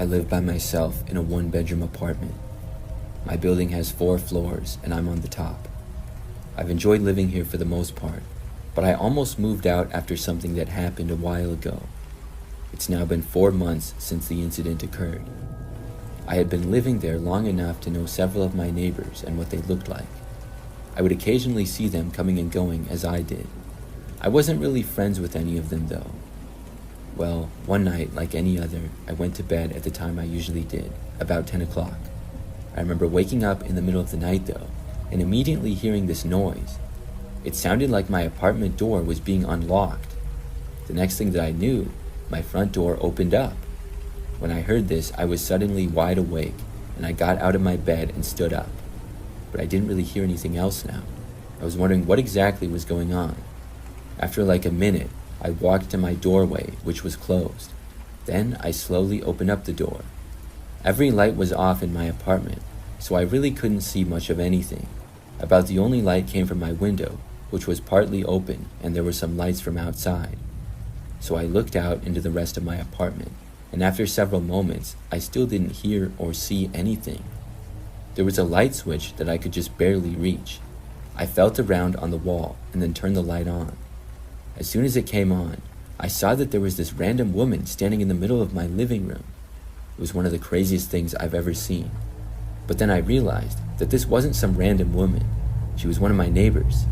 I live by myself in a one-bedroom apartment. My building has 4 floors and I'm on the top. I've enjoyed living here for the most part, but I almost moved out after something that happened a while ago. It's now been 4 months since the incident occurred. I had been living there long enough to know several of my neighbors and what they looked like. I would occasionally see them coming and going as I did. I wasn't really friends with any of them though. Well, one night, like any other, I went to bed at the time I usually did, about 10 o'clock. I remember waking up in the middle of the night though, and immediately hearing this noise. It sounded like my apartment door was being unlocked. The next thing that I knew, my front door opened up. When I heard this, I was suddenly wide awake, and I got out of my bed and stood up. But I didn't really hear anything else now. I was wondering what exactly was going on. After like a minute, I walked to my doorway, which was closed. Then I slowly opened up the door. Every light was off in my apartment, so I really couldn't see much of anything. About the only light came from my window, which was partly open, and there were some lights from outside. So I looked out into the rest of my apartment, and after several moments, I still didn't hear or see anything. There was a light switch that I could just barely reach. I felt around on the wall and then turned the light on. As soon as it came on, I saw that there was this random woman standing in the middle of my living room. It was one of the craziest things I've ever seen. But then I realized that this wasn't some random woman. She was one of my neighbors.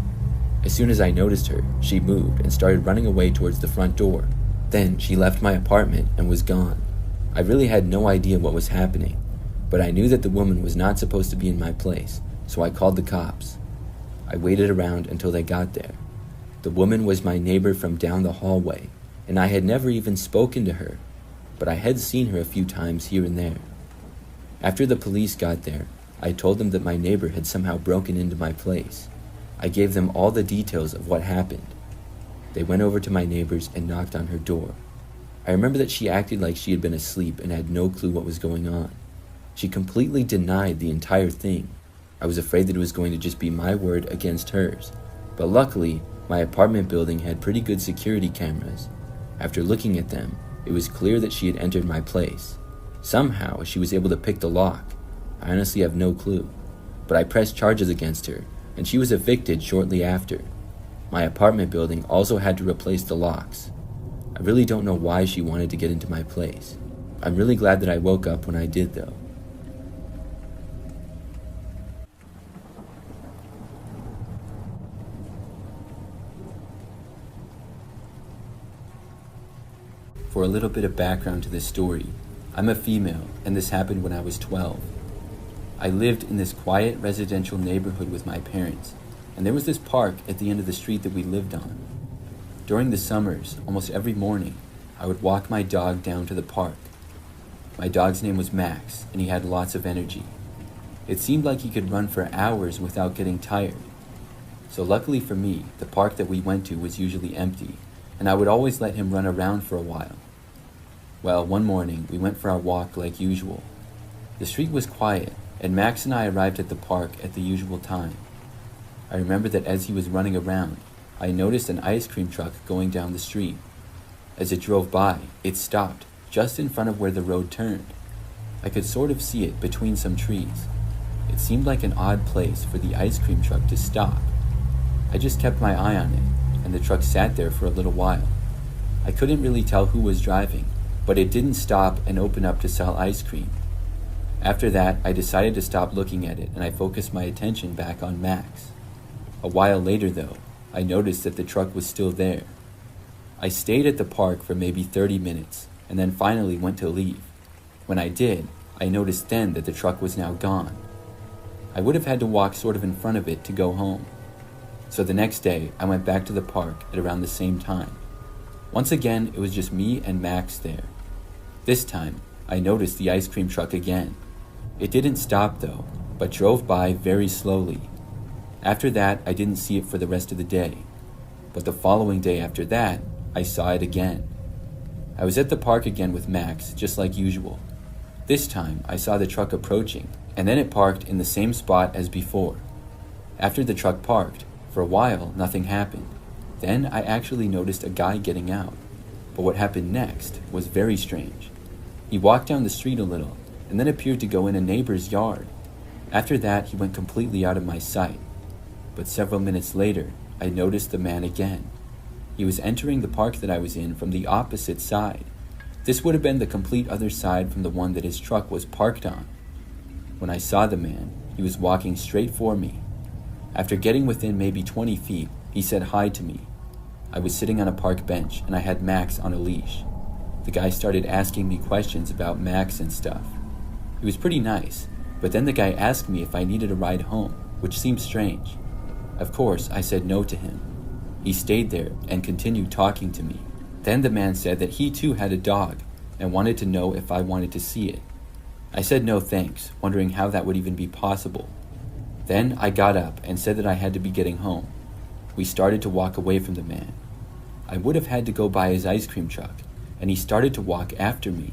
As soon as I noticed her, she moved and started running away towards the front door. Then she left my apartment and was gone. I really had no idea what was happening, but I knew that the woman was not supposed to be in my place, so I called the cops. I waited around until they got there. The woman was my neighbor from down the hallway, and I had never even spoken to her, but I had seen her a few times here and there. After the police got there, I told them that my neighbor had somehow broken into my place. I gave them all the details of what happened. They went over to my neighbor's and knocked on her door. I remember that she acted like she had been asleep and had no clue what was going on. She completely denied the entire thing. I was afraid that it was going to just be my word against hers, but luckily, my apartment building had pretty good security cameras. After looking at them, it was clear that she had entered my place. Somehow, she was able to pick the lock. I honestly have no clue, but I pressed charges against her, and she was evicted shortly after. My apartment building also had to replace the locks. I really don't know why she wanted to get into my place. I'm really glad that I woke up when I did though. For a little bit of background to this story, I'm a female, and this happened when I was 12. I lived in this quiet residential neighborhood with my parents, and there was this park at the end of the street that we lived on. During the summers, almost every morning, I would walk my dog down to the park. My dog's name was Max, and he had lots of energy. It seemed like he could run for hours without getting tired. So luckily for me, the park that we went to was usually empty, and I would always let him run around for a while. Well, one morning, we went for our walk like usual. The street was quiet, and Max and I arrived at the park at the usual time. I remember that as he was running around, I noticed an ice cream truck going down the street. As it drove by, it stopped just in front of where the road turned. I could sort of see it between some trees. It seemed like an odd place for the ice cream truck to stop. I just kept my eye on it, and the truck sat there for a little while. I couldn't really tell who was driving, but it didn't stop and open up to sell ice cream. After that, I decided to stop looking at it, and I focused my attention back on Max. A while later though, I noticed that the truck was still there. I stayed at the park for maybe 30 minutes, and then finally went to leave. When I did, I noticed then that the truck was now gone. I would have had to walk sort of in front of it to go home. So the next day, I went back to the park at around the same time. Once again, it was just me and Max there. This time, I noticed the ice cream truck again. It didn't stop though, but drove by very slowly. After that, I didn't see it for the rest of the day. But the following day after that, I saw it again. I was at the park again with Max, just like usual. This time, I saw the truck approaching, and then it parked in the same spot as before. After the truck parked, for a while, nothing happened. Then I actually noticed a guy getting out. But what happened next was very strange. He walked down the street a little, and then appeared to go in a neighbor's yard. After that, he went completely out of my sight. But several minutes later, I noticed the man again. He was entering the park that I was in from the opposite side. This would have been the complete other side from the one that his truck was parked on. When I saw the man, he was walking straight for me. After getting within maybe 20 feet, he said hi to me. I was sitting on a park bench, and I had Max on a leash. The guy started asking me questions about Max and stuff. He was pretty nice, but then the guy asked me if I needed a ride home, which seemed strange. Of course, I said no to him. He stayed there and continued talking to me. Then the man said that he too had a dog and wanted to know if I wanted to see it. I said no thanks, wondering how that would even be possible. Then I got up and said that I had to be getting home. We started to walk away from the man. I would have had to go by his ice cream truck, and he started to walk after me.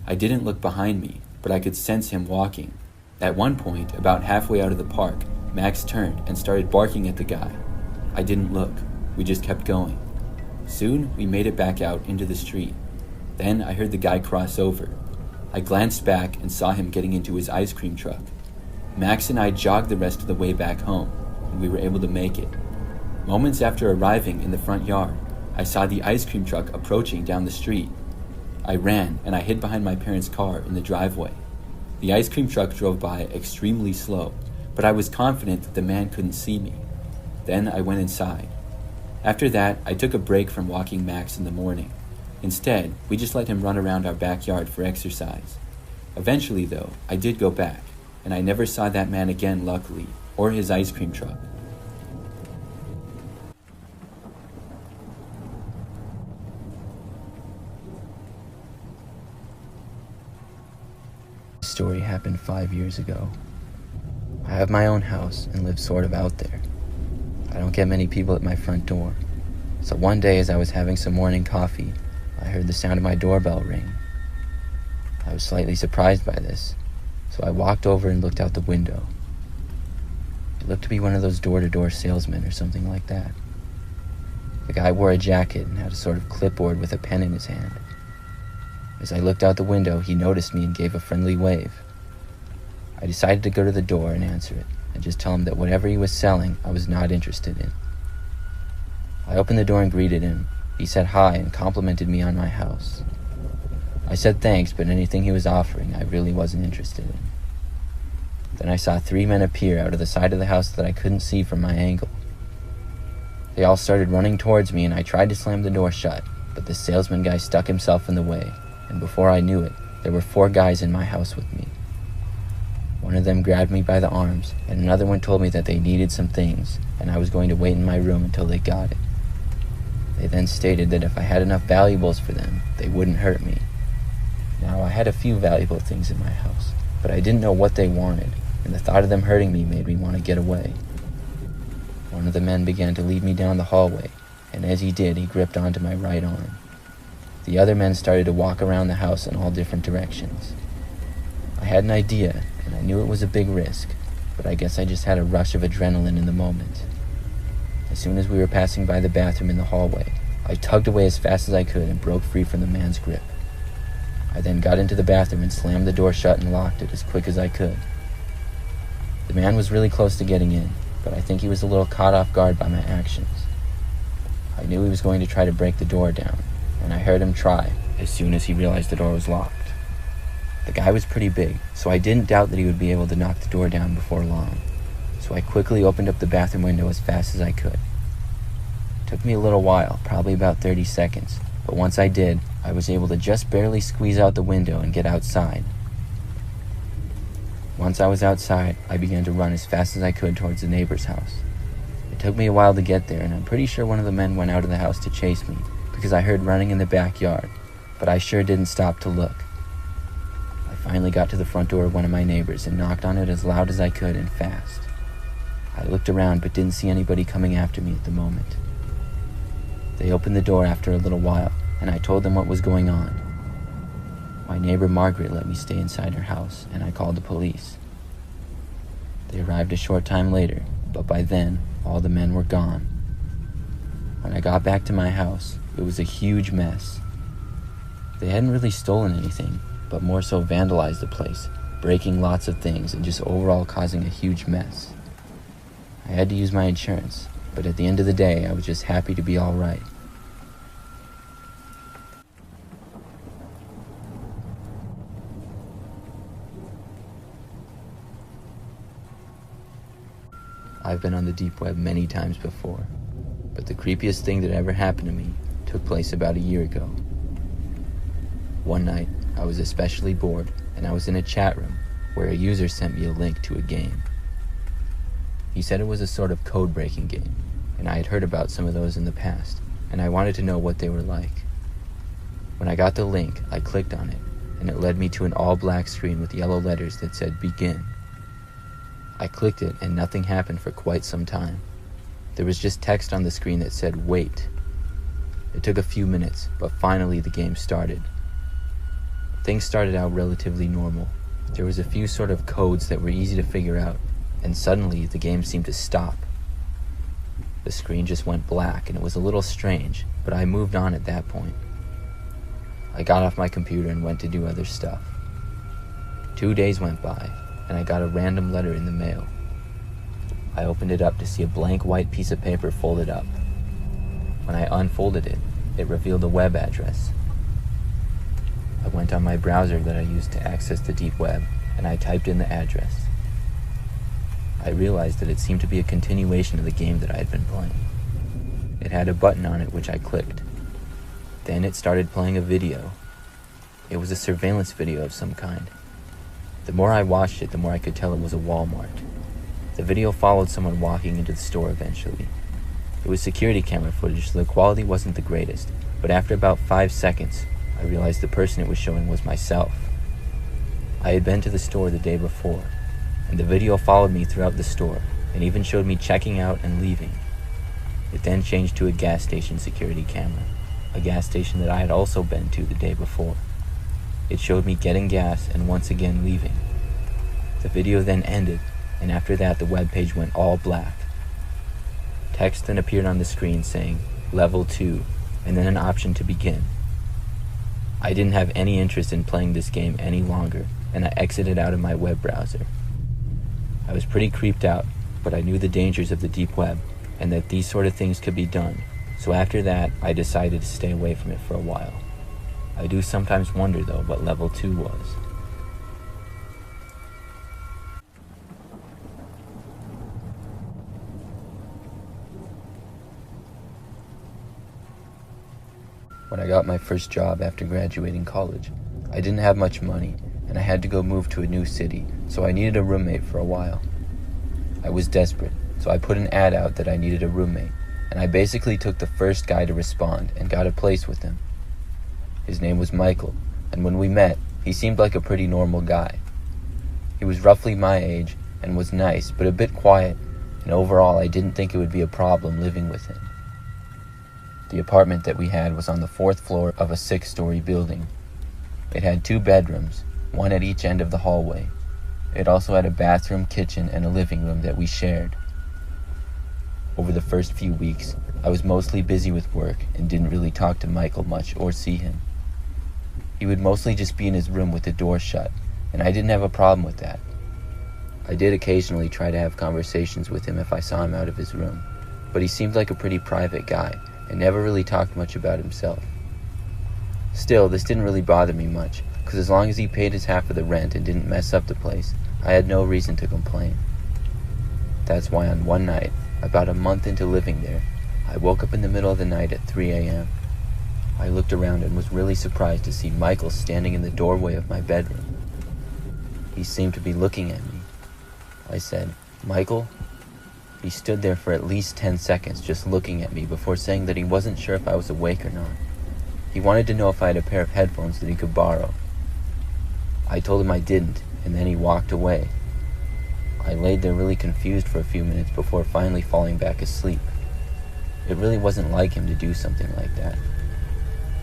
I didn't look behind me, but I could sense him walking. At one point, about halfway out of the park, Max turned and started barking at the guy. I didn't look. We just kept going. Soon, we made it back out into the street. Then I heard the guy cross over. I glanced back and saw him getting into his ice cream truck. Max and I jogged the rest of the way back home, and we were able to make it. Moments after arriving in the front yard, I saw the ice cream truck approaching down the street. I ran and I hid behind my parents' car in the driveway. The ice cream truck drove by extremely slow, but I was confident that the man couldn't see me. Then I went inside. After that, I took a break from walking Max in the morning. Instead, we just let him run around our backyard for exercise. Eventually, though, I did go back, and I never saw that man again, luckily, or his ice cream truck. This story happened 5 years ago. I have my own house and live sort of out there. I don't get many people at my front door. So one day as I was having some morning coffee, I heard the sound of my doorbell ring. I was slightly surprised by this, so I walked over and looked out the window. It looked to be one of those door-to-door salesmen or something like that. The guy wore a jacket and had a sort of clipboard with a pen in his hand. As I looked out the window, he noticed me and gave a friendly wave. I decided to go to the door and answer it, and just tell him that whatever he was selling, I was not interested in. I opened the door and greeted him. He said hi and complimented me on my house. I said thanks, but anything he was offering, I really wasn't interested in. Then I saw 3 men appear out of the side of the house that I couldn't see from my angle. They all started running towards me, and I tried to slam the door shut, but the salesman guy stuck himself in the way, and before I knew it, there were 4 guys in my house with me. One of them grabbed me by the arms, and another one told me that they needed some things, and I was going to wait in my room until they got it. They then stated that if I had enough valuables for them, they wouldn't hurt me. Now, I had a few valuable things in my house, but I didn't know what they wanted, and the thought of them hurting me made me want to get away. One of the men began to lead me down the hallway, and as he did, he gripped onto my right arm. The other men started to walk around the house in all different directions. I had an idea, and I knew it was a big risk, but I guess I just had a rush of adrenaline in the moment. As soon as we were passing by the bathroom in the hallway, I tugged away as fast as I could and broke free from the man's grip. I then got into the bathroom and slammed the door shut and locked it as quick as I could. The man was really close to getting in, but I think he was a little caught off guard by my actions. I knew he was going to try to break the door down, and I heard him try as soon as he realized the door was locked. The guy was pretty big, so I didn't doubt that he would be able to knock the door down before long. So I quickly opened up the bathroom window as fast as I could. It took me a little while, probably about 30 seconds, but once I did, I was able to just barely squeeze out the window and get outside. Once I was outside, I began to run as fast as I could towards the neighbor's house. It took me a while to get there, and I'm pretty sure one of the men went out of the house to chase me, because I heard running in the backyard, but I sure didn't stop to look. I finally got to the front door of one of my neighbors and knocked on it as loud as I could and fast. I looked around but didn't see anybody coming after me at the moment. They opened the door after a little while, and I told them what was going on. My neighbor Margaret let me stay inside her house, and I called the police. They arrived a short time later, but by then, all the men were gone. When I got back to my house, it was a huge mess. They hadn't really stolen anything, but more so vandalized the place, breaking lots of things and just overall causing a huge mess. I had to use my insurance, but at the end of the day, I was just happy to be all right. I've been on the deep web many times before, but the creepiest thing that ever happened to me took place about a year ago. One night, I was especially bored, and I was in a chat room where a user sent me a link to a game. He said it was a sort of code-breaking game, and I had heard about some of those in the past, and I wanted to know what they were like. When I got the link, I clicked on it, and it led me to an all-black screen with yellow letters that said "Begin." I clicked it, and nothing happened for quite some time. There was just text on the screen that said "Wait." It took a few minutes, but finally the game started. Things started out relatively normal. There was a few sort of codes that were easy to figure out, and suddenly the game seemed to stop. The screen just went black, and it was a little strange, but I moved on at that point. I got off my computer and went to do other stuff. 2 days went by, and I got a random letter in the mail. I opened it up to see a blank white piece of paper folded up. When I unfolded it, it revealed a web address. I went on my browser that I used to access the deep web, and I typed in the address. I realized that it seemed to be a continuation of the game that I had been playing. It had a button on it which I clicked. Then it started playing a video. It was a surveillance video of some kind. The more I watched it, the more I could tell it was a Walmart. The video followed someone walking into the store eventually. It was security camera footage, so the quality wasn't the greatest, but after about 5 seconds, I realized the person it was showing was myself. I had been to the store the day before, and the video followed me throughout the store, and even showed me checking out and leaving. It then changed to a gas station security camera, a gas station that I had also been to the day before. It showed me getting gas and once again leaving. The video then ended, and after that the web page went all black. Text then appeared on the screen saying, "Level 2, and then an option to begin. I didn't have any interest in playing this game any longer, and I exited out of my web browser. I was pretty creeped out, but I knew the dangers of the deep web, and that these sort of things could be done, so after that, I decided to stay away from it for a while. I do sometimes wonder, though, what Level 2 was. When I got my first job after graduating college, I didn't have much money, and I had to go move to a new city, so I needed a roommate for a while. I was desperate, so I put an ad out that I needed a roommate, and I basically took the first guy to respond and got a place with him. His name was Michael, and when we met, he seemed like a pretty normal guy. He was roughly my age and was nice, but a bit quiet, and overall I didn't think it would be a problem living with him. The apartment that we had was on the 4th floor of a 6-story building. It had 2 bedrooms, one at each end of the hallway. It also had a bathroom, kitchen, and a living room that we shared. Over the first few weeks, I was mostly busy with work and didn't really talk to Michael much or see him. He would mostly just be in his room with the door shut, and I didn't have a problem with that. I did occasionally try to have conversations with him if I saw him out of his room, but he seemed like a pretty private guy and never really talked much about himself. Still, this didn't really bother me much, because as long as he paid his half of the rent and didn't mess up the place, I had no reason to complain. That's why on one night, about a month into living there, I woke up in the middle of the night at 3 a.m. I looked around and was really surprised to see Michael standing in the doorway of my bedroom. He seemed to be looking at me. I said, "Michael?" He stood there for at least 10 seconds just looking at me before saying that he wasn't sure if I was awake or not. He wanted to know if I had a pair of headphones that he could borrow. I told him I didn't, and then he walked away. I laid there really confused for a few minutes before finally falling back asleep. It really wasn't like him to do something like that.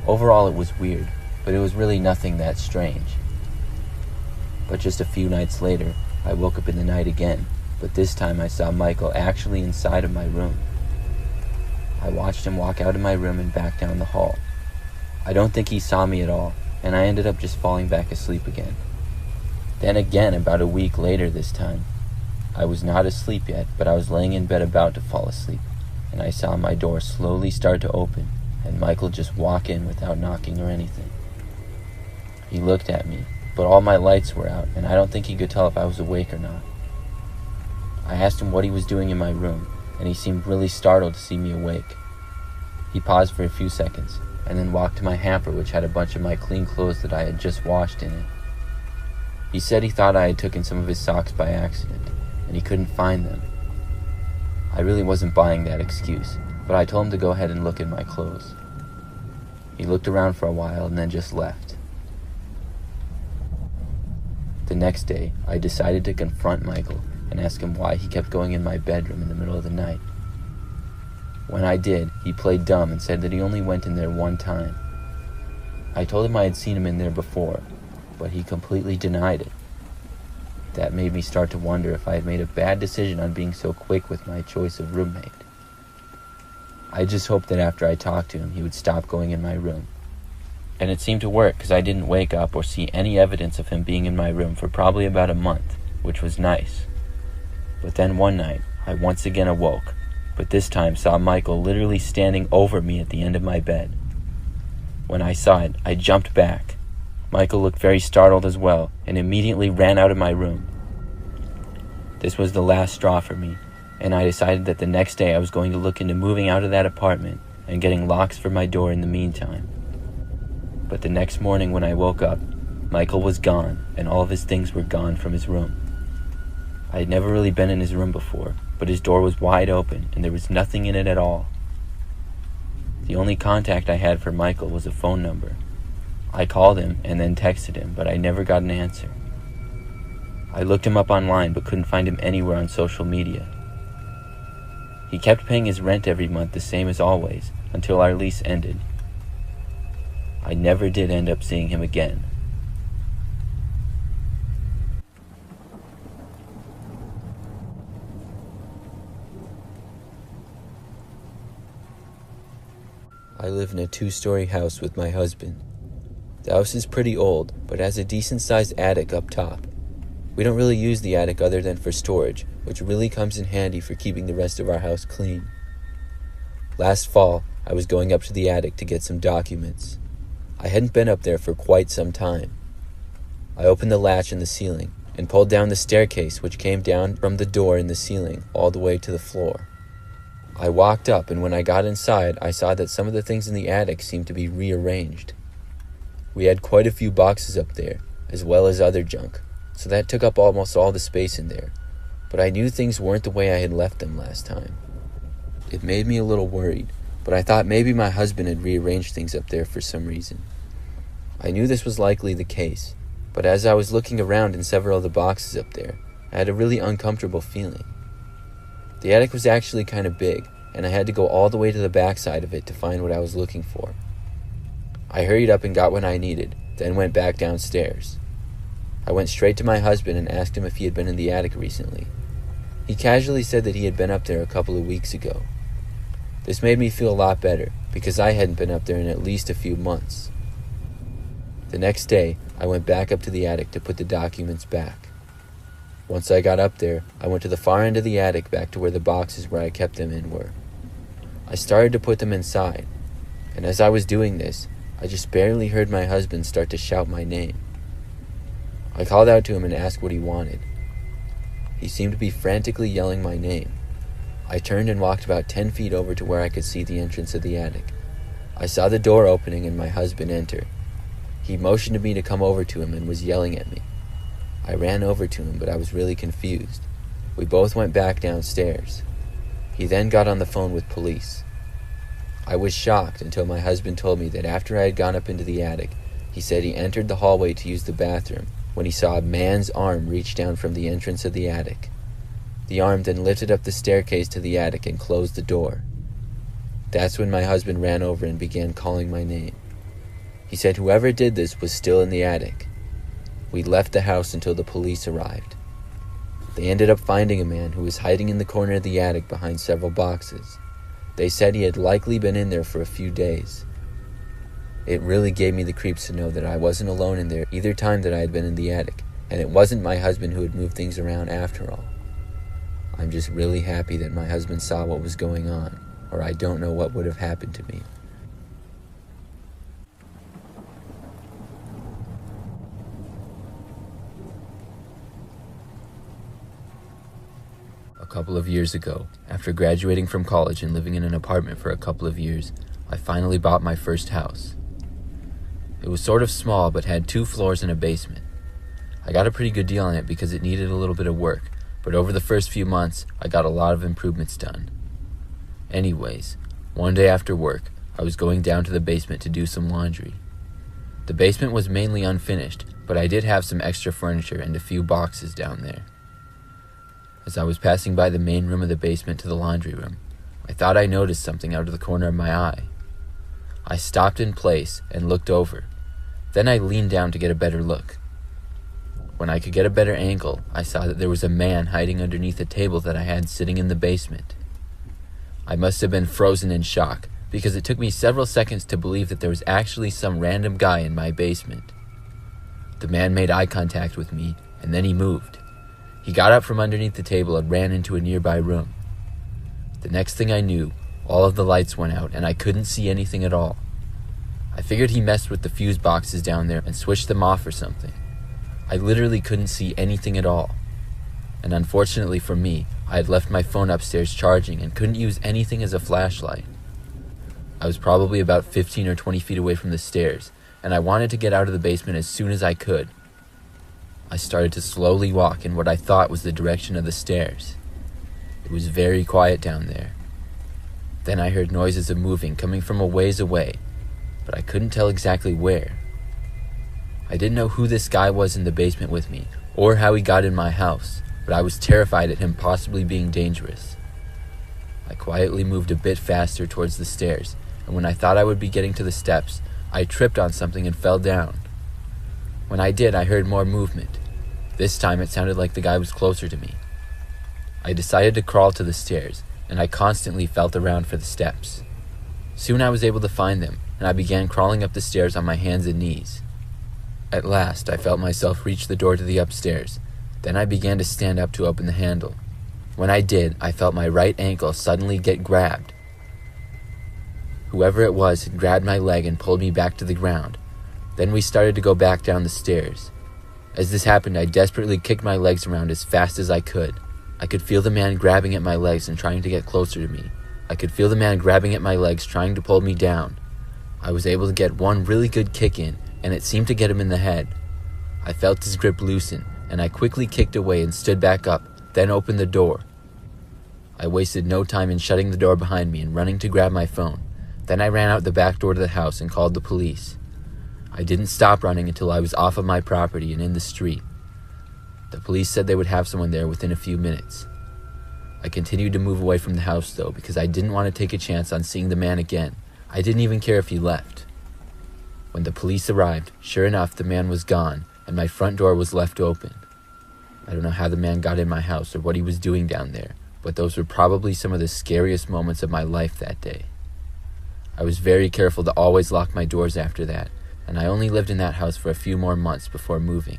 Overall, it was weird, but it was really nothing that strange. But just a few nights later, I woke up in the night again, but this time I saw Michael actually inside of my room. I watched him walk out of my room and back down the hall. I don't think he saw me at all, and I ended up just falling back asleep again. Then again, about a week later this time. I was not asleep yet, but I was laying in bed about to fall asleep, and I saw my door slowly start to open, and Michael just walk in without knocking or anything. He looked at me, but all my lights were out, and I don't think he could tell if I was awake or not. I asked him what he was doing in my room, and he seemed really startled to see me awake. He paused for a few seconds, and then walked to my hamper, which had a bunch of my clean clothes that I had just washed in it. He said he thought I had taken some of his socks by accident, and he couldn't find them. I really wasn't buying that excuse, but I told him to go ahead and look at my clothes. He looked around for a while and then just left. The next day, I decided to confront Michael and ask him why he kept going in my bedroom in the middle of the night. When I did, he played dumb and said that he only went in there one time. I told him I had seen him in there before, but he completely denied it. That made me start to wonder if I had made a bad decision on being so quick with my choice of roommate. I just hoped that after I talked to him, he would stop going in my room. And it seemed to work because I didn't wake up or see any evidence of him being in my room for probably about a month, which was nice. But then one night, I once again awoke, but this time saw Michael literally standing over me at the end of my bed. When I saw it, I jumped back. Michael looked very startled as well and immediately ran out of my room. This was the last straw for me, and I decided that the next day I was going to look into moving out of that apartment and getting locks for my door in the meantime. But the next morning when I woke up, Michael was gone and all of his things were gone from his room. I had never really been in his room before, but his door was wide open and there was nothing in it at all. The only contact I had for Michael was a phone number. I called him and then texted him, but I never got an answer. I looked him up online but couldn't find him anywhere on social media. He kept paying his rent every month the same as always until our lease ended. I never did end up seeing him again. I live in a 2-story house with my husband. The house is pretty old, but has a decent-sized attic up top. We don't really use the attic other than for storage, which really comes in handy for keeping the rest of our house clean. Last fall, I was going up to the attic to get some documents. I hadn't been up there for quite some time. I opened the latch in the ceiling and pulled down the staircase which came down from the door in the ceiling all the way to the floor. I walked up, and when I got inside, I saw that some of the things in the attic seemed to be rearranged. We had quite a few boxes up there, as well as other junk, so that took up almost all the space in there, but I knew things weren't the way I had left them last time. It made me a little worried, but I thought maybe my husband had rearranged things up there for some reason. I knew this was likely the case, but as I was looking around in several of the boxes up there, I had a really uncomfortable feeling. The attic was actually kind of big, and I had to go all the way to the backside of it to find what I was looking for. I hurried up and got what I needed, then went back downstairs. I went straight to my husband and asked him if he had been in the attic recently. He casually said that he had been up there a couple of weeks ago. This made me feel a lot better, because I hadn't been up there in at least a few months. The next day, I went back up to the attic to put the documents back. Once I got up there, I went to the far end of the attic back to where the boxes where I kept them in were. I started to put them inside, and as I was doing this, I just barely heard my husband start to shout my name. I called out to him and asked what he wanted. He seemed to be frantically yelling my name. I turned and walked about 10 feet over to where I could see the entrance of the attic. I saw the door opening and my husband enter. He motioned to me to come over to him and was yelling at me. I ran over to him, but I was really confused. We both went back downstairs. He then got on the phone with police. I was shocked until my husband told me that after I had gone up into the attic, he said he entered the hallway to use the bathroom when he saw a man's arm reach down from the entrance of the attic. The arm then lifted up the staircase to the attic and closed the door. That's when my husband ran over and began calling my name. He said whoever did this was still in the attic. We left the house until the police arrived. They ended up finding a man who was hiding in the corner of the attic behind several boxes. They said he had likely been in there for a few days. It really gave me the creeps to know that I wasn't alone in there either time that I had been in the attic, and it wasn't my husband who had moved things around after all. I'm just really happy that my husband saw what was going on, or I don't know what would have happened to me. A couple of years ago, after graduating from college and living in an apartment for a couple of years, I finally bought my first house. It was sort of small but had 2 floors and a basement. I got a pretty good deal on it because it needed a little bit of work, but over the first few months, I got a lot of improvements done. Anyways, one day after work, I was going down to the basement to do some laundry. The basement was mainly unfinished, but I did have some extra furniture and a few boxes down there. As I was passing by the main room of the basement to the laundry room, I thought I noticed something out of the corner of my eye. I stopped in place and looked over. Then I leaned down to get a better look. When I could get a better angle, I saw that there was a man hiding underneath a table that I had sitting in the basement. I must have been frozen in shock, because it took me several seconds to believe that there was actually some random guy in my basement. The man made eye contact with me, and then he moved. He got up from underneath the table and ran into a nearby room. The next thing I knew, all of the lights went out and I couldn't see anything at all. I figured he messed with the fuse boxes down there and switched them off or something. I literally couldn't see anything at all. And unfortunately for me, I had left my phone upstairs charging and couldn't use anything as a flashlight. I was probably about 15 or 20 feet away from the stairs, and I wanted to get out of the basement as soon as I could. I started to slowly walk in what I thought was the direction of the stairs. It was very quiet down there. Then I heard noises of moving coming from a ways away, but I couldn't tell exactly where. I didn't know who this guy was in the basement with me, or how he got in my house, but I was terrified at him possibly being dangerous. I quietly moved a bit faster towards the stairs, and when I thought I would be getting to the steps, I tripped on something and fell down. When I did, I heard more movement. This time it sounded like the guy was closer to me. I decided to crawl to the stairs, and I constantly felt around for the steps. Soon I was able to find them, and I began crawling up the stairs on my hands and knees. At last, I felt myself reach the door to the upstairs. Then I began to stand up to open the handle. When I did, I felt my right ankle suddenly get grabbed. Whoever it was had grabbed my leg and pulled me back to the ground. Then we started to go back down the stairs. As this happened, I desperately kicked my legs around as fast as I could. I could feel the man grabbing at my legs and trying to get closer to me. I could feel the man grabbing at my legs, trying to pull me down. I was able to get one really good kick in, and it seemed to get him in the head. I felt his grip loosen, and I quickly kicked away and stood back up, then opened the door. I wasted no time in shutting the door behind me and running to grab my phone. Then I ran out the back door to the house and called the police. I didn't stop running until I was off of my property and in the street. The police said they would have someone there within a few minutes. I continued to move away from the house though, because I didn't want to take a chance on seeing the man again. I didn't even care if he left. When the police arrived, sure enough, the man was gone, and my front door was left open. I don't know how the man got in my house or what he was doing down there, but those were probably some of the scariest moments of my life that day. I was very careful to always lock my doors after that, and I only lived in that house for a few more months before moving.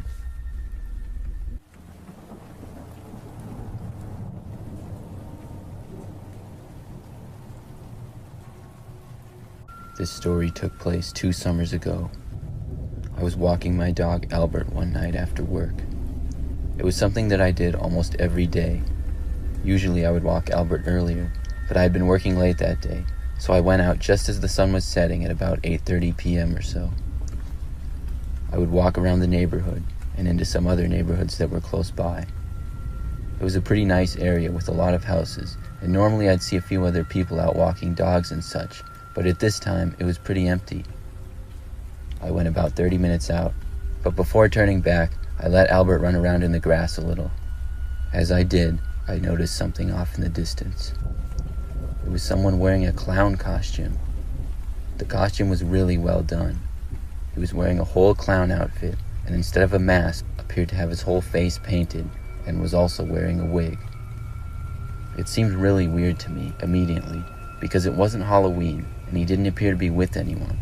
This story took place 2 summers ago. I was walking my dog Albert one night after work. It was something that I did almost every day. Usually I would walk Albert earlier, but I had been working late that day, so I went out just as the sun was setting at about 8:30 p.m. or so. I would walk around the neighborhood and into some other neighborhoods that were close by. It was a pretty nice area with a lot of houses, and normally I'd see a few other people out walking dogs and such, but at this time it was pretty empty. I went about 30 minutes out, but before turning back, I let Albert run around in the grass a little. As I did, I noticed something off in the distance. It was someone wearing a clown costume. The costume was really well done. He was wearing a whole clown outfit, and instead of a mask, appeared to have his whole face painted, and was also wearing a wig. It seemed really weird to me immediately, because it wasn't Halloween, and he didn't appear to be with anyone.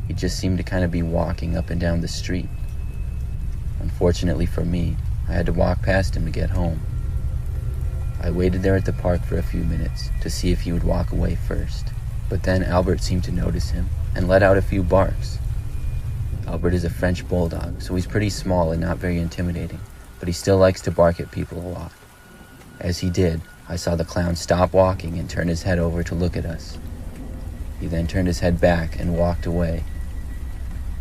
He just seemed to kind of be walking up and down the street. Unfortunately for me, I had to walk past him to get home. I waited there at the park for a few minutes to see if he would walk away first, but then Albert seemed to notice him and let out a few barks. Albert is a French bulldog, so he's pretty small and not very intimidating, but he still likes to bark at people a lot. As he did, I saw the clown stop walking and turn his head over to look at us. He then turned his head back and walked away.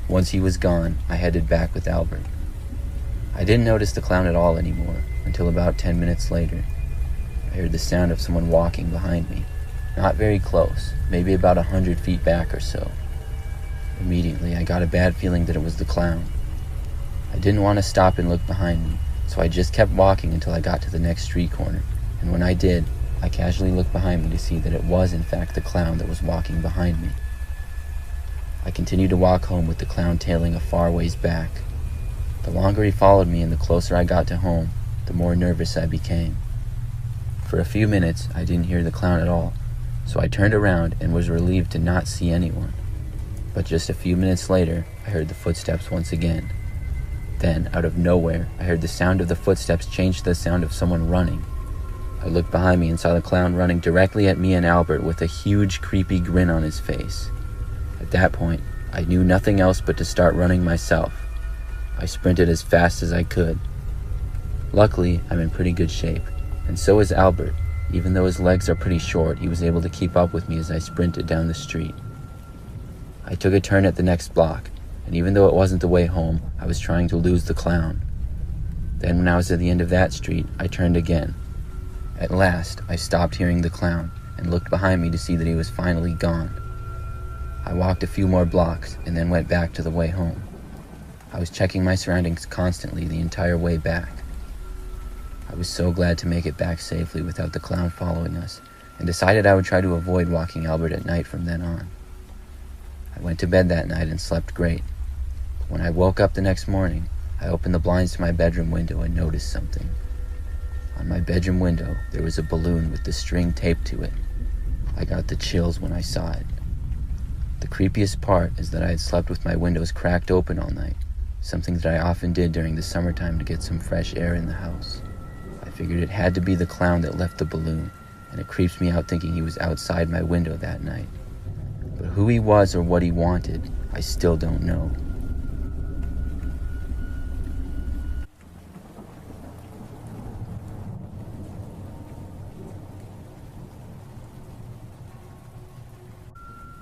Once he was gone, I headed back with Albert. I didn't notice the clown at all anymore until about 10 minutes later. I heard the sound of someone walking behind me, not very close, maybe about 100 feet back or so. Immediately, I got a bad feeling that it was the clown. I didn't want to stop and look behind me, so I just kept walking until I got to the next street corner, and when I did, I casually looked behind me to see that it was in fact the clown that was walking behind me. I continued to walk home with the clown tailing a far ways back. The longer he followed me and the closer I got to home, the more nervous I became. For a few minutes, I didn't hear the clown at all, so I turned around and was relieved to not see anyone. But just a few minutes later, I heard the footsteps once again. Then, out of nowhere, I heard the sound of the footsteps change to the sound of someone running. I looked behind me and saw the clown running directly at me and Albert with a huge, creepy grin on his face. At that point, I knew nothing else but to start running myself. I sprinted as fast as I could. Luckily, I'm in pretty good shape, and so is Albert. Even though his legs are pretty short, he was able to keep up with me as I sprinted down the street. I took a turn at the next block, and even though it wasn't the way home, I was trying to lose the clown. Then when I was at the end of that street, I turned again. At last, I stopped hearing the clown and looked behind me to see that he was finally gone. I walked a few more blocks and then went back to the way home. I was checking my surroundings constantly the entire way back. I was so glad to make it back safely without the clown following us, and decided I would try to avoid walking Albert at night from then on. I went to bed that night and slept great. But when I woke up the next morning, I opened the blinds to my bedroom window and noticed something. On my bedroom window, there was a balloon with the string taped to it. I got the chills when I saw it. The creepiest part is that I had slept with my windows cracked open all night, something that I often did during the summertime to get some fresh air in the house. I figured it had to be the clown that left the balloon, and it creeps me out thinking he was outside my window that night. But who he was or what he wanted, I still don't know.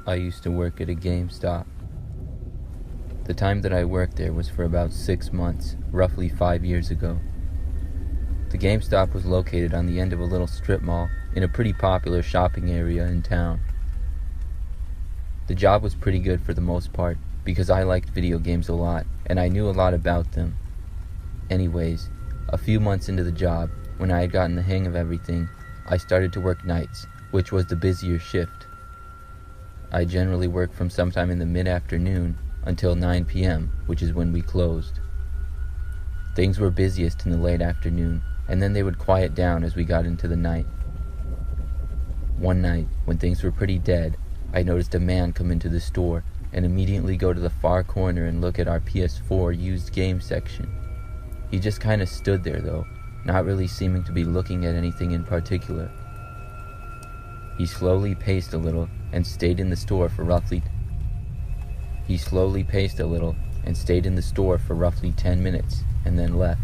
I used to work at a GameStop. The time that I worked there was for about 6 months, roughly 5 years ago. The GameStop was located on the end of a little strip mall in a pretty popular shopping area in town. The job was pretty good for the most part because I liked video games a lot and I knew a lot about them. Anyways, a few months into the job, when I had gotten the hang of everything, I started to work nights, which was the busier shift. I generally worked from sometime in the mid-afternoon until 9 p.m., which is when we closed. Things were busiest in the late afternoon, and then they would quiet down as we got into the night. One night, when things were pretty dead, I noticed a man come into the store and immediately go to the far corner and look at our PS4 used game section. He just kind of stood there though, not really seeming to be looking at anything in particular. He slowly paced a little and stayed in the store for roughly 10 minutes and then left.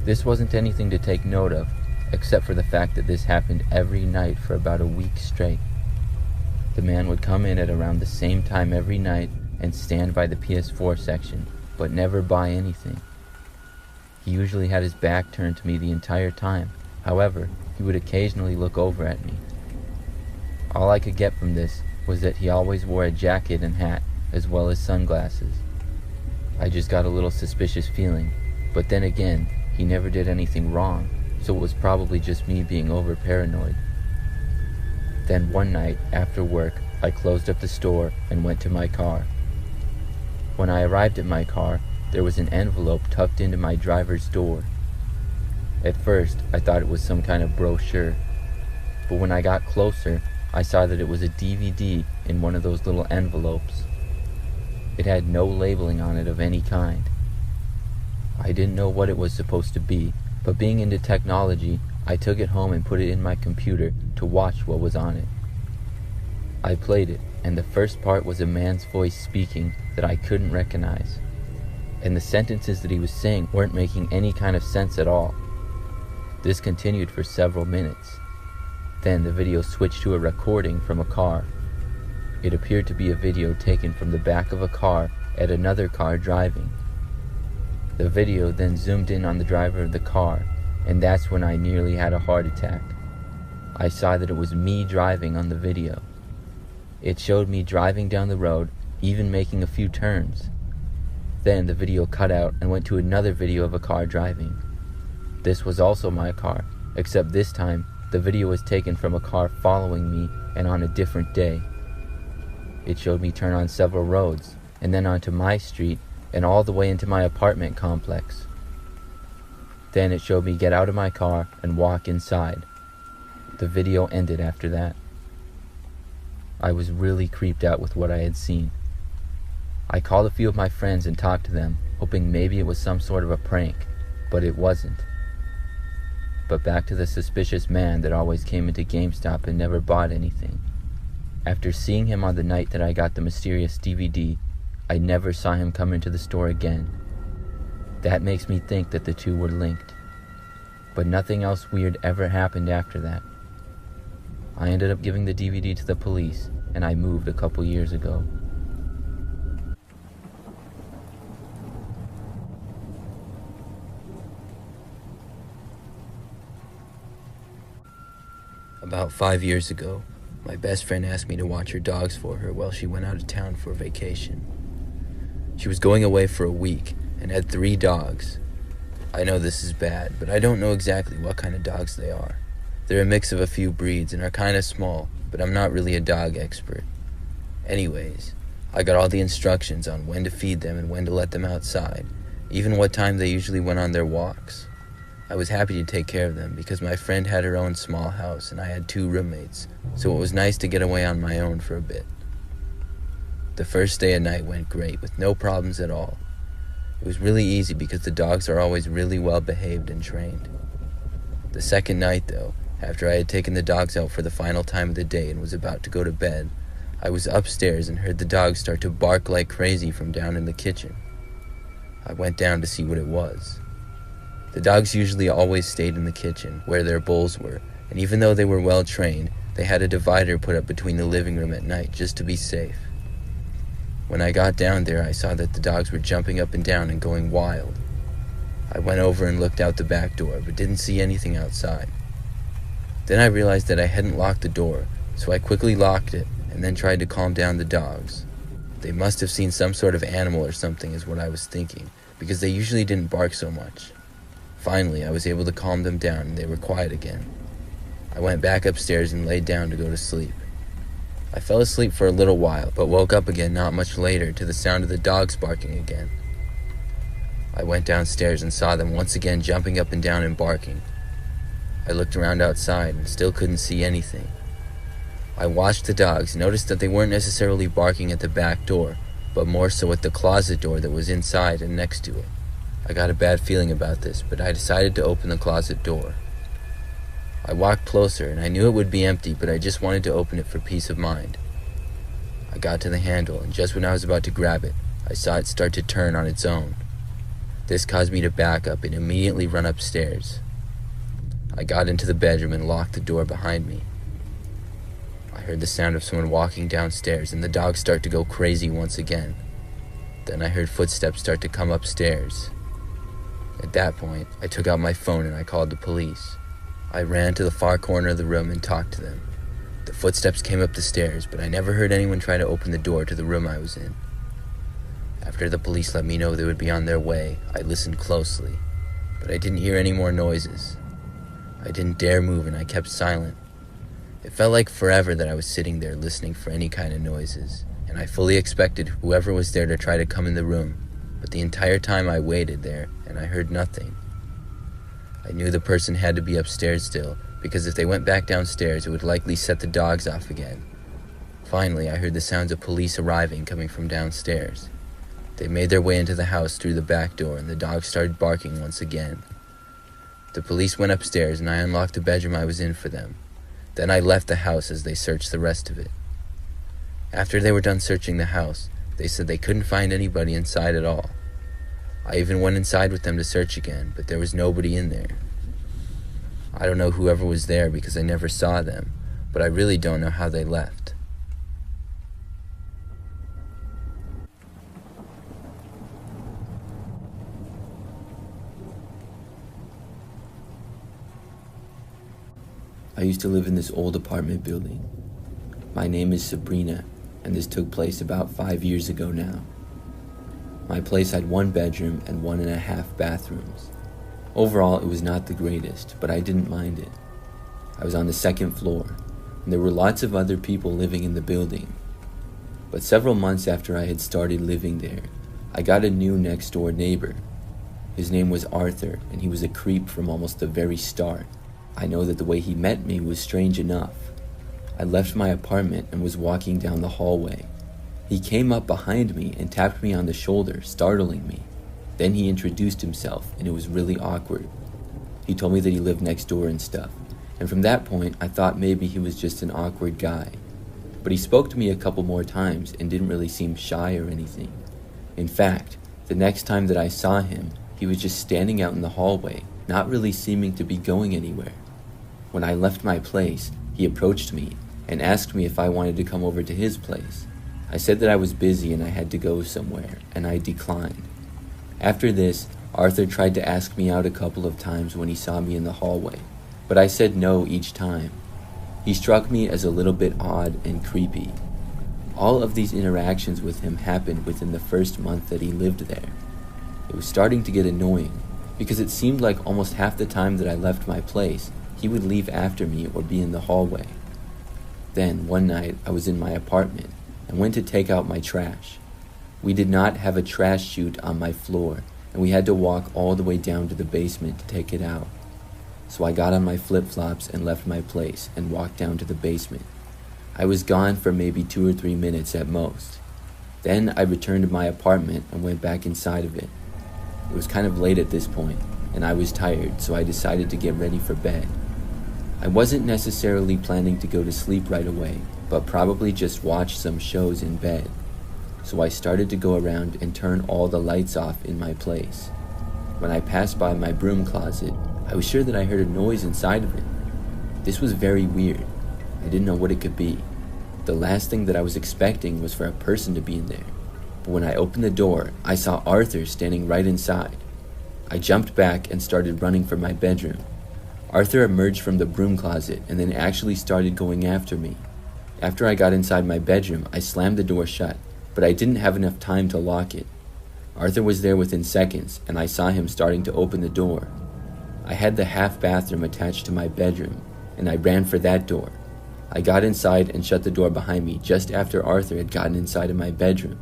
This wasn't anything to take note of, except for the fact that this happened every night for about a week straight. The man would come in at around the same time every night and stand by the PS4 section, but never buy anything. He usually had his back turned to me the entire time. However, he would occasionally look over at me. All I could get from this was that he always wore a jacket and hat, as well as sunglasses. I just got a little suspicious feeling, but then again, he never did anything wrong, so it was probably just me being over paranoid. Then one night, after work, I closed up the store and went to my car. When I arrived at my car, there was an envelope tucked into my driver's door. At first, I thought it was some kind of brochure, but when I got closer, I saw that it was a DVD in one of those little envelopes. It had no labeling on it of any kind. I didn't know what it was supposed to be, but being into technology, I took it home and put it in my computer to watch what was on it. I played it, and the first part was a man's voice speaking that I couldn't recognize. And the sentences that he was saying weren't making any kind of sense at all. This continued for several minutes. Then the video switched to a recording from a car. It appeared to be a video taken from the back of a car at another car driving. The video then zoomed in on the driver of the car, and that's when I nearly had a heart attack. I saw that it was me driving on the video. It showed me driving down the road, even making a few turns. Then the video cut out and went to another video of a car driving. This was also my car, except this time the video was taken from a car following me and on a different day. It showed me turn on several roads, and then onto my street and all the way into my apartment complex. Then it showed me get out of my car and walk inside. The video ended after that. I was really creeped out with what I had seen. I called a few of my friends and talked to them, hoping maybe it was some sort of a prank, but it wasn't. But back to the suspicious man that always came into GameStop and never bought anything. After seeing him on the night that I got the mysterious DVD, I never saw him come into the store again. That makes me think that the two were linked. But nothing else weird ever happened after that. I ended up giving the DVD to the police, and I moved a couple years ago. About 5 years ago, my best friend asked me to watch her dogs for her while she went out of town for vacation. She was going away for a week and had 3 dogs. I know this is bad, but I don't know exactly what kind of dogs they are. They're a mix of a few breeds and are kind of small, but I'm not really a dog expert. Anyways, I got all the instructions on when to feed them and when to let them outside, even what time they usually went on their walks. I was happy to take care of them because my friend had her own small house and I had 2 roommates, so it was nice to get away on my own for a bit. The first day and night went great with no problems at all. It was really easy because the dogs are always really well behaved and trained. The second night though, after I had taken the dogs out for the final time of the day and was about to go to bed, I was upstairs and heard the dogs start to bark like crazy from down in the kitchen. I went down to see what it was. The dogs usually always stayed in the kitchen, where their bowls were, and even though they were well trained, they had a divider put up between the living room at night just to be safe. When I got down there, I saw that the dogs were jumping up and down and going wild. I went over and looked out the back door, but didn't see anything outside. Then I realized that I hadn't locked the door, so I quickly locked it and then tried to calm down the dogs. They must have seen some sort of animal or something is what I was thinking, because they usually didn't bark so much. Finally, I was able to calm them down and they were quiet again. I went back upstairs and laid down to go to sleep. I fell asleep for a little while, but woke up again not much later to the sound of the dogs barking again. I went downstairs and saw them once again jumping up and down and barking. I looked around outside and still couldn't see anything. I watched the dogs, noticed that they weren't necessarily barking at the back door, but more so at the closet door that was inside and next to it. I got a bad feeling about this, but I decided to open the closet door. I walked closer and I knew it would be empty, but I just wanted to open it for peace of mind. I got to the handle, and just when I was about to grab it, I saw it start to turn on its own. This caused me to back up and immediately run upstairs. I got into the bedroom and locked the door behind me. I heard the sound of someone walking downstairs and the dogs start to go crazy once again. Then I heard footsteps start to come upstairs. At that point, I took out my phone and I called the police. I ran to the far corner of the room and talked to them. The footsteps came up the stairs, but I never heard anyone try to open the door to the room I was in. After the police let me know they would be on their way, I listened closely, but I didn't hear any more noises. I didn't dare move and I kept silent. It felt like forever that I was sitting there listening for any kind of noises, and I fully expected whoever was there to try to come in the room, but the entire time I waited there and I heard nothing. I knew the person had to be upstairs still, because if they went back downstairs, it would likely set the dogs off again. Finally, I heard the sounds of police arriving coming from downstairs. They made their way into the house through the back door, and the dogs started barking once again. The police went upstairs, and I unlocked the bedroom I was in for them. Then I left the house as they searched the rest of it. After they were done searching the house, they said they couldn't find anybody inside at all. I even went inside with them to search again, but there was nobody in there. I don't know whoever was there because I never saw them, but I really don't know how they left. I used to live in this old apartment building. My name is Sabrina, and this took place about 5 years ago now. My place had 1 bedroom and 1.5 bathrooms. Overall, it was not the greatest, but I didn't mind it. I was on the 2nd floor, and there were lots of other people living in the building. But several months after I had started living there, I got a new next-door neighbor. His name was Arthur, and he was a creep from almost the very start. I know that the way he met me was strange enough. I left my apartment and was walking down the hallway. He came up behind me and tapped me on the shoulder, startling me. Then he introduced himself, and it was really awkward. He told me that he lived next door and stuff, and from that point I thought maybe he was just an awkward guy. But he spoke to me a couple more times and didn't really seem shy or anything. In fact, the next time that I saw him, he was just standing out in the hallway, not really seeming to be going anywhere. When I left my place, he approached me and asked me if I wanted to come over to his place. I said that I was busy and I had to go somewhere, and I declined. After this, Arthur tried to ask me out a couple of times when he saw me in the hallway, but I said no each time. He struck me as a little bit odd and creepy. All of these interactions with him happened within the first month that he lived there. It was starting to get annoying, because it seemed like almost half the time that I left my place, he would leave after me or be in the hallway. Then, one night, I was in my apartment and went to take out my trash. We did not have a trash chute on my floor, and we had to walk all the way down to the basement to take it out. So I got on my flip-flops and left my place and walked down to the basement. I was gone for maybe 2 or 3 minutes at most. Then I returned to my apartment and went back inside of it. It was kind of late at this point, and I was tired, so I decided to get ready for bed. I wasn't necessarily planning to go to sleep right away, but probably just watch some shows in bed. So I started to go around and turn all the lights off in my place. When I passed by my broom closet, I was sure that I heard a noise inside of it. This was very weird. I didn't know what it could be. The last thing that I was expecting was for a person to be in there. But when I opened the door, I saw Arthur standing right inside. I jumped back and started running for my bedroom. Arthur emerged from the broom closet and then actually started going after me. After I got inside my bedroom, I slammed the door shut, but I didn't have enough time to lock it. Arthur was there within seconds, and I saw him starting to open the door. I had the half bathroom attached to my bedroom, and I ran for that door. I got inside and shut the door behind me just after Arthur had gotten inside of my bedroom.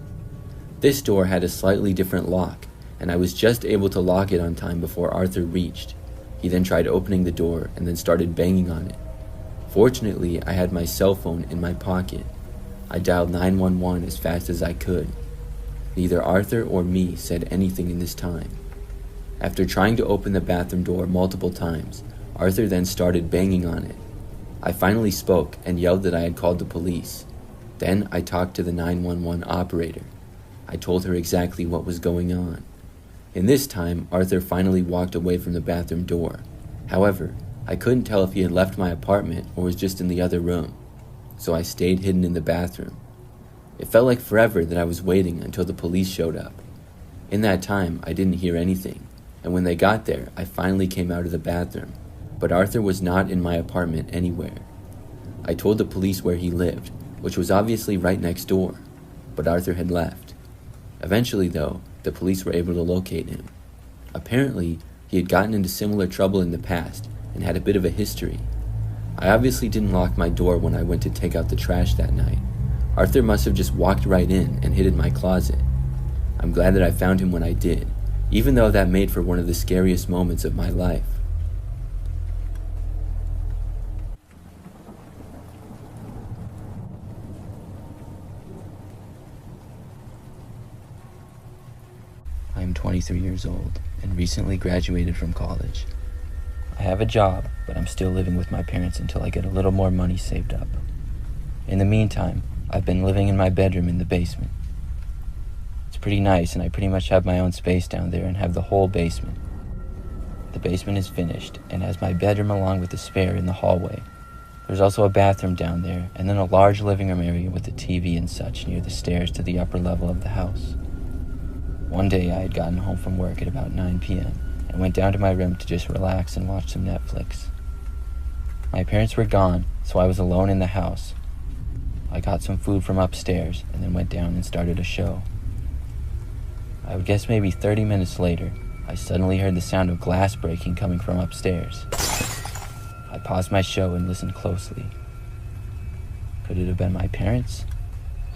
This door had a slightly different lock, and I was just able to lock it on time before Arthur reached. He then tried opening the door and then started banging on it. Fortunately, I had my cell phone in my pocket. I dialed 911 as fast as I could. Neither Arthur or me said anything in this time. After trying to open the bathroom door multiple times, Arthur then started banging on it. I finally spoke and yelled that I had called the police. Then I talked to the 911 operator. I told her exactly what was going on. In this time, Arthur finally walked away from the bathroom door. However, I couldn't tell if he had left my apartment or was just in the other room, so I stayed hidden in the bathroom. It felt like forever that I was waiting until the police showed up. In that time, I didn't hear anything, and when they got there, I finally came out of the bathroom, but Arthur was not in my apartment anywhere. I told the police where he lived, which was obviously right next door, but Arthur had left. Eventually, though, the police were able to locate him. Apparently, he had gotten into similar trouble in the past and had a bit of a history. I obviously didn't lock my door when I went to take out the trash that night. Arthur must have just walked right in and hid in my closet. I'm glad that I found him when I did, even though that made for one of the scariest moments of my life. 23 years old and recently graduated from college. I have a job, but I'm still living with my parents until I get a little more money saved up. In the meantime, I've been living in my bedroom in the basement. It's pretty nice, and I pretty much have my own space down there and have the whole basement. The basement is finished and has my bedroom along with the spare in the hallway. There's also a bathroom down there, and then a large living room area with a TV and such near the stairs to the upper level of the house. One day I had gotten home from work at about 9 p.m. and went down to my room to just relax and watch some Netflix. My parents were gone, so I was alone in the house. I got some food from upstairs and then went down and started a show. I would guess maybe 30 minutes later, I suddenly heard the sound of glass breaking coming from upstairs. I paused my show and listened closely. Could it have been my parents?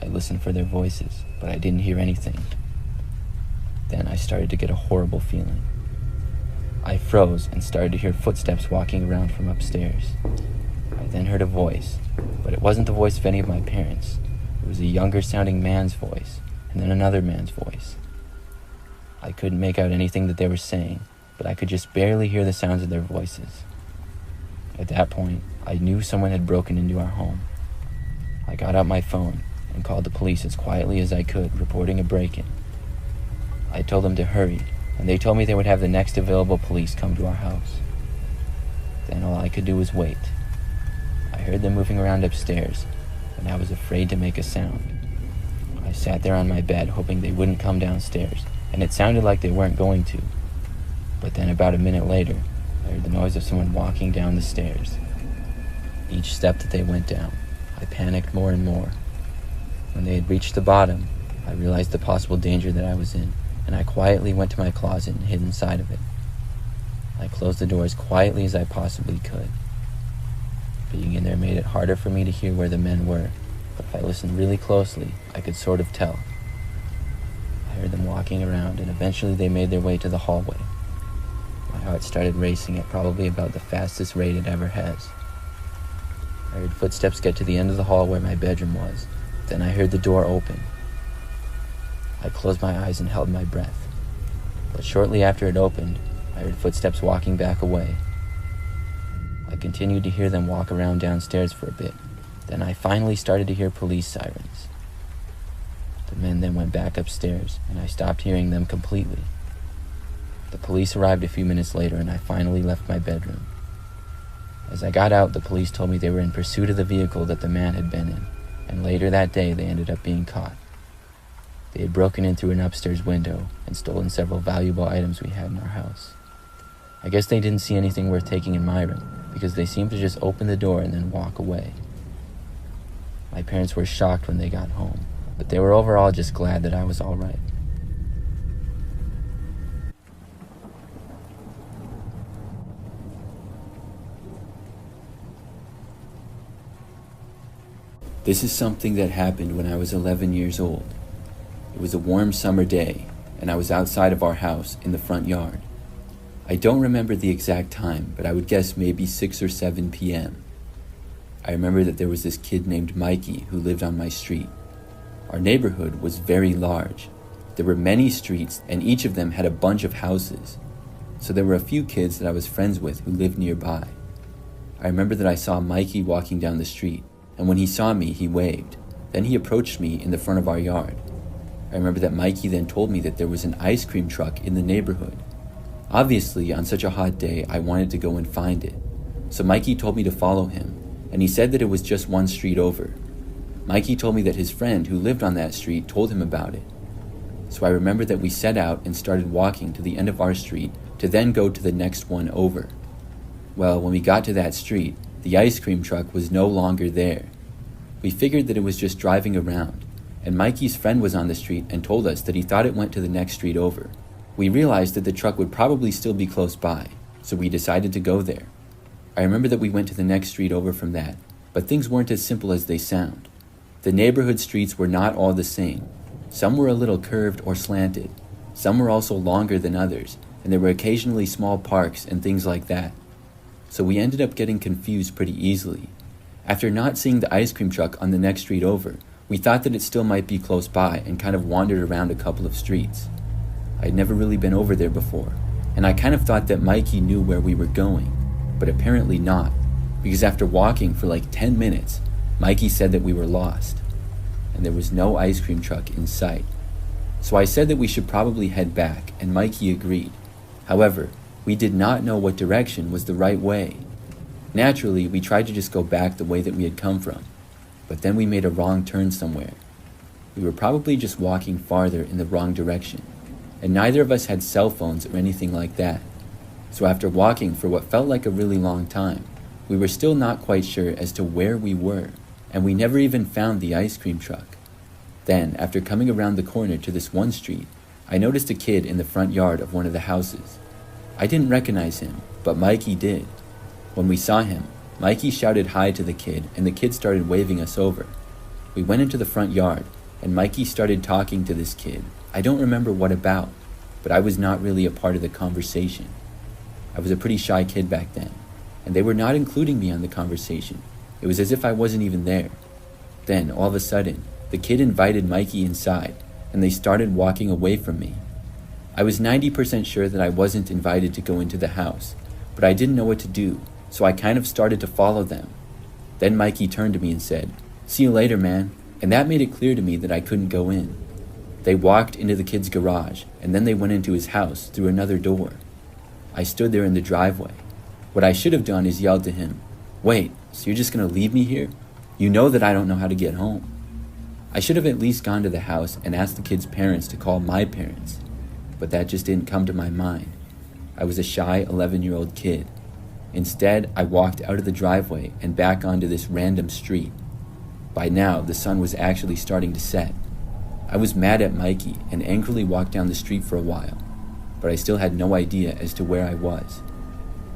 I listened for their voices, but I didn't hear anything. Then I started to get a horrible feeling. I froze and started to hear footsteps walking around from upstairs. I then heard a voice, but it wasn't the voice of any of my parents. It was a younger sounding man's voice, and then another man's voice. I couldn't make out anything that they were saying, but I could just barely hear the sounds of their voices. At that point, I knew someone had broken into our home. I got out my phone and called the police as quietly as I could, reporting a break-in. I told them to hurry, and they told me they would have the next available police come to our house. Then all I could do was wait. I heard them moving around upstairs, and I was afraid to make a sound. I sat there on my bed hoping they wouldn't come downstairs, and it sounded like they weren't going to. But then about a minute later, I heard the noise of someone walking down the stairs. Each step that they went down, I panicked more and more. When they had reached the bottom, I realized the possible danger that I was in, and I quietly went to my closet and hid inside of it. I closed the door as quietly as I possibly could. Being in there made it harder for me to hear where the men were, but if I listened really closely, I could sort of tell. I heard them walking around, and eventually they made their way to the hallway. My heart started racing at probably about the fastest rate it ever has. I heard footsteps get to the end of the hall where my bedroom was. Then I heard the door open. I closed my eyes and held my breath. But shortly after it opened, I heard footsteps walking back away. I continued to hear them walk around downstairs for a bit. Then I finally started to hear police sirens. The men then went back upstairs, and I stopped hearing them completely. The police arrived a few minutes later, and I finally left my bedroom. As I got out, the police told me they were in pursuit of the vehicle that the man had been in, and later that day they ended up being caught. They had broken in through an upstairs window and stolen several valuable items we had in our house. I guess they didn't see anything worth taking in my room, because they seemed to just open the door and then walk away. My parents were shocked when they got home, but they were overall just glad that I was all right. This is something that happened when I was 11 years old. It was a warm summer day, and I was outside of our house in the front yard. I don't remember the exact time, but I would guess maybe 6 or 7 p.m. I remember that there was this kid named Mikey who lived on my street. Our neighborhood was very large. There were many streets, and each of them had a bunch of houses. So there were a few kids that I was friends with who lived nearby. I remember that I saw Mikey walking down the street, and when he saw me, he waved. Then he approached me in the front of our yard. I remember that Mikey then told me that there was an ice cream truck in the neighborhood. Obviously, on such a hot day, I wanted to go and find it. So Mikey told me to follow him, and he said that it was just one street over. Mikey told me that his friend who lived on that street told him about it. So I remember that we set out and started walking to the end of our street to then go to the next one over. Well, when we got to that street, the ice cream truck was no longer there. We figured that it was just driving around, and Mikey's friend was on the street and told us that he thought it went to the next street over. We realized that the truck would probably still be close by, so we decided to go there. I remember that we went to the next street over from that, but things weren't as simple as they sound. The neighborhood streets were not all the same. Some were a little curved or slanted. Some were also longer than others, and there were occasionally small parks and things like that. So we ended up getting confused pretty easily. After not seeing the ice cream truck on the next street over, we thought that it still might be close by and kind of wandered around a couple of streets. I'd never really been over there before, and I kind of thought that Mikey knew where we were going, but apparently not, because after walking for like 10 minutes, Mikey said that we were lost, and there was no ice cream truck in sight. So I said that we should probably head back, and Mikey agreed. However, we did not know what direction was the right way. Naturally, we tried to just go back the way that we had come from, but then we made a wrong turn somewhere. We were probably just walking farther in the wrong direction, and neither of us had cell phones or anything like that. So after walking for what felt like a really long time, we were still not quite sure as to where we were, and we never even found the ice cream truck. Then, after coming around the corner to this one street, I noticed a kid in the front yard of one of the houses. I didn't recognize him, but Mikey did. When we saw him, Mikey shouted hi to the kid, and the kid started waving us over. We went into the front yard, and Mikey started talking to this kid. I don't remember what about, but I was not really a part of the conversation. I was a pretty shy kid back then, and they were not including me on the conversation. It was as if I wasn't even there. Then, all of a sudden, the kid invited Mikey inside, and they started walking away from me. I was 90% sure that I wasn't invited to go into the house, but I didn't know what to do, so I kind of started to follow them. Then Mikey turned to me and said, "See you later, man," and that made it clear to me that I couldn't go in. They walked into the kid's garage, and then they went into his house through another door. I stood there in the driveway. What I should have done is yelled to him, "Wait, so you're just gonna leave me here? You know that I don't know how to get home." I should have at least gone to the house and asked the kid's parents to call my parents, but that just didn't come to my mind. I was a shy 11-year-old kid. Instead, I walked out of the driveway and back onto this random street. By now, the sun was actually starting to set. I was mad at Mikey and angrily walked down the street for a while, but I still had no idea as to where I was.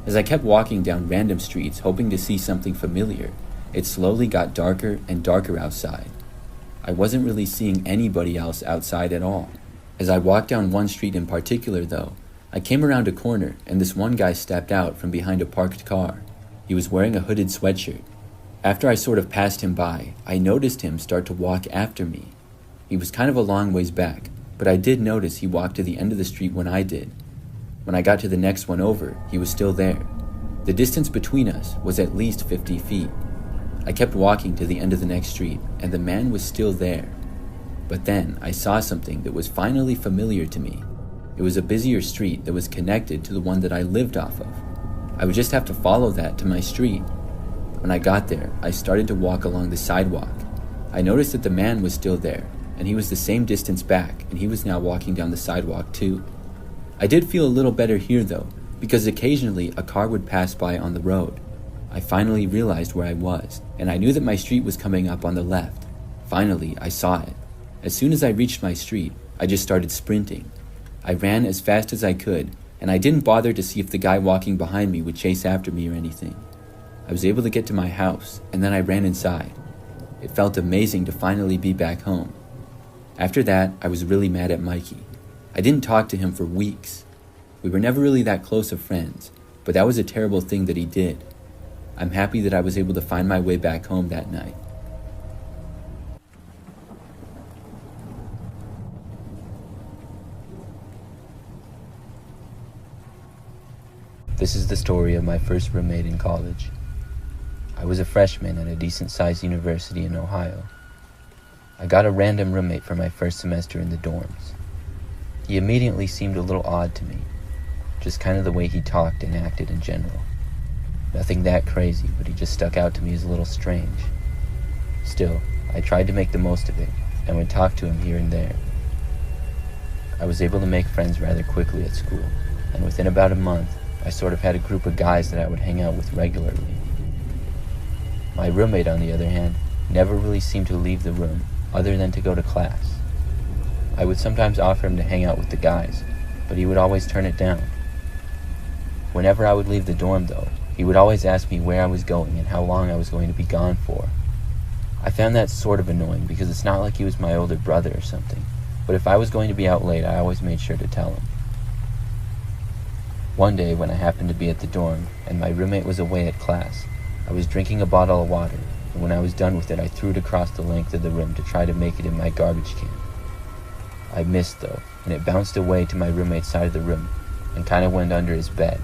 As I kept walking down random streets hoping to see something familiar, it slowly got darker and darker outside. I wasn't really seeing anybody else outside at all. As I walked down one street in particular, though, I came around a corner and this one guy stepped out from behind a parked car. He was wearing a hooded sweatshirt. After I sort of passed him by, I noticed him start to walk after me. He was kind of a long ways back, but I did notice he walked to the end of the street when I did. When I got to the next one over, he was still there. The distance between us was at least 50 feet. I kept walking to the end of the next street, and the man was still there. But then I saw something that was finally familiar to me. It was a busier street that was connected to the one that I lived off of. I would just have to follow that to my street. When I got there, I started to walk along the sidewalk. I noticed that the man was still there, and he was the same distance back, and he was now walking down the sidewalk too. I did feel a little better here though, because occasionally a car would pass by on the road. I finally realized where I was, and I knew that my street was coming up on the left. Finally, I saw it. As soon as I reached my street, I just started sprinting. I ran as fast as I could, and I didn't bother to see if the guy walking behind me would chase after me or anything. I was able to get to my house, and then I ran inside. It felt amazing to finally be back home. After that, I was really mad at Mikey. I didn't talk to him for weeks. We were never really that close of friends, but that was a terrible thing that he did. I'm happy that I was able to find my way back home that night. This is the story of my first roommate in college. I was a freshman at a decent-sized university in Ohio. I got a random roommate for my first semester in the dorms. He immediately seemed a little odd to me, just kind of the way he talked and acted in general. Nothing that crazy, but he just stuck out to me as a little strange. Still, I tried to make the most of it, and would talk to him here and there. I was able to make friends rather quickly at school, and within about a month, I sort of had a group of guys that I would hang out with regularly. My roommate, on the other hand, never really seemed to leave the room, other than to go to class. I would sometimes offer him to hang out with the guys, but he would always turn it down. Whenever I would leave the dorm, though, he would always ask me where I was going and how long I was going to be gone for. I found that sort of annoying because it's not like he was my older brother or something, but if I was going to be out late, I always made sure to tell him. One day, when I happened to be at the dorm, and my roommate was away at class, I was drinking a bottle of water, and when I was done with it, I threw it across the length of the room to try to make it in my garbage can. I missed though, and it bounced away to my roommate's side of the room and kind of went under his bed.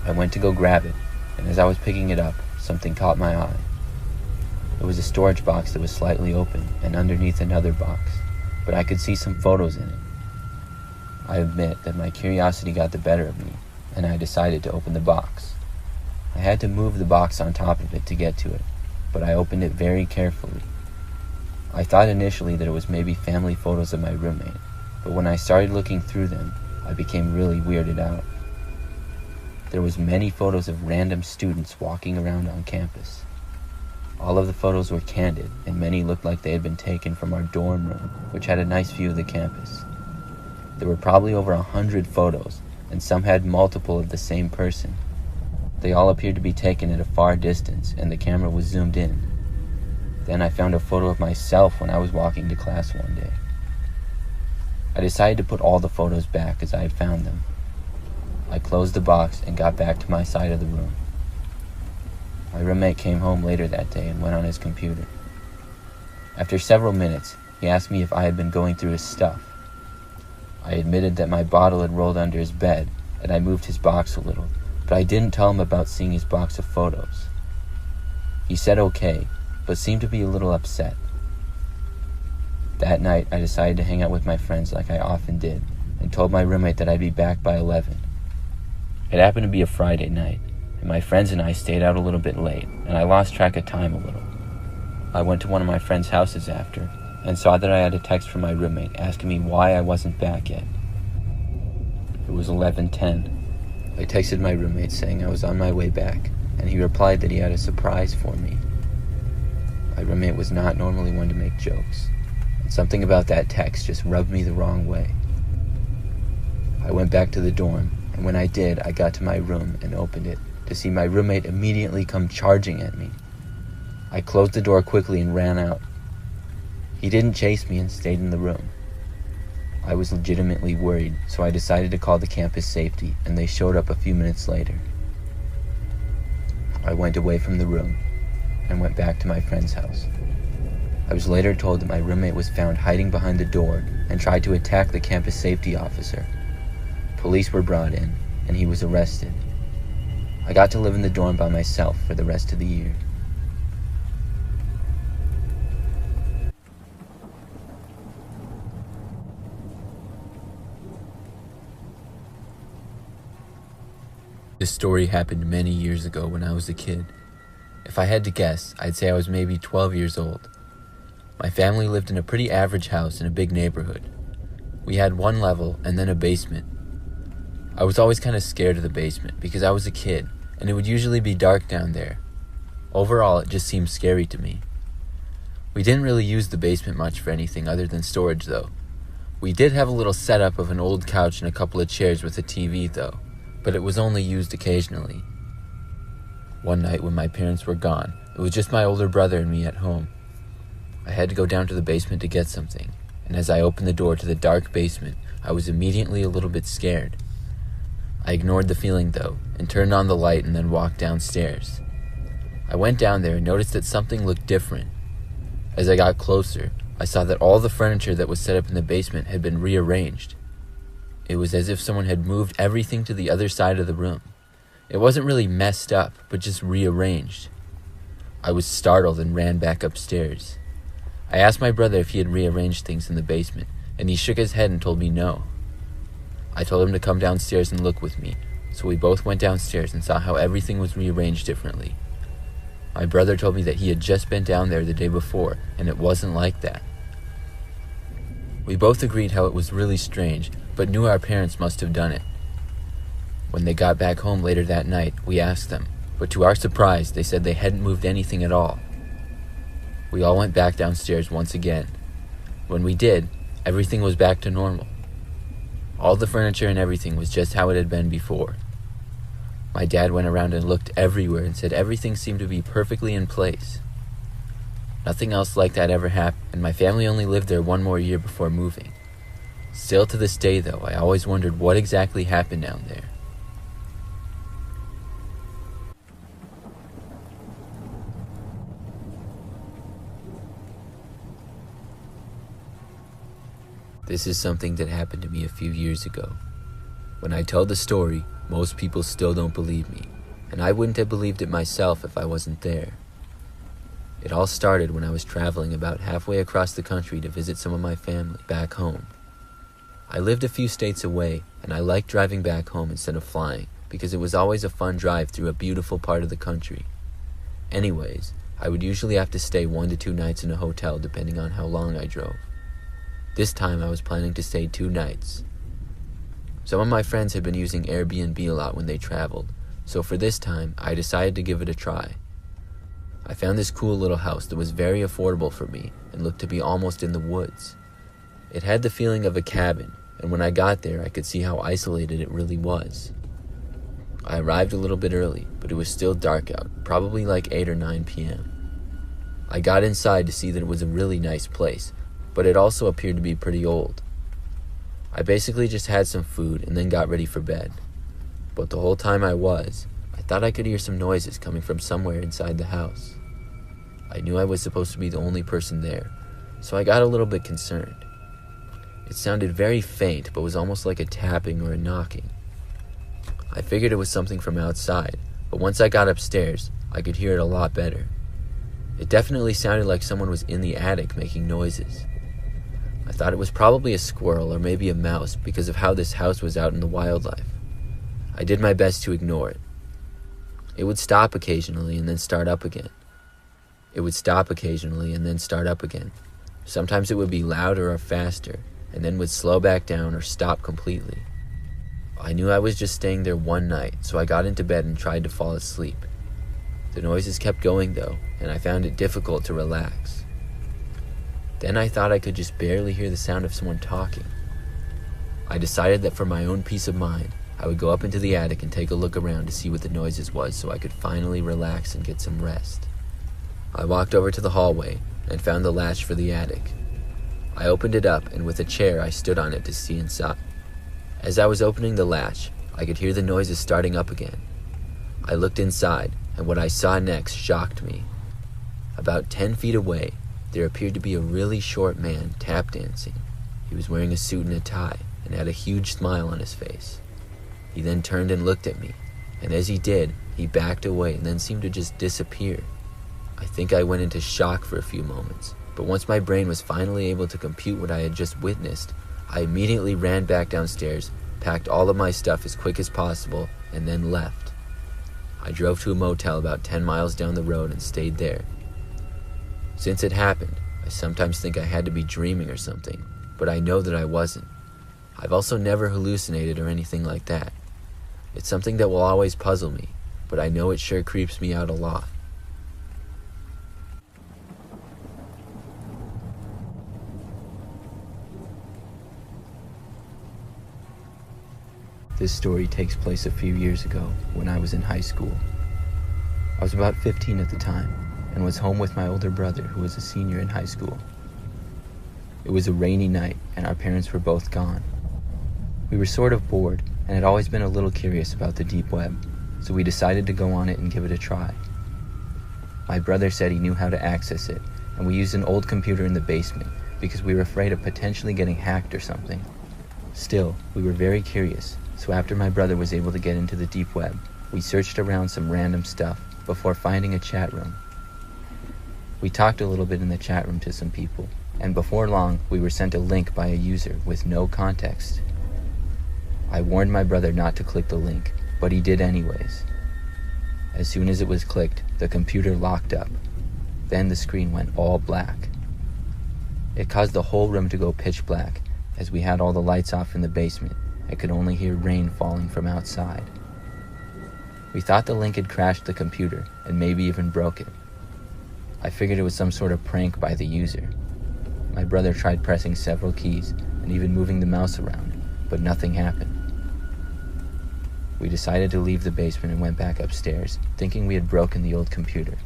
I went to go grab it, and as I was picking it up, something caught my eye. It was a storage box that was slightly open and underneath another box, but I could see some photos in it. I admit that my curiosity got the better of me, and I decided to open the box. I had to move the box on top of it to get to it, but I opened it very carefully. I thought initially that it was maybe family photos of my roommate, but when I started looking through them, I became really weirded out. There was many photos of random students walking around on campus. All of the photos were candid, and many looked like they had been taken from our dorm room, which had a nice view of the campus. There were probably over 100 photos, and some had multiple of the same person. They all appeared to be taken at a far distance, and the camera was zoomed in. Then I found a photo of myself when I was walking to class one day. I decided to put all the photos back as I had found them. I closed the box and got back to my side of the room. My roommate came home later that day and went on his computer. After several minutes, he asked me if I had been going through his stuff. I admitted that my bottle had rolled under his bed, and I moved his box a little, but I didn't tell him about seeing his box of photos. He said okay, but seemed to be a little upset. That night, I decided to hang out with my friends like I often did, and told my roommate that I'd be back by 11. It happened to be a Friday night, and my friends and I stayed out a little bit late, and I lost track of time a little. I went to one of my friends' houses after, and saw that I had a text from my roommate asking me why I wasn't back yet. It was 11:10. I texted my roommate saying I was on my way back, and he replied that he had a surprise for me. My roommate was not normally one to make jokes, and something about that text just rubbed me the wrong way. I went back to the dorm, and when I did, I got to my room and opened it to see my roommate immediately come charging at me. I closed the door quickly and ran out. He didn't chase me and stayed in the room. I was legitimately worried, so I decided to call the campus safety, and they showed up a few minutes later. I went away from the room and went back to my friend's house. I was later told that my roommate was found hiding behind the door and tried to attack the campus safety officer. Police were brought in, and he was arrested. I got to live in the dorm by myself for the rest of the year. This story happened many years ago when I was a kid. If I had to guess, I'd say I was maybe 12 years old. My family lived in a pretty average house in a big neighborhood. We had one level and then a basement. I was always kind of scared of the basement because I was a kid, and it would usually be dark down there. Overall, it just seemed scary to me. We didn't really use the basement much for anything other than storage, though. We did have a little setup of an old couch and a couple of chairs with a TV, though, but it was only used occasionally. One night when my parents were gone, it was just my older brother and me at home. I had to go down to the basement to get something, and as I opened the door to the dark basement, I was immediately a little bit scared. I ignored the feeling, though, and turned on the light and then walked downstairs. I went down there and noticed that something looked different. As I got closer, I saw that all the furniture that was set up in the basement had been rearranged. It was as if someone had moved everything to the other side of the room. It wasn't really messed up, but just rearranged. I was startled and ran back upstairs. I asked my brother if he had rearranged things in the basement, and he shook his head and told me no. I told him to come downstairs and look with me, so we both went downstairs and saw how everything was rearranged differently. My brother told me that he had just been down there the day before, and it wasn't like that. We both agreed how it was really strange, but knew our parents must have done it. When they got back home later that night, we asked them, but to our surprise, they said they hadn't moved anything at all. We all went back downstairs once again. When we did, everything was back to normal. All the furniture and everything was just how it had been before. My dad went around and looked everywhere and said everything seemed to be perfectly in place. Nothing else like that ever happened, and my family only lived there one more year before moving. Still to this day, though, I always wondered what exactly happened down there. This is something that happened to me a few years ago. When I tell the story, most people still don't believe me, and I wouldn't have believed it myself if I wasn't there. It all started when I was traveling about halfway across the country to visit some of my family back home. I lived a few states away, and I liked driving back home instead of flying because it was always a fun drive through a beautiful part of the country. Anyways, I would usually have to stay 1 to 2 nights in a hotel depending on how long I drove. This time I was planning to stay 2 nights. Some of my friends had been using Airbnb a lot when they traveled, so for this time I decided to give it a try. I found this cool little house that was very affordable for me and looked to be almost in the woods. It had the feeling of a cabin, and when I got there I could see how isolated it really was. I arrived a little bit early, but it was still dark out, probably like 8 or 9 p.m. I got inside to see that it was a really nice place, but it also appeared to be pretty old. I basically just had some food and then got ready for bed. But the whole time I thought I could hear some noises coming from somewhere inside the house. I knew I was supposed to be the only person there, so I got a little bit concerned. It sounded very faint, but was almost like a tapping or a knocking. I figured it was something from outside, but once I got upstairs, I could hear it a lot better. It definitely sounded like someone was in the attic making noises. I thought it was probably a squirrel or maybe a mouse because of how this house was out in the wildlife. I did my best to ignore it. It would stop occasionally and then start up again. It would stop occasionally and then start up again. Sometimes it would be louder or faster, and then would slow back down or stop completely. I knew I was just staying there one night, so I got into bed and tried to fall asleep. The noises kept going though, and I found it difficult to relax. Then I thought I could just barely hear the sound of someone talking. I decided that for my own peace of mind, I would go up into the attic and take a look around to see what the noises was so I could finally relax and get some rest. I walked over to the hallway and found the latch for the attic. I opened it up, and with a chair I stood on it to see inside. As I was opening the latch, I could hear the noises starting up again. I looked inside, and what I saw next shocked me. About 10 feet away, there appeared to be a really short man tap dancing. He was wearing a suit and a tie, and had a huge smile on his face. He then turned and looked at me, and as he did, he backed away and then seemed to just disappear. I think I went into shock for a few moments, but once my brain was finally able to compute what I had just witnessed, I immediately ran back downstairs, packed all of my stuff as quick as possible, and then left. I drove to a motel about 10 miles down the road and stayed there. Since it happened, I sometimes think I had to be dreaming or something, but I know that I wasn't. I've also never hallucinated or anything like that. It's something that will always puzzle me, but I know it sure creeps me out a lot. This story takes place a few years ago when I was in high school. I was about 15 at the time and was home with my older brother who was a senior in high school. It was a rainy night and our parents were both gone. We were sort of bored and had always been a little curious about the deep web, so we decided to go on it and give it a try. My brother said he knew how to access it, and we used an old computer in the basement because we were afraid of potentially getting hacked or something. Still, we were very curious, so after my brother was able to get into the deep web, we searched around some random stuff before finding a chat room. We talked a little bit in the chat room to some people, and before long, we were sent a link by a user with no context. I warned my brother not to click the link, but he did anyways. As soon as it was clicked, the computer locked up. Then the screen went all black. It caused the whole room to go pitch black, as we had all the lights off in the basement and could only hear rain falling from outside. We thought the link had crashed the computer and maybe even broke it. I figured it was some sort of prank by the user. My brother tried pressing several keys and even moving the mouse around, but nothing happened. We decided to leave the basement and went back upstairs, thinking we had broken the old computer.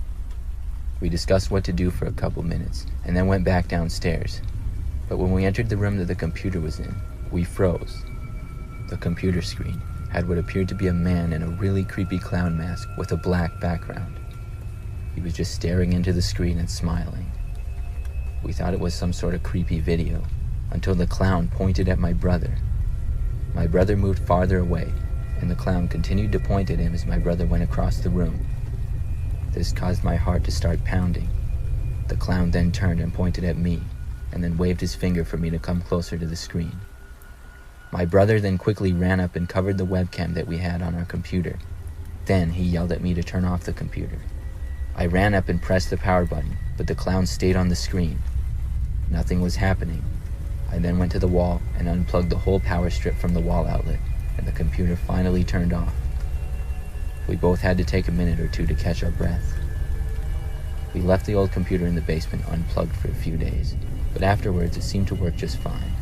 We discussed what to do for a couple minutes and then went back downstairs. But when we entered the room that the computer was in, we froze. The computer screen had what appeared to be a man in a really creepy clown mask with a black background. He was just staring into the screen and smiling. We thought it was some sort of creepy video, until the clown pointed at my brother. My brother moved farther away, and the clown continued to point at him as my brother went across the room. This caused my heart to start pounding. The clown then turned and pointed at me, and then waved his finger for me to come closer to the screen. My brother then quickly ran up and covered the webcam that we had on our computer. Then he yelled at me to turn off the computer. I ran up and pressed the power button, but the clown stayed on the screen. Nothing was happening. I then went to the wall and unplugged the whole power strip from the wall outlet, and the computer finally turned off. We both had to take a minute or two to catch our breath. We left the old computer in the basement unplugged for a few days, but afterwards it seemed to work just fine.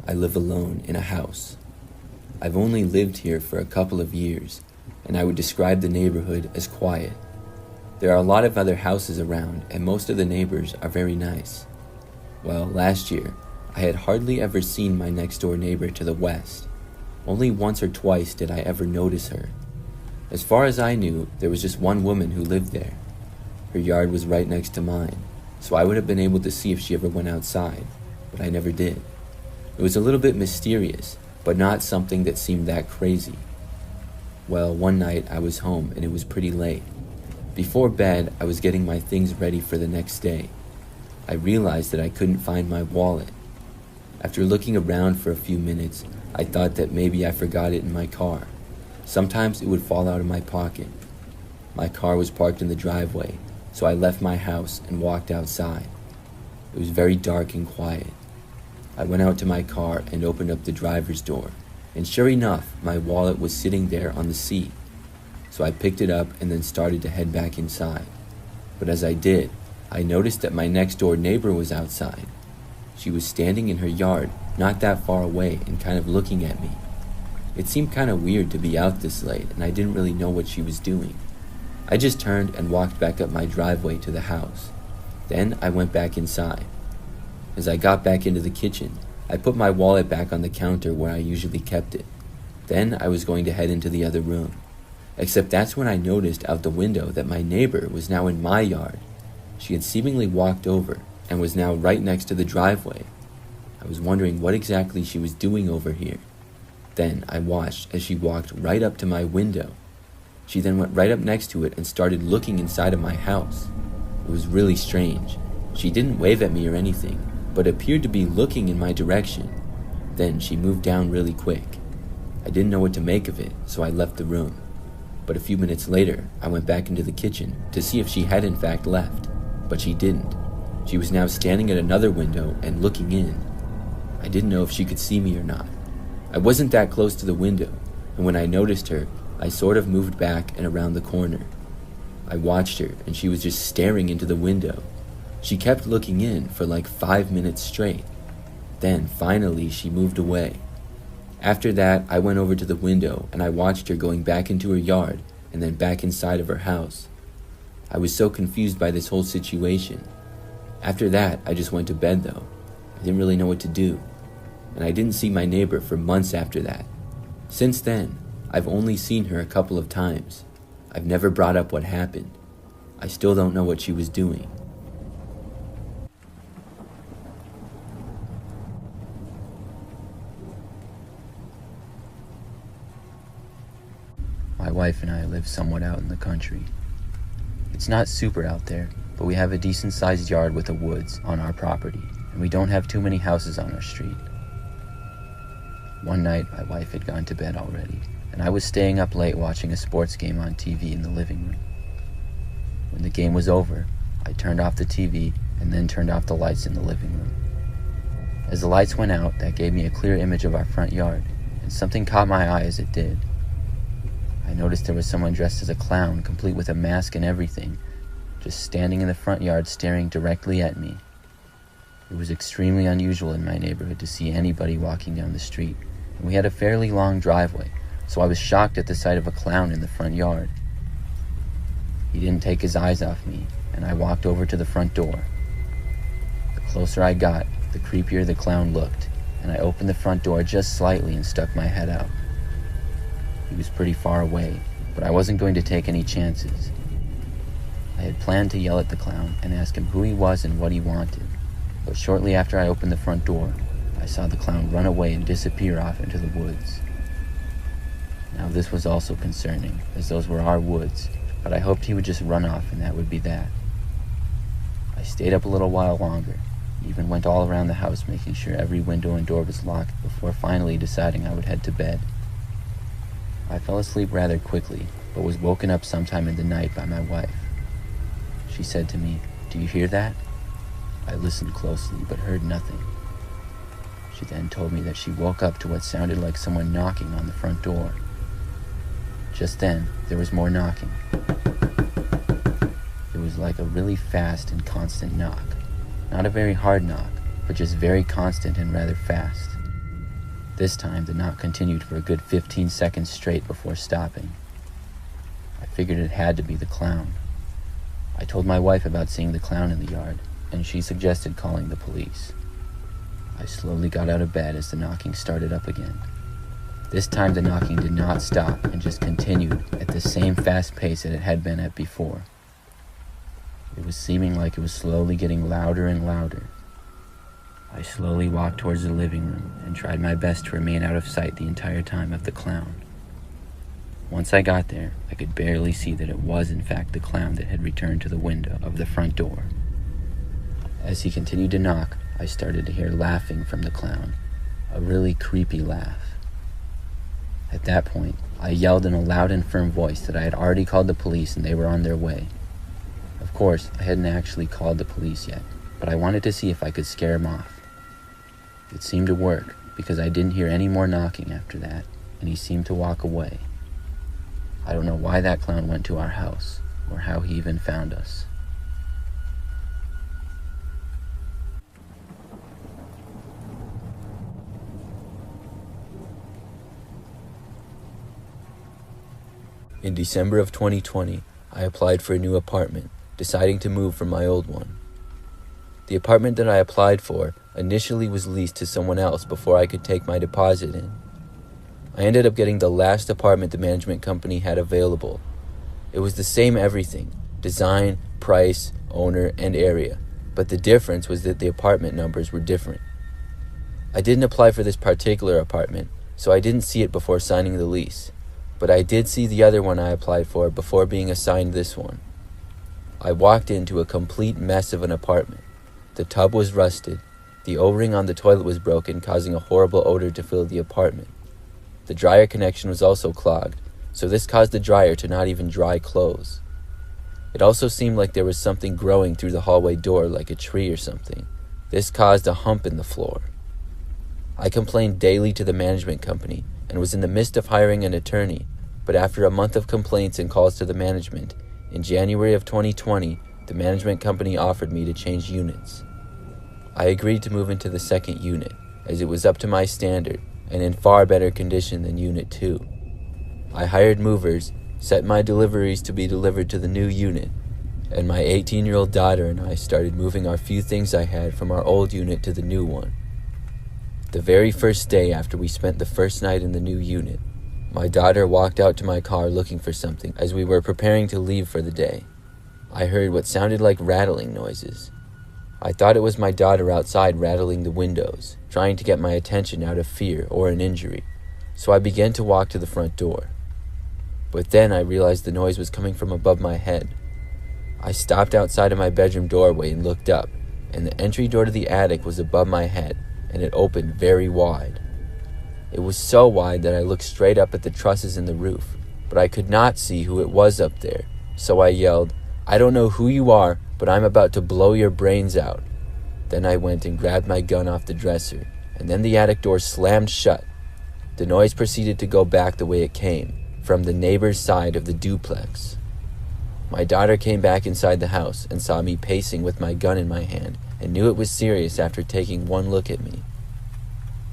I live alone in a house. I've only lived here for a couple of years, and I would describe the neighborhood as quiet. There are a lot of other houses around, and most of the neighbors are very nice. Well, last year, I had hardly ever seen my next-door neighbor to the west. Only once or twice did I ever notice her. As far as I knew, there was just one woman who lived there. Her yard was right next to mine, so I would have been able to see if she ever went outside, but I never did. It was a little bit mysterious, but not something that seemed that crazy. Well, one night I was home and it was pretty late. Before bed, I was getting my things ready for the next day. I realized that I couldn't find my wallet. After looking around for a few minutes, I thought that maybe I forgot it in my car. Sometimes it would fall out of my pocket. My car was parked in the driveway, so I left my house and walked outside. It was very dark and quiet. I went out to my car and opened up the driver's door, and sure enough, my wallet was sitting there on the seat. So I picked it up and then started to head back inside. But as I did, I noticed that my next door neighbor was outside. She was standing in her yard, not that far away, and kind of looking at me. It seemed kind of weird to be out this late, and I didn't really know what she was doing. I just turned and walked back up my driveway to the house. Then I went back inside. As I got back into the kitchen, I put my wallet back on the counter where I usually kept it. Then I was going to head into the other room. Except that's when I noticed out the window that my neighbor was now in my yard. She had seemingly walked over and was now right next to the driveway. I was wondering what exactly she was doing over here. Then I watched as she walked right up to my window. She then went right up next to it and started looking inside of my house. It was really strange. She didn't wave at me or anything, but appeared to be looking in my direction. Then she moved down really quick. I didn't know what to make of it, so I left the room. But a few minutes later, I went back into the kitchen to see if she had in fact left, but she didn't. She was now standing at another window and looking in. I didn't know if she could see me or not. I wasn't that close to the window, and when I noticed her, I sort of moved back and around the corner. I watched her, and she was just staring into the window. She kept looking in for like 5 minutes straight. Then, finally, she moved away. After that, I went over to the window and I watched her going back into her yard and then back inside of her house. I was so confused by this whole situation. After that, I just went to bed though. I didn't really know what to do. And I didn't see my neighbor for months after that. Since then, I've only seen her a couple of times. I've never brought up what happened. I still don't know what she was doing. My wife and I live somewhat out in the country. It's not super out there, but we have a decent-sized yard with the woods on our property, and we don't have too many houses on our street. One night, my wife had gone to bed already, and I was staying up late watching a sports game on TV in the living room. When the game was over, I turned off the TV and then turned off the lights in the living room. As the lights went out, that gave me a clear image of our front yard, and something caught my eye as it did. I noticed there was someone dressed as a clown, complete with a mask and everything, just standing in the front yard staring directly at me. It was extremely unusual in my neighborhood to see anybody walking down the street, and we had a fairly long driveway, so I was shocked at the sight of a clown in the front yard. He didn't take his eyes off me, and I walked over to the front door. The closer I got, the creepier the clown looked, and I opened the front door just slightly and stuck my head out. He was pretty far away, but I wasn't going to take any chances. I had planned to yell at the clown and ask him who he was and what he wanted, but shortly after I opened the front door, I saw the clown run away and disappear off into the woods. Now this was also concerning, as those were our woods, but I hoped he would just run off and that would be that. I stayed up a little while longer, even went all around the house making sure every window and door was locked before finally deciding I would head to bed. I fell asleep rather quickly, but was woken up sometime in the night by my wife. She said to me, "Do you hear that?" I listened closely, but heard nothing. She then told me that she woke up to what sounded like someone knocking on the front door. Just then, there was more knocking. It was like a really fast and constant knock. Not a very hard knock, but just very constant and rather fast. This time, the knock continued for a good 15 seconds straight before stopping. I figured it had to be the clown. I told my wife about seeing the clown in the yard, and she suggested calling the police. I slowly got out of bed as the knocking started up again. This time the knocking did not stop and just continued at the same fast pace that it had been at before. It was seeming like it was slowly getting louder and louder. I slowly walked towards the living room and tried my best to remain out of sight the entire time of the clown. Once I got there, I could barely see that it was in fact the clown that had returned to the window of the front door. As he continued to knock, I started to hear laughing from the clown, a really creepy laugh. At that point, I yelled in a loud and firm voice that I had already called the police and they were on their way. Of course, I hadn't actually called the police yet, but I wanted to see if I could scare him off. It seemed to work, because I didn't hear any more knocking after that, and he seemed to walk away. I don't know why that clown went to our house, or how he even found us. In December of 2020, I applied for a new apartment, deciding to move from my old one. The apartment that I applied for initially was leased to someone else before I could take my deposit in. I ended up getting the last apartment the management company had available. It was the same everything: design, price, owner, and area, but the difference was that the apartment numbers were different. I didn't apply for this particular apartment, so I didn't see it before signing the lease, but I did see the other one I applied for before being assigned this one. I walked into a complete mess of an apartment. The tub was rusted, the O-ring on the toilet was broken, causing a horrible odor to fill the apartment. The dryer connection was also clogged, so this caused the dryer to not even dry clothes. It also seemed like there was something growing through the hallway door, like a tree or something. This caused a hump in the floor. I complained daily to the management company and was in the midst of hiring an attorney, but after a month of complaints and calls to the management, in January of 2020, the management company offered me to change units. I agreed to move into the second unit, as it was up to my standard and in far better condition than Unit 2. I hired movers, set my deliveries to be delivered to the new unit, and my 18-year-old daughter and I started moving our few things I had from our old unit to the new one. The very first day after we spent the first night in the new unit, my daughter walked out to my car looking for something as we were preparing to leave for the day. I heard what sounded like rattling noises. I thought it was my daughter outside rattling the windows, trying to get my attention out of fear or an injury, so I began to walk to the front door. But then I realized the noise was coming from above my head. I stopped outside of my bedroom doorway and looked up, and the entry door to the attic was above my head, and it opened very wide. It was so wide that I looked straight up at the trusses in the roof, but I could not see who it was up there, so I yelled, "I don't know who you are, but I'm about to blow your brains out." Then I went and grabbed my gun off the dresser, and then the attic door slammed shut. The noise proceeded to go back the way it came, from the neighbor's side of the duplex. My daughter came back inside the house and saw me pacing with my gun in my hand and knew it was serious after taking one look at me.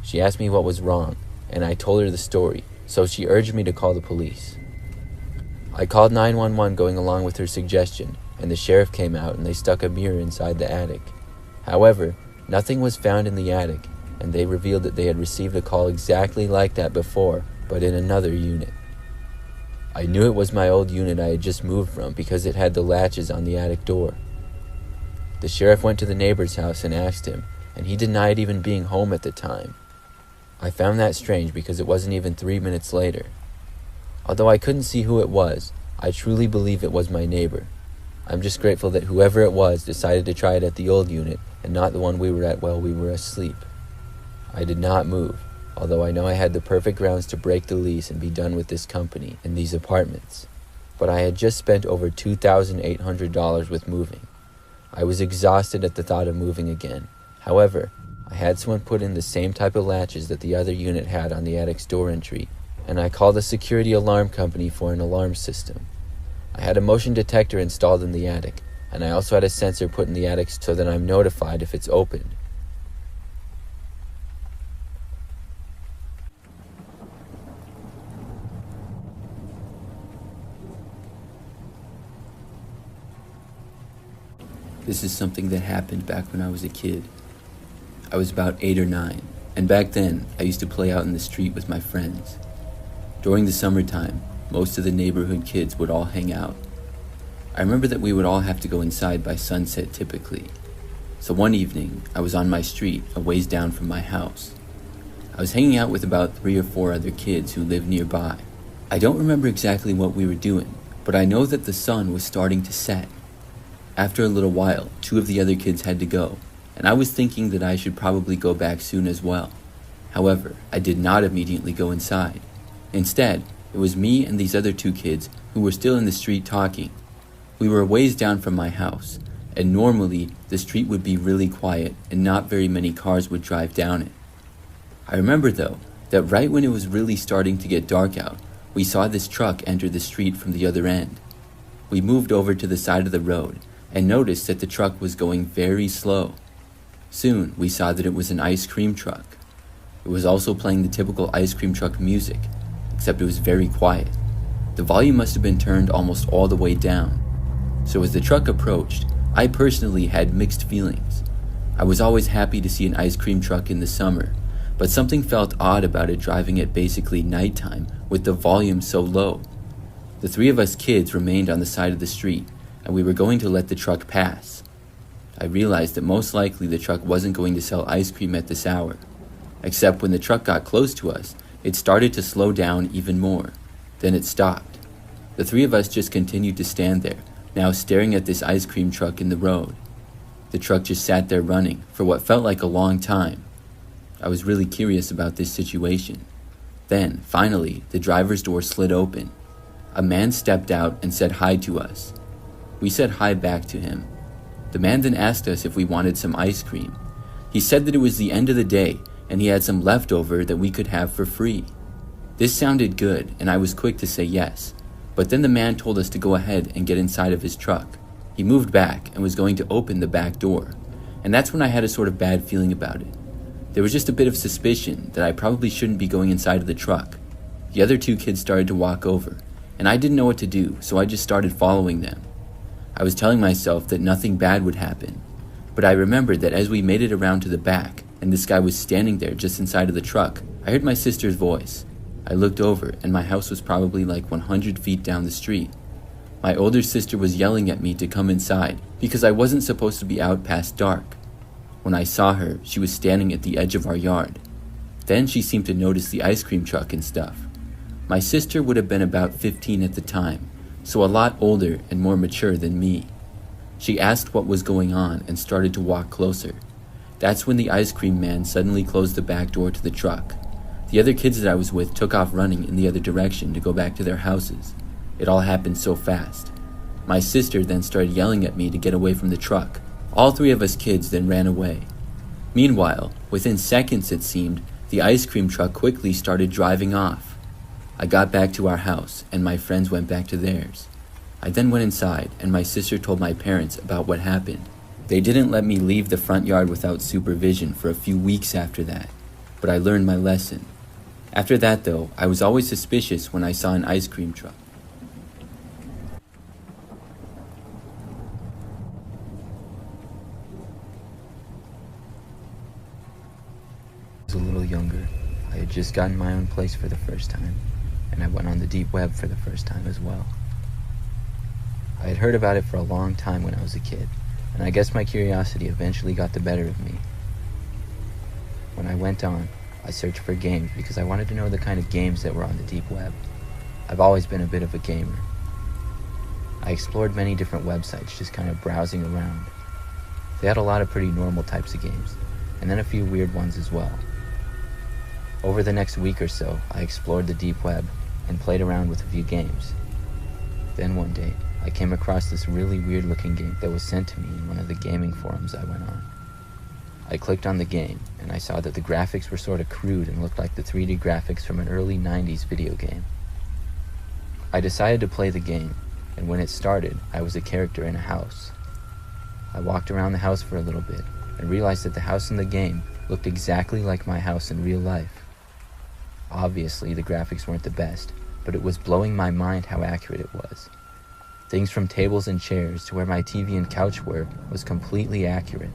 She asked me what was wrong, and I told her the story, so she urged me to call the police. I called 911 going along with her suggestion, and the sheriff came out and they stuck a mirror inside the attic. However, nothing was found in the attic, and they revealed that they had received a call exactly like that before, but in another unit. I knew it was my old unit I had just moved from because it had the latches on the attic door. The sheriff went to the neighbor's house and asked him, and he denied even being home at the time. I found that strange because it wasn't even 3 minutes later. Although I couldn't see who it was, I truly believe it was my neighbor. I'm just grateful that whoever it was decided to try it at the old unit and not the one we were at while we were asleep. I did not move, although I know I had the perfect grounds to break the lease and be done with this company and these apartments. But I had just spent over $2,800 with moving. I was exhausted at the thought of moving again. However, I had someone put in the same type of latches that the other unit had on the attic's door entry, and I called a security alarm company for an alarm system. I had a motion detector installed in the attic, and I also had a sensor put in the attic so that I'm notified if it's opened. This is something that happened back when I was a kid. I was about 8 or 9, and back then I used to play out in the street with my friends. During the summertime, most of the neighborhood kids would all hang out. I remember that we would all have to go inside by sunset typically. So one evening, I was on my street, a ways down from my house. I was hanging out with about 3 or 4 other kids who lived nearby. I don't remember exactly what we were doing, but I know that the sun was starting to set. After a little while, 2 of the other kids had to go, and I was thinking that I should probably go back soon as well. However, I did not immediately go inside. Instead, it was me and these other 2 kids who were still in the street talking. We were a ways down from my house, and normally the street would be really quiet and not very many cars would drive down it. I remember though, that right when it was really starting to get dark out, we saw this truck enter the street from the other end. We moved over to the side of the road and noticed that the truck was going very slow. Soon, we saw that it was an ice cream truck. It was also playing the typical ice cream truck music, except it was very quiet. The volume must have been turned almost all the way down. So as the truck approached, I personally had mixed feelings. I was always happy to see an ice cream truck in the summer, but something felt odd about it driving at basically nighttime with the volume so low. The 3 of us kids remained on the side of the street, and we were going to let the truck pass. I realized that most likely the truck wasn't going to sell ice cream at this hour. Except when the truck got close to us, it started to slow down even more. Then it stopped. The 3 of us just continued to stand there, now staring at this ice cream truck in the road. The truck just sat there running for what felt like a long time. I was really curious about this situation. Then, finally, the driver's door slid open. A man stepped out and said hi to us. We said hi back to him. The man then asked us if we wanted some ice cream. He said that it was the end of the day and he had some leftover that we could have for free. This sounded good and I was quick to say yes, but then the man told us to go ahead and get inside of his truck. He moved back and was going to open the back door, and that's when I had a sort of bad feeling about it. There was just a bit of suspicion that I probably shouldn't be going inside of the truck. The other 2 kids started to walk over, and I didn't know what to do, so I just started following them. I was telling myself that nothing bad would happen, but I remembered that as we made it around to the back, and this guy was standing there just inside of the truck, I heard my sister's voice. I looked over, and my house was probably like 100 feet down the street. My older sister was yelling at me to come inside, because I wasn't supposed to be out past dark. When I saw her, she was standing at the edge of our yard. Then she seemed to notice the ice cream truck and stuff. My sister would have been about 15 at the time, so a lot older and more mature than me. She asked what was going on and started to walk closer. That's when the ice cream man suddenly closed the back door to the truck. The other kids that I was with took off running in the other direction to go back to their houses. It all happened so fast. My sister then started yelling at me to get away from the truck. All 3 of us kids then ran away. Meanwhile, within seconds it seemed, the ice cream truck quickly started driving off. I got back to our house, and my friends went back to theirs. I then went inside, and my sister told my parents about what happened. They didn't let me leave the front yard without supervision for a few weeks after that, but I learned my lesson. After that though, I was always suspicious when I saw an ice cream truck. I was a little younger. I had just gotten my own place for the first time. and I went on the deep web for the first time as well. I had heard about it for a long time when I was a kid, and I guess my curiosity eventually got the better of me. When I went on, I searched for games because I wanted to know the kind of games that were on the deep web. I've always been a bit of a gamer. I explored many different websites, just kind of browsing around. They had a lot of pretty normal types of games, and then a few weird ones as well. Over the next week or so, I explored the deep web and played around with a few games. Then one day, I came across this really weird looking game that was sent to me in one of the gaming forums I went on. I clicked on the game, and I saw that the graphics were sort of crude and looked like the 3D graphics from an early 90s video game. I decided to play the game, and when it started, I was a character in a house. I walked around the house for a little bit, and realized that the house in the game looked exactly like my house in real life. Obviously, the graphics weren't the best, but it was blowing my mind how accurate it was. Things from tables and chairs to where my TV and couch were was completely accurate.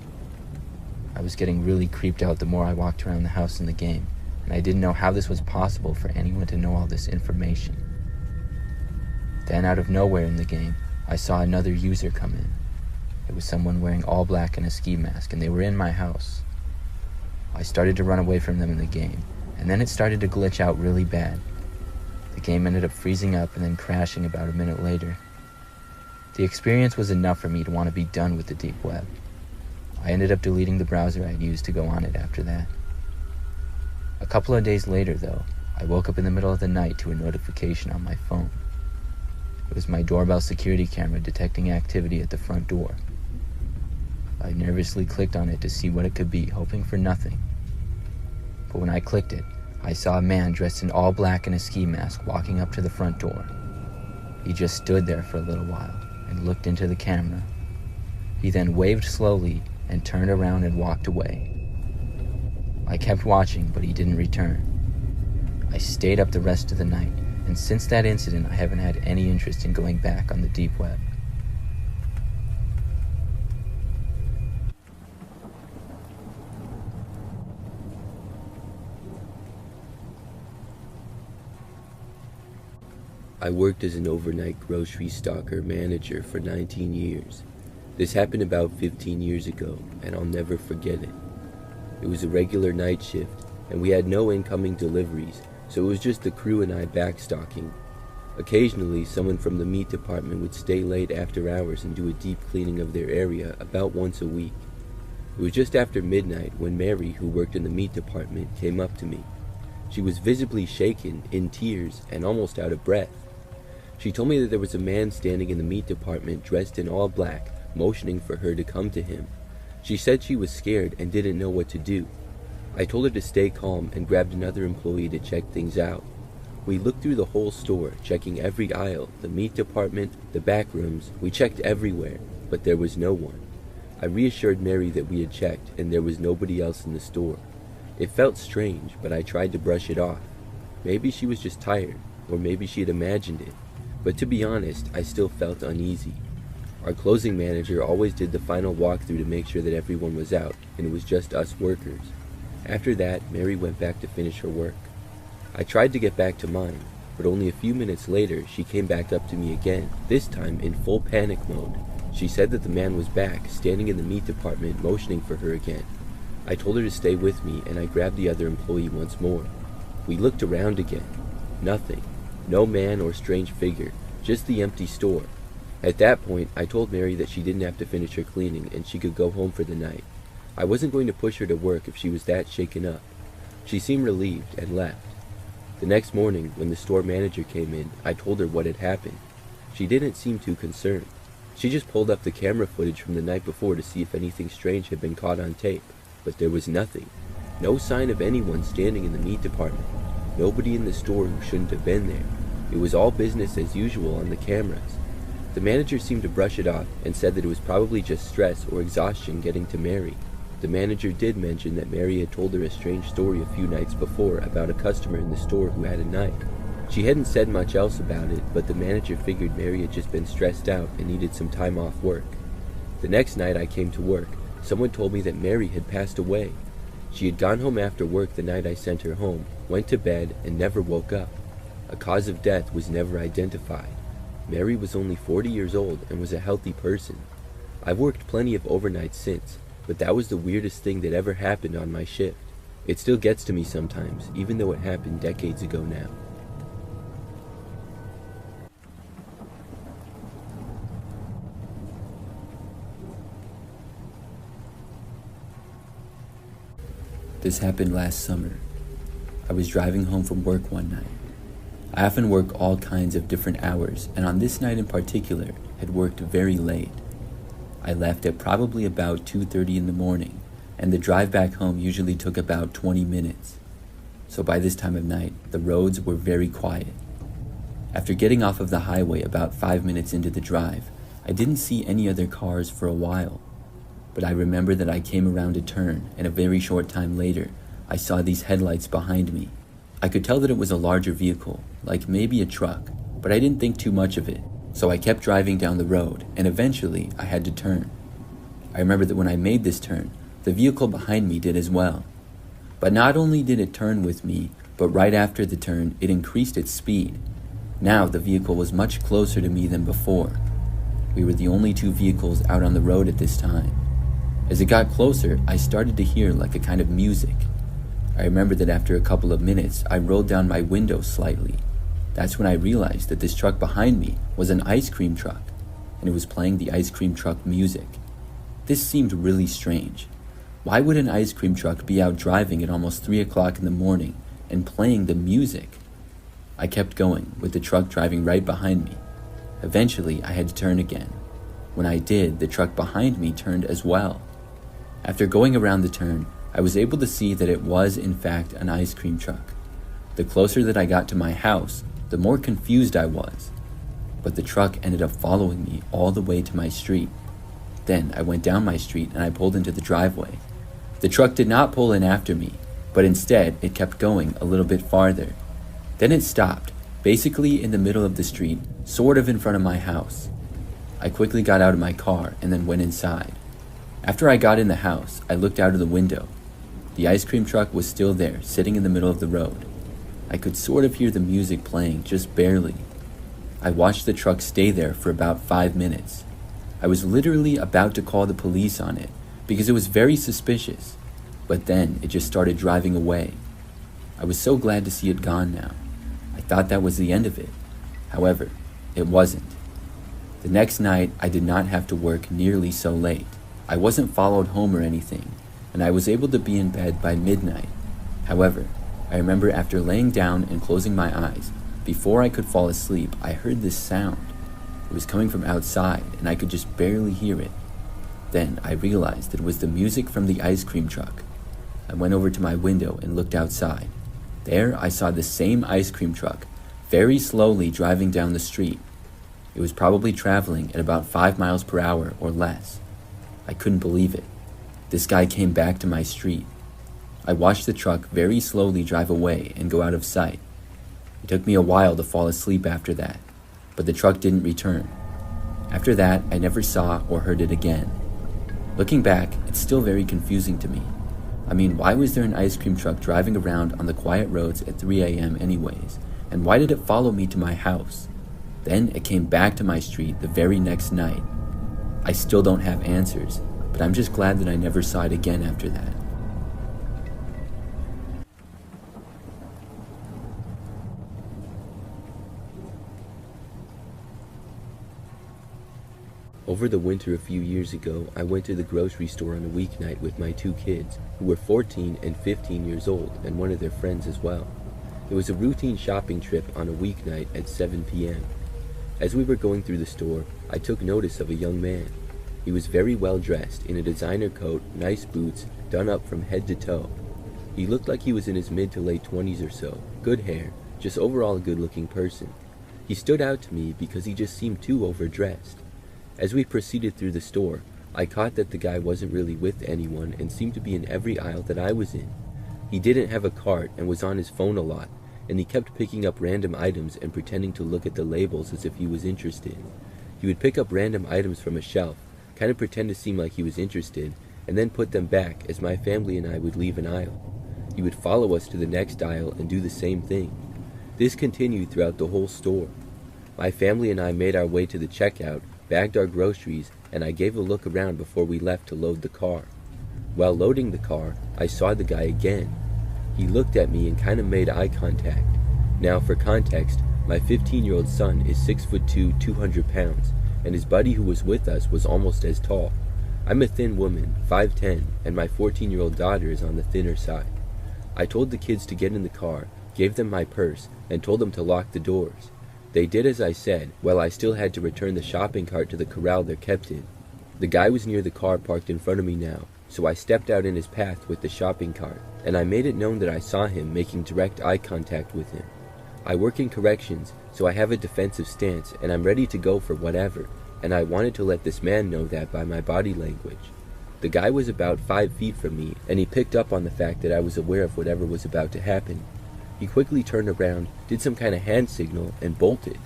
I was getting really creeped out the more I walked around the house in the game, and I didn't know how this was possible for anyone to know all this information. Then out of nowhere in the game, I saw another user come in. It was someone wearing all black and a ski mask, and they were in my house. I started to run away from them in the game, and then it started to glitch out really bad. The game ended up freezing up and then crashing about a minute later. The experience was enough for me to want to be done with the deep web. I ended up deleting the browser I had used to go on it after that. A couple of days later, though, I woke up in the middle of the night to a notification on my phone. It was my doorbell security camera detecting activity at the front door. I nervously clicked on it to see what it could be, hoping for nothing. But when I clicked it, I saw a man dressed in all black and a ski mask walking up to the front door. He just stood there for a little while and looked into the camera. He then waved slowly and turned around and walked away. I kept watching, but he didn't return. I stayed up the rest of the night, and since that incident, I haven't had any interest in going back on the deep web. I worked as an overnight grocery stocker manager for 19 years. This happened about 15 years ago, and I'll never forget it. It was a regular night shift, and we had no incoming deliveries, so it was just the crew and I backstocking. Occasionally, someone from the meat department would stay late after hours and do a deep cleaning of their area about once a week. It was just after midnight when Mary, who worked in the meat department, came up to me. She was visibly shaken, in tears, and almost out of breath. She told me that there was a man standing in the meat department dressed in all black, motioning for her to come to him. She said she was scared and didn't know what to do. I told her to stay calm and grabbed another employee to check things out. We looked through the whole store, checking every aisle, the meat department, the back rooms. We checked everywhere, but there was no one. I reassured Mary that we had checked and there was nobody else in the store. It felt strange, but I tried to brush it off. Maybe she was just tired, or maybe she had imagined it. But to be honest, I still felt uneasy. Our closing manager always did the final walkthrough to make sure that everyone was out, and it was just us workers. After that, Mary went back to finish her work. I tried to get back to mine, but only a few minutes later, she came back up to me again, this time in full panic mode. She said that the man was back, standing in the meat department, motioning for her again. I told her to stay with me, and I grabbed the other employee once more. We looked around again. Nothing. No man or strange figure, just the empty store. At that point, I told Mary that she didn't have to finish her cleaning and she could go home for the night. I wasn't going to push her to work if she was that shaken up. She seemed relieved and left. The next morning, when the store manager came in, I told her what had happened. She didn't seem too concerned. She just pulled up the camera footage from the night before to see if anything strange had been caught on tape, but there was nothing. No sign of anyone standing in the meat department. Nobody in the store who shouldn't have been there. It was all business as usual on the cameras. The manager seemed to brush it off and said that it was probably just stress or exhaustion getting to Mary. The manager did mention that Mary had told her a strange story a few nights before about a customer in the store who had a knife. She hadn't said much else about it, but the manager figured Mary had just been stressed out and needed some time off work. The next night I came to work, someone told me that Mary had passed away. She had gone home after work the night I sent her home, went to bed, and never woke up. A cause of death was never identified. Mary was only 40 years old and was a healthy person. I've worked plenty of overnights since, but that was the weirdest thing that ever happened on my shift. It still gets to me sometimes, even though it happened decades ago now. This happened last summer. I was driving home from work one night. I often work all kinds of different hours, and on this night in particular, had worked very late. I left at probably about 2:30 in the morning, and the drive back home usually took about 20 minutes. So by this time of night, the roads were very quiet. After getting off of the highway about 5 minutes into the drive, I didn't see any other cars for a while. But I remember that I came around a turn, and a very short time later, I saw these headlights behind me. I could tell that it was a larger vehicle, like maybe a truck, but I didn't think too much of it. So I kept driving down the road, and eventually I had to turn. I remember that when I made this turn, the vehicle behind me did as well. But not only did it turn with me, but right after the turn, it increased its speed. Now the vehicle was much closer to me than before. We were the only two vehicles out on the road at this time. As it got closer, I started to hear like a kind of music. I remember that after a couple of minutes, I rolled down my window slightly. That's when I realized that this truck behind me was an ice cream truck, and it was playing the ice cream truck music. This seemed really strange. Why would an ice cream truck be out driving at almost 3 o'clock in the morning and playing the music? I kept going, with the truck driving right behind me. Eventually, I had to turn again. When I did, the truck behind me turned as well. After going around the turn, I was able to see that it was in fact an ice cream truck. The closer that I got to my house, the more confused I was. But the truck ended up following me all the way to my street. Then I went down my street and I pulled into the driveway. The truck did not pull in after me, but instead it kept going a little bit farther. Then it stopped, basically in the middle of the street, sort of in front of my house. I quickly got out of my car and then went inside. After I got in the house, I looked out of the window. The ice cream truck was still there, sitting in the middle of the road. I could sort of hear the music playing, just barely. I watched the truck stay there for about 5 minutes. I was literally about to call the police on it, because it was very suspicious. But then it just started driving away. I was so glad to see it gone now. I thought that was the end of it. However, it wasn't. The next night, I did not have to work nearly so late. I wasn't followed home or anything, and I was able to be in bed by midnight. However, I remember after laying down and closing my eyes, before I could fall asleep, I heard this sound. It was coming from outside, and I could just barely hear it. Then I realized that it was the music from the ice cream truck. I went over to my window and looked outside. There, I saw the same ice cream truck, very slowly driving down the street. It was probably traveling at about 5 miles per hour or less. I couldn't believe it. This guy came back to my street. I watched the truck very slowly drive away and go out of sight. It took me a while to fall asleep after that, but the truck didn't return. After that, I never saw or heard it again. Looking back, it's still very confusing to me. I mean, why was there an ice cream truck driving around on the quiet roads at 3 a.m. anyways? And why did it follow me to my house? Then it came back to my street the very next night. I still don't have answers, but I'm just glad that I never saw it again after that. Over the winter a few years ago, I went to the grocery store on a weeknight with my 2 kids, who were 14 and 15 years old, and one of their friends as well. It was a routine shopping trip on a weeknight at 7 p.m. As we were going through the store, I took notice of a young man. He was very well dressed in a designer coat, nice boots, done up from head to toe. He looked like he was in his mid to late 20s or so, good hair, just overall a good looking person. He stood out to me because he just seemed too overdressed. As we proceeded through the store, I caught that the guy wasn't really with anyone and seemed to be in every aisle that I was in. He didn't have a cart and was on his phone a lot, and he kept picking up random items and pretending to look at the labels as if he was interested. He would pick up random items from a shelf, kind of pretend to seem like he was interested, and then put them back as my family and I would leave an aisle. He would follow us to the next aisle and do the same thing. This continued throughout the whole store. My family and I made our way to the checkout, bagged our groceries, and I gave a look around before we left to load the car. While loading the car, I saw the guy again. He looked at me and kind of made eye contact. Now, for context, my 15-year-old son is 6'2", 200 pounds, and his buddy who was with us was almost as tall. I'm a thin woman, 5'10", and my 14-year-old daughter is on the thinner side. I told the kids to get in the car, gave them my purse, and told them to lock the doors. They did as I said, while I still had to return the shopping cart to the corral they're kept in. The guy was near the car parked in front of me now, so I stepped out in his path with the shopping cart, and I made it known that I saw him making direct eye contact with him. I work in corrections, so I have a defensive stance, and I'm ready to go for whatever, and I wanted to let this man know that by my body language. The guy was about 5 feet from me, and he picked up on the fact that I was aware of whatever was about to happen. He quickly turned around, did some kind of hand signal, and bolted.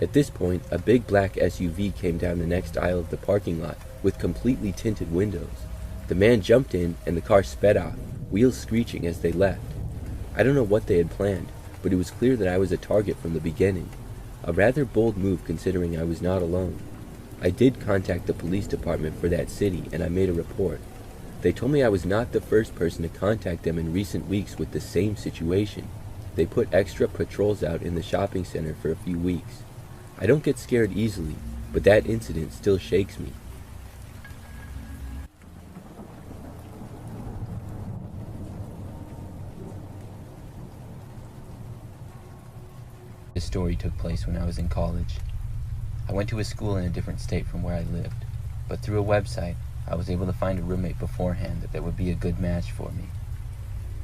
At this point, a big black SUV came down the next aisle of the parking lot with completely tinted windows. The man jumped in, and the car sped off, wheels screeching as they left. I don't know what they had planned, but it was clear that I was a target from the beginning. A rather bold move considering I was not alone. I did contact the police department for that city, and I made a report. They told me I was not the first person to contact them in recent weeks with the same situation. They put extra patrols out in the shopping center for a few weeks. I don't get scared easily, but that incident still shakes me. This story took place when I was in college. I went to a school in a different state from where I lived, but through a website, I was able to find a roommate beforehand that would be a good match for me.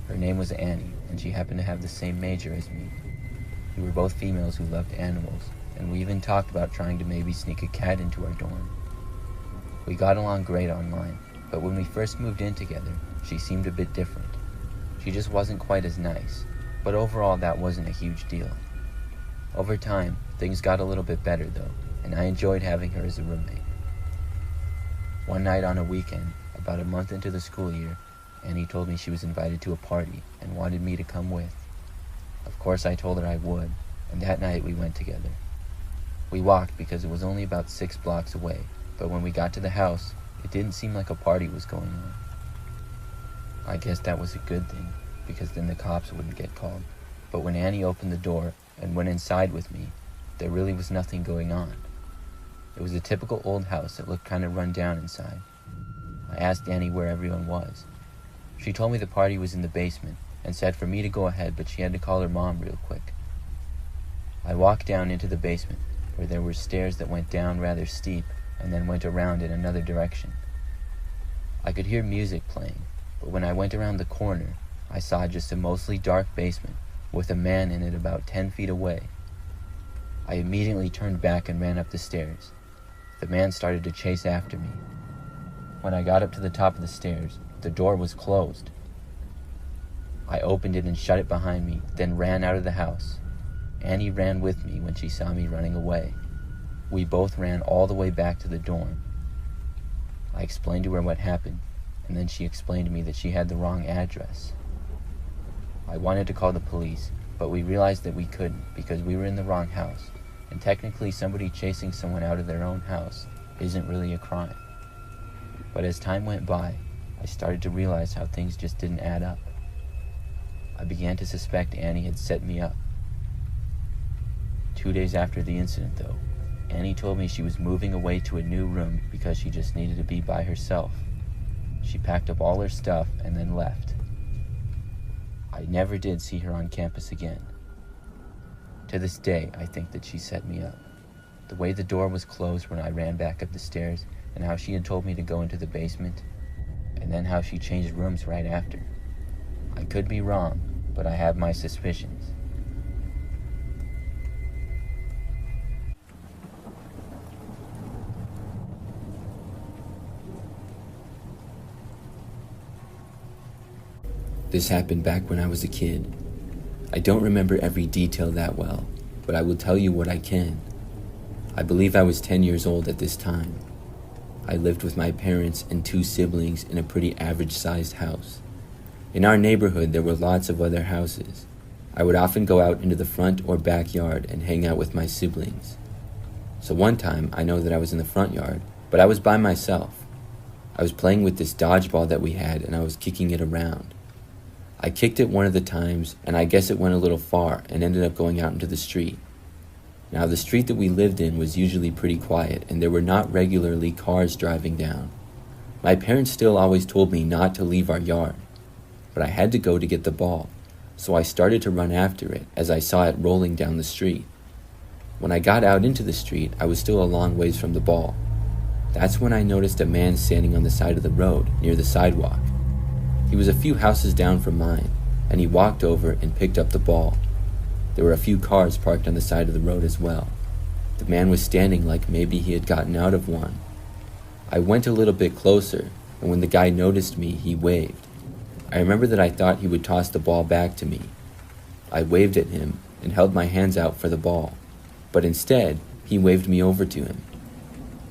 Her name was Annie, and she happened to have the same major as me. We were both females who loved animals, and we even talked about trying to maybe sneak a cat into our dorm. We got along great online, but when we first moved in together, she seemed a bit different. She just wasn't quite as nice, but overall that wasn't a huge deal. Over time, things got a little bit better though, and I enjoyed having her as a roommate. One night on a weekend, about a month into the school year, Annie told me she was invited to a party and wanted me to come with. Of course I told her I would, and that night we went together. We walked because it was only about 6 blocks away, but when we got to the house, it didn't seem like a party was going on. I guess that was a good thing, because then the cops wouldn't get called. But when Annie opened the door and went inside with me, there really was nothing going on. It was a typical old house that looked kind of run down inside. I asked Annie where everyone was. She told me the party was in the basement and said for me to go ahead, but she had to call her mom real quick. I walked down into the basement, where there were stairs that went down rather steep and then went around in another direction. I could hear music playing, but when I went around the corner, I saw just a mostly dark basement with a man in it about 10 feet away. I immediately turned back and ran up the stairs. The man started to chase after me. When I got up to the top of the stairs, the door was closed. I opened it and shut it behind me, then ran out of the house. Annie ran with me when she saw me running away. We both ran all the way back to the dorm. I explained to her what happened, and then she explained to me that she had the wrong address. I wanted to call the police, but we realized that we couldn't because we were in the wrong house, and technically somebody chasing someone out of their own house isn't really a crime. But as time went by, I started to realize how things just didn't add up. I began to suspect Annie had set me up. 2 days after the incident, though, Annie told me she was moving away to a new room because she just needed to be by herself. She packed up all her stuff and then left. I never did see her on campus again. To this day, I think that she set me up. The way the door was closed when I ran back up the stairs, and how she had told me to go into the basement, and then how she changed rooms right after. I could be wrong, but I have my suspicions. This happened back when I was a kid. I don't remember every detail that well, but I will tell you what I can. I believe I was 10 years old at this time. I lived with my parents and 2 siblings in a pretty average-sized house. In our neighborhood, there were lots of other houses. I would often go out into the front or backyard and hang out with my siblings. So one time, I know that I was in the front yard, but I was by myself. I was playing with this dodgeball that we had, and I was kicking it around. I kicked it one of the times, and I guess it went a little far and ended up going out into the street. Now, the street that we lived in was usually pretty quiet, and there were not regularly cars driving down. My parents still always told me not to leave our yard, but I had to go to get the ball, so I started to run after it as I saw it rolling down the street. When I got out into the street, I was still a long ways from the ball. That's when I noticed a man standing on the side of the road near the sidewalk. He was a few houses down from mine, and he walked over and picked up the ball. There were a few cars parked on the side of the road as well. The man was standing like maybe he had gotten out of one. I went a little bit closer, and when the guy noticed me, he waved. I remember that I thought he would toss the ball back to me. I waved at him and held my hands out for the ball, but instead, he waved me over to him.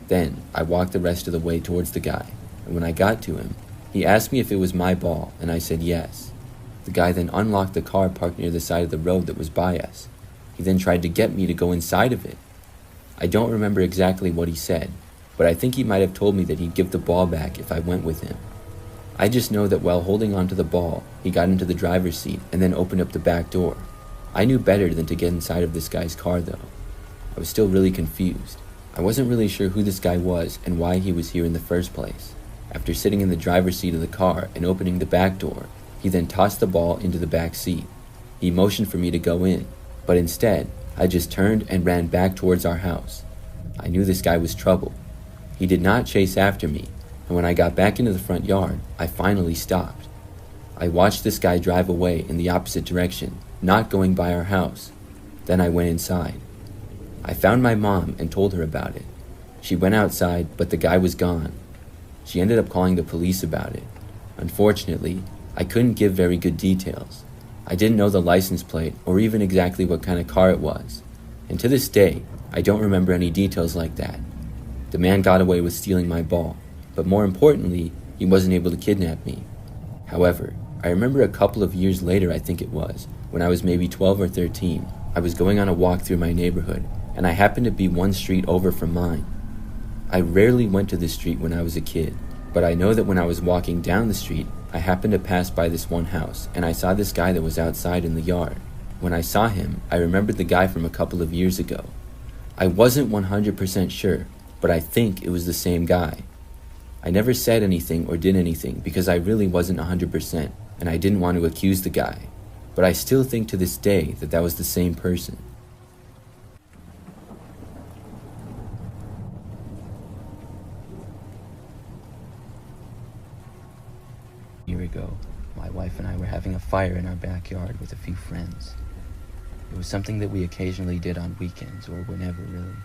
Then, I walked the rest of the way towards the guy, and when I got to him, he asked me if it was my ball, and I said yes. The guy then unlocked the car parked near the side of the road that was by us. He then tried to get me to go inside of it. I don't remember exactly what he said, but I think he might have told me that he'd give the ball back if I went with him. I just know that while holding onto the ball, he got into the driver's seat and then opened up the back door. I knew better than to get inside of this guy's car though. I was still really confused. I wasn't really sure who this guy was and why he was here in the first place. After sitting in the driver's seat of the car and opening the back door, he then tossed the ball into the back seat. He motioned for me to go in, but instead, I just turned and ran back towards our house. I knew this guy was trouble. He did not chase after me, and when I got back into the front yard, I finally stopped. I watched this guy drive away in the opposite direction, not going by our house. Then I went inside. I found my mom and told her about it. She went outside, but the guy was gone. She ended up calling the police about it. Unfortunately, I couldn't give very good details. I didn't know the license plate or even exactly what kind of car it was. And to this day, I don't remember any details like that. The man got away with stealing my ball, but more importantly, he wasn't able to kidnap me. However, I remember a couple of years later, I think it was, when I was maybe 12 or 13, I was going on a walk through my neighborhood, and I happened to be one street over from mine. I rarely went to this street when I was a kid, but I know that when I was walking down the street, I happened to pass by this one house, and I saw this guy that was outside in the yard. When I saw him, I remembered the guy from a couple of years ago. I wasn't 100% sure, but I think it was the same guy. I never said anything or did anything because I really wasn't 100%, and I didn't want to accuse the guy. But I still think to this day that that was the same person. A year ago, my wife and I were having a fire in our backyard with a few friends. It was something that we occasionally did on weekends or whenever, really.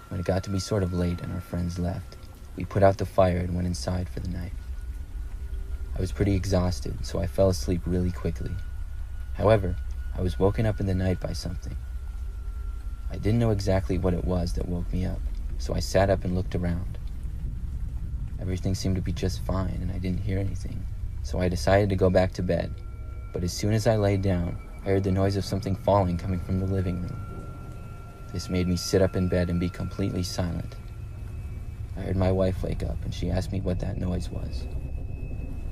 When it got to be sort of late and our friends left, we put out the fire and went inside for the night. I was pretty exhausted, so I fell asleep really quickly. However, I was woken up in the night by something. I didn't know exactly what it was that woke me up, so I sat up and looked around. Everything seemed to be just fine, and I didn't hear anything, so I decided to go back to bed. But as soon as I laid down, I heard the noise of something falling coming from the living room. This made me sit up in bed and be completely silent. I heard my wife wake up, and she asked me what that noise was.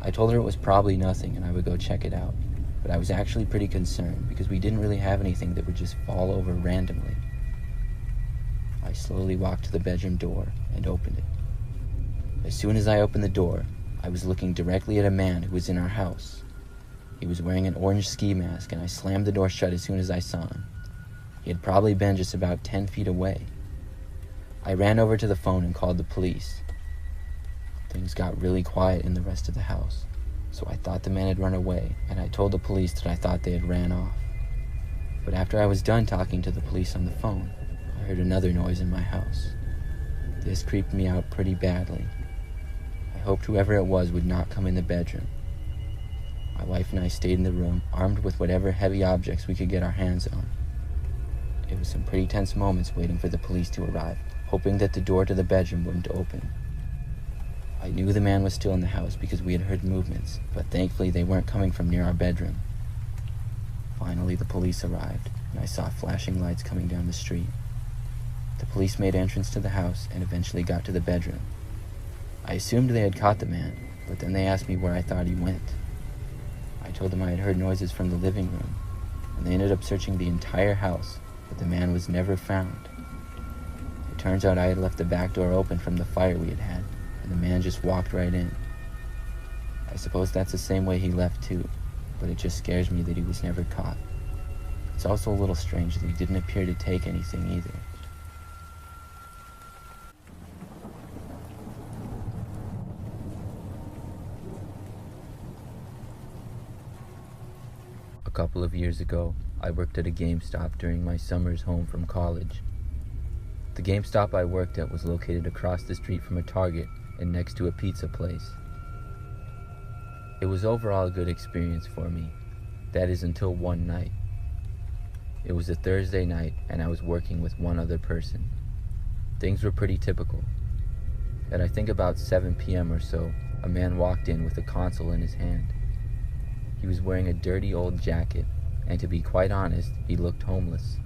I told her it was probably nothing and I would go check it out, but I was actually pretty concerned because we didn't really have anything that would just fall over randomly. I slowly walked to the bedroom door and opened it. As soon as I opened the door, I was looking directly at a man who was in our house. He was wearing an orange ski mask, and I slammed the door shut as soon as I saw him. He had probably been just about 10 feet away. I ran over to the phone and called the police. Things got really quiet in the rest of the house, so I thought the man had run away, and I told the police that I thought they had ran off. But after I was done talking to the police on the phone, I heard another noise in my house. This creeped me out pretty badly. I hoped whoever it was would not come in the bedroom. My wife and I stayed in the room, armed with whatever heavy objects we could get our hands on. It was some pretty tense moments waiting for the police to arrive, hoping that the door to the bedroom wouldn't open. I knew the man was still in the house because we had heard movements, but thankfully they weren't coming from near our bedroom. Finally, the police arrived, and I saw flashing lights coming down the street. The police made entrance to the house and eventually got to the bedroom. I assumed they had caught the man, but then they asked me where I thought he went. I told them I had heard noises from the living room, and they ended up searching the entire house, but the man was never found. It turns out I had left the back door open from the fire we had had, and the man just walked right in. I suppose that's the same way he left too, but it just scares me that he was never caught. It's also a little strange that he didn't appear to take anything either. A couple of years ago, I worked at a GameStop during my summers home from college. The GameStop I worked at was located across the street from a Target and next to a pizza place. It was overall a good experience for me. That is until one night. It was a Thursday night and I was working with one other person. Things were pretty typical. At I think about 7 p.m. or so, a man walked in with a console in his hand. He was wearing a dirty old jacket, and to be quite honest, he looked homeless.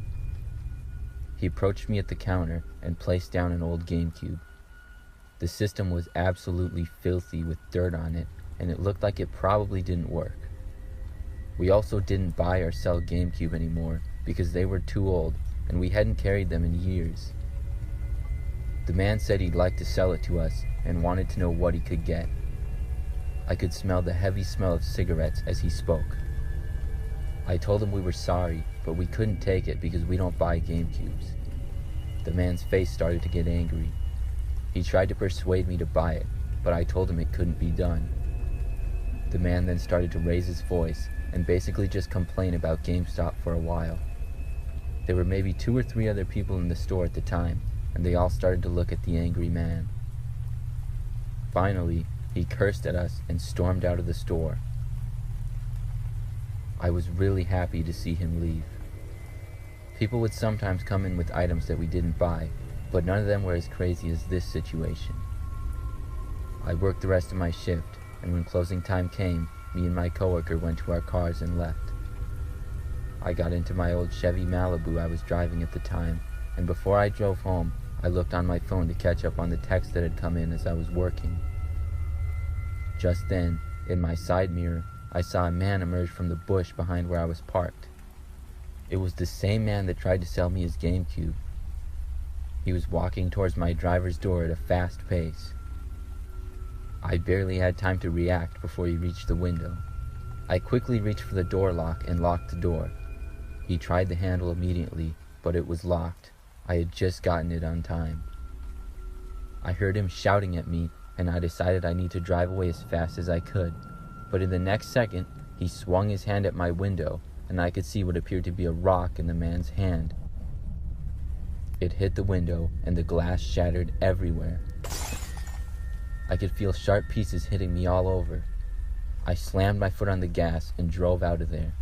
He approached me at the counter and placed down an old GameCube. The system was absolutely filthy with dirt on it, and it looked like it probably didn't work. We also didn't buy or sell GameCube anymore because they were too old and we hadn't carried them in years. The man said he'd like to sell it to us and wanted to know what he could get. I could smell the heavy smell of cigarettes as he spoke. I told him we were sorry, but we couldn't take it because we don't buy GameCubes. The man's face started to get angry. He tried to persuade me to buy it, but I told him it couldn't be done. The man then started to raise his voice and basically just complain about GameStop for a while. There were maybe 2 or 3 other people in the store at the time, and they all started to look at the angry man. Finally, he cursed at us and stormed out of the store. I was really happy to see him leave. People would sometimes come in with items that we didn't buy, but none of them were as crazy as this situation. I worked the rest of my shift, and when closing time came, me and my coworker went to our cars and left. I got into my old Chevy Malibu I was driving at the time, and before I drove home, I looked on my phone to catch up on the text that had come in as I was working. Just then, in my side mirror, I saw a man emerge from the bush behind where I was parked. It was the same man that tried to sell me his GameCube. He was walking towards my driver's door at a fast pace. I barely had time to react before he reached the window. I quickly reached for the door lock and locked the door. He tried the handle immediately, but it was locked. I had just gotten it on time. I heard him shouting at me, and I decided I need to drive away as fast as I could. But in the next second, he swung his hand at my window, and I could see what appeared to be a rock in the man's hand. It hit the window, and the glass shattered everywhere. I could feel sharp pieces hitting me all over. I slammed my foot on the gas and drove out of there.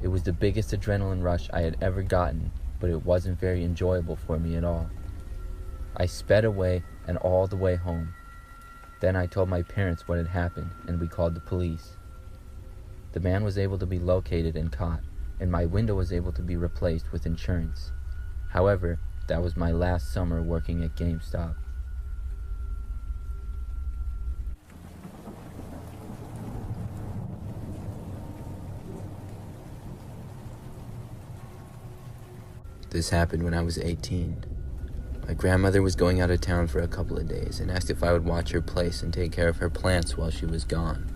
It was the biggest adrenaline rush I had ever gotten, but it wasn't very enjoyable for me at all. I sped away and all the way home. Then I told my parents what had happened, and we called the police. The man was able to be located and caught, and my window was able to be replaced with insurance. However, that was my last summer working at GameStop. This happened when I was 18. My grandmother was going out of town for a couple of days and asked if I would watch her place and take care of her plants while she was gone.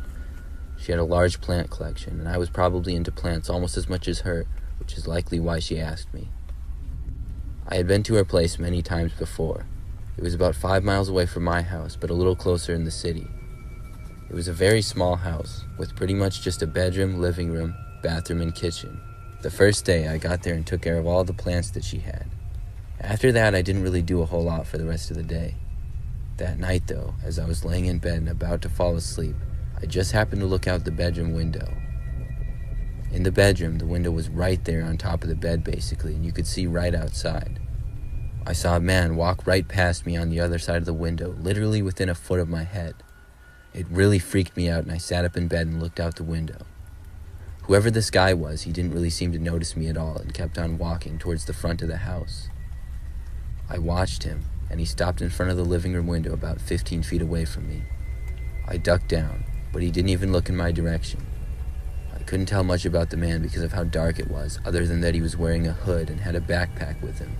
She had a large plant collection, and I was probably into plants almost as much as her, which is likely why she asked me. I had been to her place many times before. It was about 5 miles away from my house, but a little closer in the city. It was a very small house, with pretty much just a bedroom, living room, bathroom, and kitchen. The first day, I got there and took care of all the plants that she had. After that, I didn't really do a whole lot for the rest of the day. That night, though, as I was laying in bed and about to fall asleep, I just happened to look out the bedroom window. In the bedroom, the window was right there on top of the bed, basically, and you could see right outside. I saw a man walk right past me on the other side of the window, literally within a foot of my head. It really freaked me out, and I sat up in bed and looked out the window. Whoever this guy was, he didn't really seem to notice me at all and kept on walking towards the front of the house. I watched him, and he stopped in front of the living room window about 15 feet away from me. I ducked down, but he didn't even look in my direction. I couldn't tell much about the man because of how dark it was, other than that he was wearing a hood and had a backpack with him.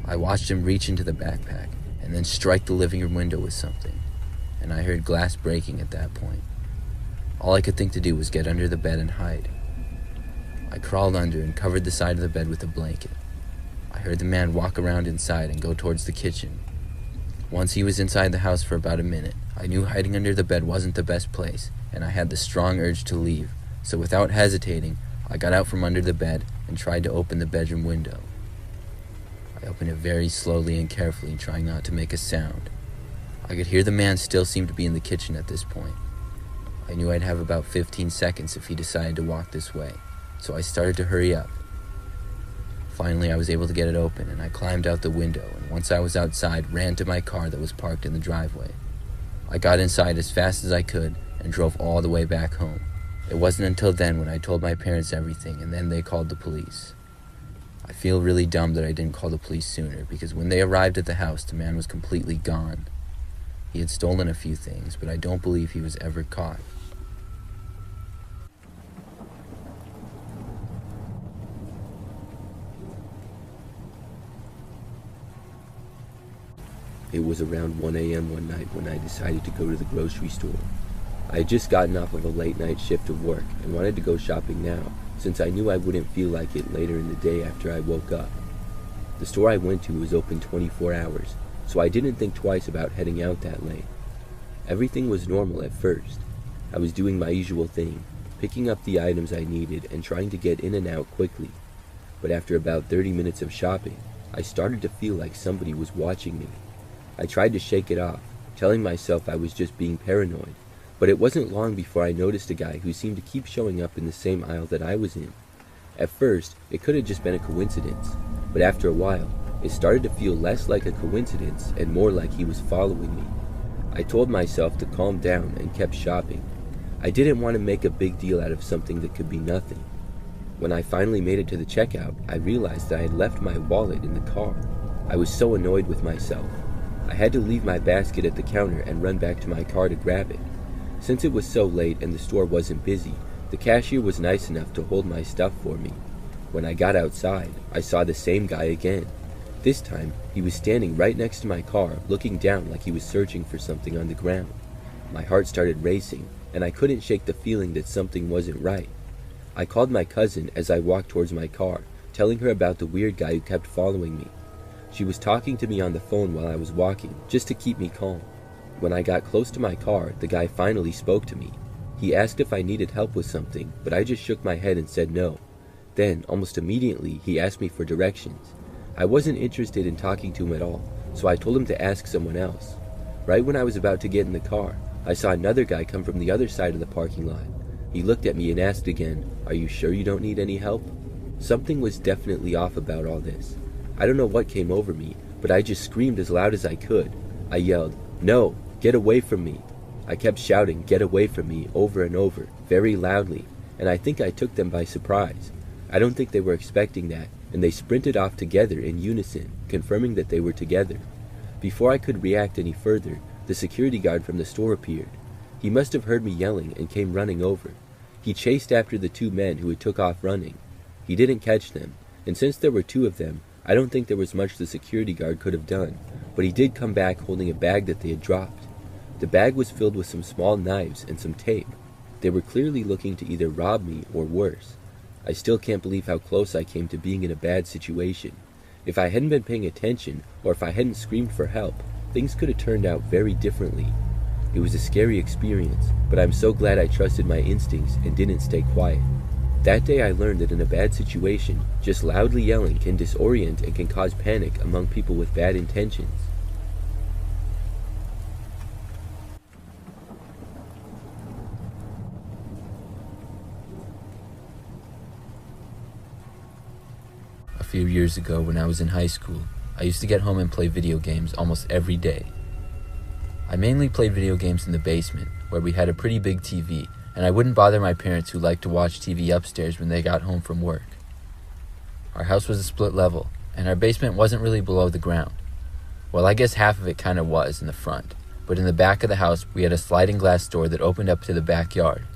I watched him reach into the backpack and then strike the living room window with something, and I heard glass breaking at that point. All I could think to do was get under the bed and hide. I crawled under and covered the side of the bed with a blanket. I heard the man walk around inside and go towards the kitchen. Once he was inside the house for about a minute, I knew hiding under the bed wasn't the best place, and I had the strong urge to leave, so without hesitating, I got out from under the bed and tried to open the bedroom window. I opened it very slowly and carefully, trying not to make a sound. I could hear the man still seemed to be in the kitchen at this point. I knew I'd have about 15 seconds if he decided to walk this way, so I started to hurry up. Finally, I was able to get it open, and I climbed out the window, and once I was outside, ran to my car that was parked in the driveway. I got inside as fast as I could and drove all the way back home. It wasn't until then when I told my parents everything, and then they called the police. I feel really dumb that I didn't call the police sooner, because when they arrived at the house, the man was completely gone. He had stolen a few things, but I don't believe he was ever caught. It was around 1 a.m. one night when I decided to go to the grocery store. I had just gotten off of a late night shift of work and wanted to go shopping now, since I knew I wouldn't feel like it later in the day after I woke up. The store I went to was open 24 hours, so I didn't think twice about heading out that late. Everything was normal at first. I was doing my usual thing, picking up the items I needed and trying to get in and out quickly. But after about 30 minutes of shopping, I started to feel like somebody was watching me. I tried to shake it off, telling myself I was just being paranoid, but it wasn't long before I noticed a guy who seemed to keep showing up in the same aisle that I was in. At first, it could have just been a coincidence, but after a while, it started to feel less like a coincidence and more like he was following me. I told myself to calm down and kept shopping. I didn't want to make a big deal out of something that could be nothing. When I finally made it to the checkout, I realized that I had left my wallet in the car. I was so annoyed with myself. I had to leave my basket at the counter and run back to my car to grab it. Since it was so late and the store wasn't busy, the cashier was nice enough to hold my stuff for me. When I got outside, I saw the same guy again. This time, he was standing right next to my car, looking down like he was searching for something on the ground. My heart started racing, and I couldn't shake the feeling that something wasn't right. I called my cousin as I walked towards my car, telling her about the weird guy who kept following me. She was talking to me on the phone while I was walking, just to keep me calm. When I got close to my car, the guy finally spoke to me. He asked if I needed help with something, but I just shook my head and said no. Then, almost immediately, he asked me for directions. I wasn't interested in talking to him at all, so I told him to ask someone else. Right when I was about to get in the car, I saw another guy come from the other side of the parking lot. He looked at me and asked again, "Are you sure you don't need any help?" Something was definitely off about all this. I don't know what came over me, but I just screamed as loud as I could. I yelled, "No, get away from me." I kept shouting, "Get away from me," over and over, very loudly, and I think I took them by surprise. I don't think they were expecting that, and they sprinted off together in unison, confirming that they were together. Before I could react any further, the security guard from the store appeared. He must have heard me yelling and came running over. He chased after the two men who had took off running. He didn't catch them, and since there were two of them, I don't think there was much the security guard could have done, but he did come back holding a bag that they had dropped. The bag was filled with some small knives and some tape. They were clearly looking to either rob me or worse. I still can't believe how close I came to being in a bad situation. If I hadn't been paying attention, or if I hadn't screamed for help, things could have turned out very differently. It was a scary experience, but I'm so glad I trusted my instincts and didn't stay quiet. That day I learned that in a bad situation, just loudly yelling can disorient and can cause panic among people with bad intentions. A few years ago, when I was in high school, I used to get home and play video games almost every day. I mainly played video games in the basement, where we had a pretty big TV and I wouldn't bother my parents who liked to watch TV upstairs when they got home from work. Our house was a split level, and our basement wasn't really below the ground. Well, I guess half of it kind of was in the front, but in the back of the house we had a sliding glass door that opened up to the backyard.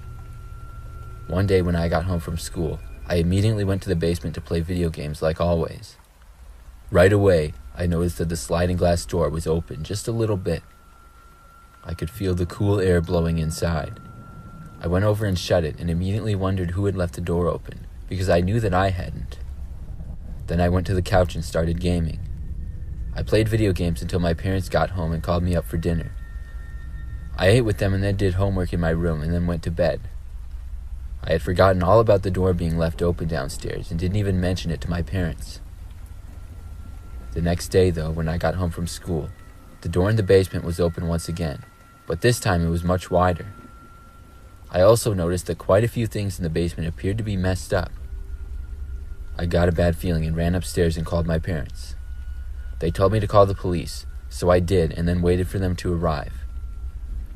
One day when I got home from school, I immediately went to the basement to play video games like always. Right away, I noticed that the sliding glass door was open just a little bit. I could feel the cool air blowing inside. I went over and shut it and immediately wondered who had left the door open, because I knew that I hadn't. Then I went to the couch and started gaming. I played video games until my parents got home and called me up for dinner. I ate with them and then did homework in my room and then went to bed. I had forgotten all about the door being left open downstairs and didn't even mention it to my parents. The next day, though, when I got home from school, the door in the basement was open once again, but this time it was much wider. I also noticed that quite a few things in the basement appeared to be messed up. I got a bad feeling and ran upstairs and called my parents. They told me to call the police, so I did and then waited for them to arrive.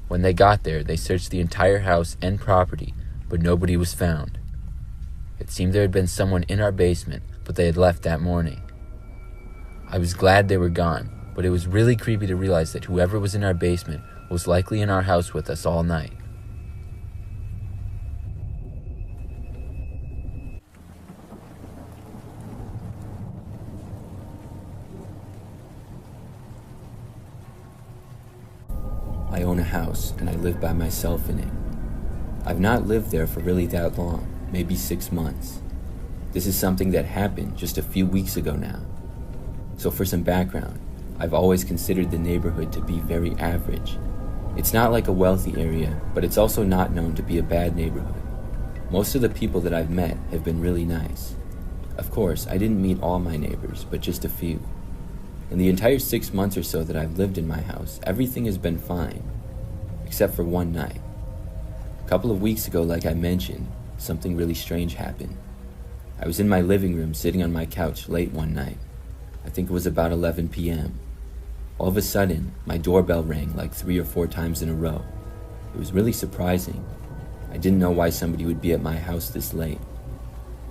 When they got there, they searched the entire house and property, but nobody was found. It seemed there had been someone in our basement, but they had left that morning. I was glad they were gone, but it was really creepy to realize that whoever was in our basement was likely in our house with us all night. I own a house and I live by myself in it. I've not lived there for really that long, maybe 6 months. This is something that happened just a few weeks ago now. So for some background, I've always considered the neighborhood to be very average. It's not like a wealthy area, but it's also not known to be a bad neighborhood. Most of the people that I've met have been really nice. Of course, I didn't meet all my neighbors, but just a few. In the entire 6 months or so that I've lived in my house, everything has been fine, except for one night. A couple of weeks ago, like I mentioned, something really strange happened. I was in my living room sitting on my couch late one night. I think it was about 11 p.m. All of a sudden, my doorbell rang like 3 or 4 times in a row. It was really surprising. I didn't know why somebody would be at my house this late.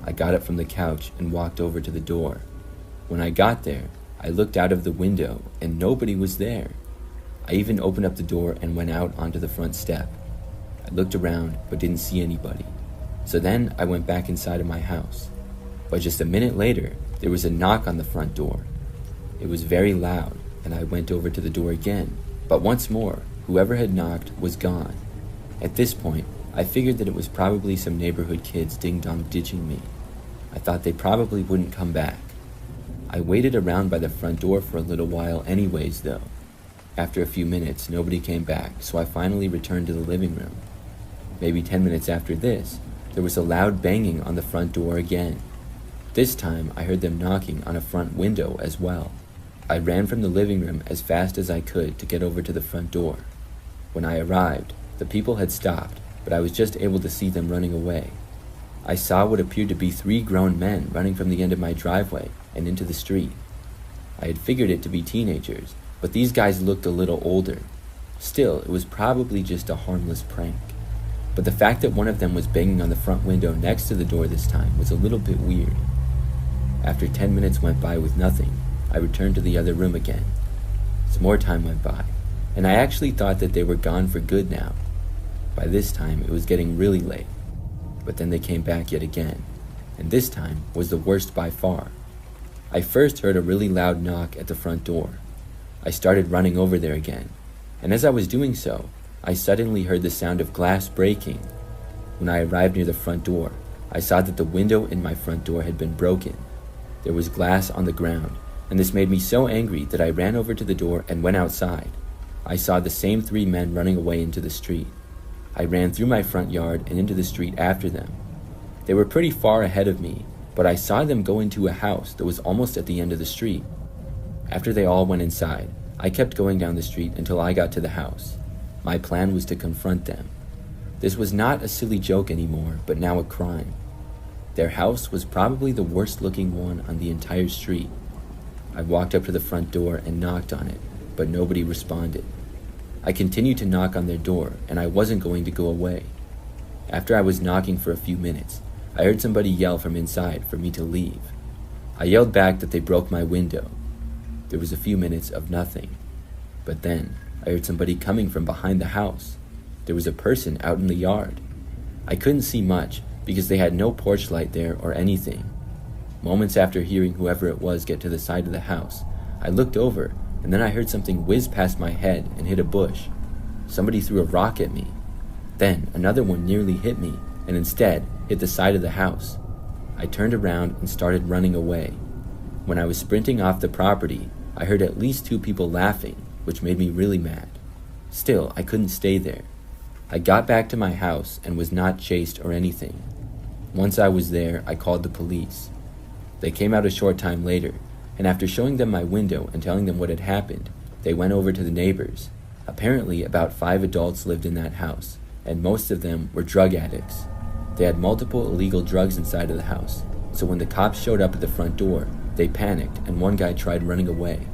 I got up from the couch and walked over to the door. When I got there, I looked out of the window and nobody was there. I even opened up the door and went out onto the front step. I looked around but didn't see anybody. So then I went back inside of my house. But just a minute later, there was a knock on the front door. It was very loud, and I went over to the door again. But once more, whoever had knocked was gone. At this point, I figured that it was probably some neighborhood kids ding-dong ditching me. I thought they probably wouldn't come back. I waited around by the front door for a little while anyways, though. After a few minutes, nobody came back, so I finally returned to the living room. Maybe 10 minutes after this, there was a loud banging on the front door again. This time, I heard them knocking on a front window as well. I ran from the living room as fast as I could to get over to the front door. When I arrived, the people had stopped, but I was just able to see them running away. I saw what appeared to be 3 grown men running from the end of my driveway and into the street. I had figured it to be teenagers, but these guys looked a little older. Still, it was probably just a harmless prank. But the fact that one of them was banging on the front window next to the door this time was a little bit weird. After 10 minutes went by with nothing, I returned to the other room again. Some more time went by, and I actually thought that they were gone for good now. By this time, it was getting really late. But then they came back yet again, and this time was the worst by far. I first heard a really loud knock at the front door. I started running over there again, and as I was doing so, I suddenly heard the sound of glass breaking. When I arrived near the front door, I saw that the window in my front door had been broken. There was glass on the ground, and this made me so angry that I ran over to the door and went outside. I saw the same 3 men running away into the street. I ran through my front yard and into the street after them. They were pretty far ahead of me, but I saw them go into a house that was almost at the end of the street. After they all went inside, I kept going down the street until I got to the house. My plan was to confront them. This was not a silly joke anymore, but now a crime. Their house was probably the worst looking one on the entire street. I walked up to the front door and knocked on it, but nobody responded. I continued to knock on their door, and I wasn't going to go away. After I was knocking for a few minutes, I heard somebody yell from inside for me to leave. I yelled back that they broke my window. There was a few minutes of nothing. But then, I heard somebody coming from behind the house. There was a person out in the yard. I couldn't see much because they had no porch light there or anything. Moments after hearing whoever it was get to the side of the house, I looked over and then I heard something whiz past my head and hit a bush. Somebody threw a rock at me. Then another one nearly hit me and instead hit the side of the house. I turned around and started running away. When I was sprinting off the property, I heard at least 2 people laughing, which made me really mad. Still, I couldn't stay there. I got back to my house and was not chased or anything. Once I was there, I called the police. They came out a short time later, and after showing them my window and telling them what had happened, they went over to the neighbors. Apparently, about 5 adults lived in that house, and most of them were drug addicts. They had multiple illegal drugs inside of the house, so when the cops showed up at the front door, they panicked and one guy tried running away.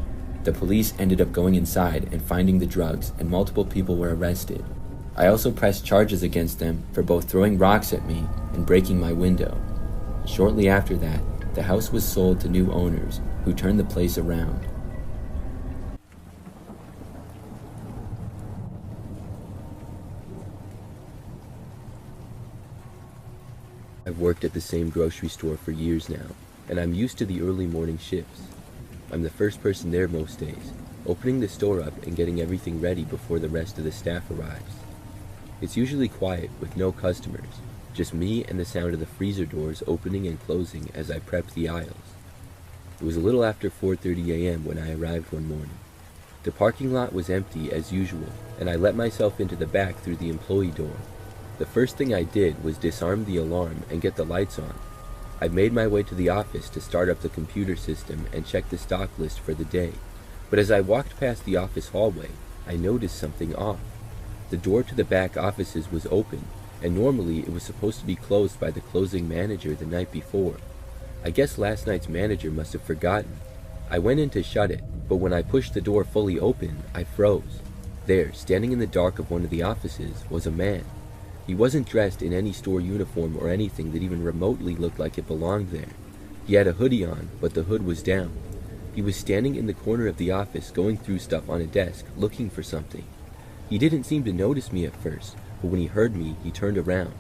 The police ended up going inside and finding the drugs, and multiple people were arrested. I also pressed charges against them for both throwing rocks at me and breaking my window. Shortly after that, the house was sold to new owners who turned the place around. I've worked at the same grocery store for years now, and I'm used to the early morning shifts. I'm the first person there most days, opening the store up and getting everything ready before the rest of the staff arrives. It's usually quiet with no customers, just me and the sound of the freezer doors opening and closing as I prep the aisles. It was a little after 4:30 a.m. when I arrived one morning. The parking lot was empty as usual, and I let myself into the back through the employee door. The first thing I did was disarm the alarm and get the lights on. I made my way to the office to start up the computer system and check the stock list for the day. But as I walked past the office hallway, I noticed something off. The door to the back offices was open, and normally it was supposed to be closed by the closing manager the night before. I guess last night's manager must have forgotten. I went in to shut it, but when I pushed the door fully open, I froze. There, standing in the dark of one of the offices, was a man. He wasn't dressed in any store uniform or anything that even remotely looked like it belonged there. He had a hoodie on, but the hood was down. He was standing in the corner of the office going through stuff on a desk, looking for something. He didn't seem to notice me at first, but when he heard me, he turned around.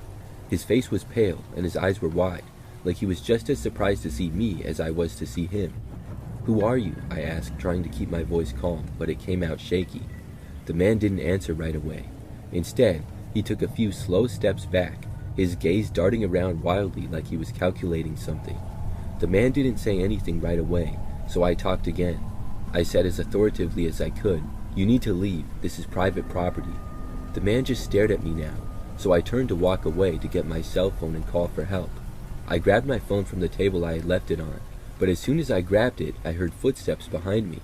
His face was pale, and his eyes were wide, like he was just as surprised to see me as I was to see him. "Who are you?" I asked, trying to keep my voice calm, but it came out shaky. The man didn't answer right away. Instead, he took a few slow steps back, his gaze darting around wildly like he was calculating something. The man didn't say anything right away, so I talked again. I said as authoritatively as I could, "You need to leave, this is private property." The man just stared at me now, so I turned to walk away to get my cell phone and call for help. I grabbed my phone from the table I had left it on, but as soon as I grabbed it, I heard footsteps behind me.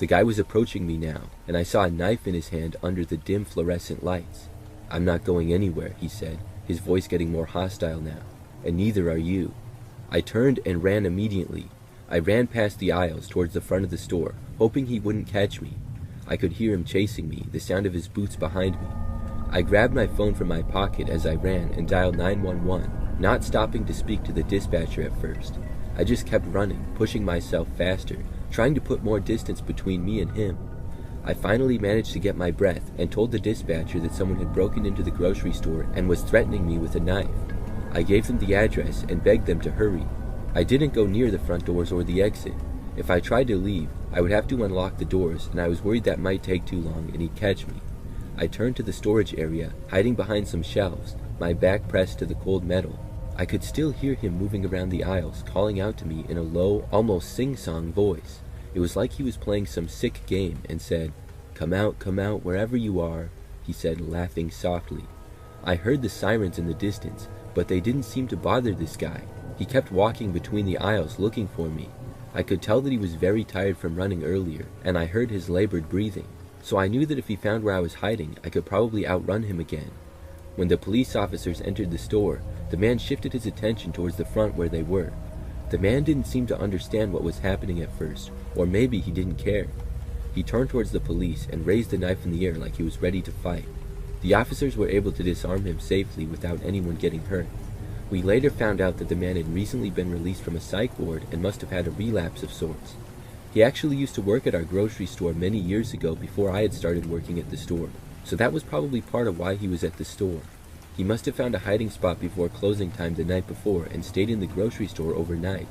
The guy was approaching me now, and I saw a knife in his hand under the dim fluorescent lights. "I'm not going anywhere," he said, his voice getting more hostile now, "and neither are you." I turned and ran immediately. I ran past the aisles towards the front of the store, hoping he wouldn't catch me. I could hear him chasing me, the sound of his boots behind me. I grabbed my phone from my pocket as I ran and dialed 911, not stopping to speak to the dispatcher at first. I just kept running, pushing myself faster, trying to put more distance between me and him. I finally managed to get my breath and told the dispatcher that someone had broken into the grocery store and was threatening me with a knife. I gave them the address and begged them to hurry. I didn't go near the front doors or the exit. If I tried to leave, I would have to unlock the doors, and I was worried that might take too long and he'd catch me. I turned to the storage area, hiding behind some shelves, my back pressed to the cold metal. I could still hear him moving around the aisles, calling out to me in a low, almost sing-song voice. It was like he was playing some sick game and said, come out, wherever you are," he said, laughing softly. I heard the sirens in the distance, but they didn't seem to bother this guy. He kept walking between the aisles looking for me. I could tell that he was very tired from running earlier, and I heard his labored breathing, so I knew that if he found where I was hiding, I could probably outrun him again. When the police officers entered the store, the man shifted his attention towards the front where they were. The man didn't seem to understand what was happening at first, or maybe he didn't care. He turned towards the police and raised the knife in the air like he was ready to fight. The officers were able to disarm him safely without anyone getting hurt. We later found out that the man had recently been released from a psych ward and must have had a relapse of sorts. He actually used to work at our grocery store many years ago before I had started working at the store, so that was probably part of why he was at the store. He must have found a hiding spot before closing time the night before and stayed in the grocery store overnight.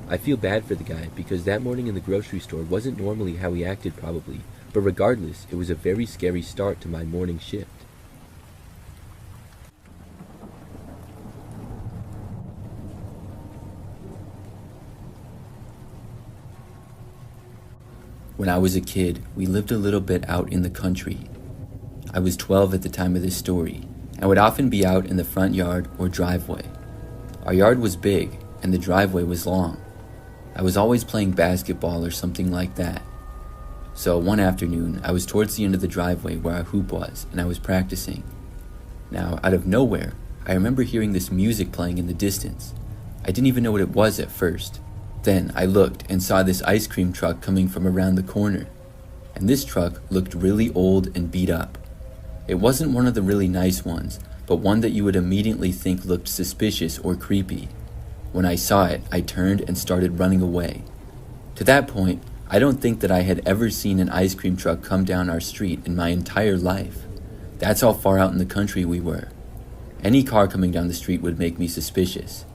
I feel bad for the guy because that morning in the grocery store wasn't normally how he acted probably, but regardless, it was a very scary start to my morning shift. When I was a kid, we lived a little bit out in the country. I was 12 at the time of this story, and would often be out in the front yard or driveway. Our yard was big, and the driveway was long. I was always playing basketball or something like that. So one afternoon, I was towards the end of the driveway where our hoop was, and I was practicing. Now, out of nowhere, I remember hearing this music playing in the distance. I didn't even know what it was at first. Then I looked and saw this ice cream truck coming from around the corner. And this truck looked really old and beat up. It wasn't one of the really nice ones, but one that you would immediately think looked suspicious or creepy. When I saw it, I turned and started running away. To that point, I don't think that I had ever seen an ice cream truck come down our street in my entire life. That's how far out in the country we were. Any car coming down the street would make me suspicious.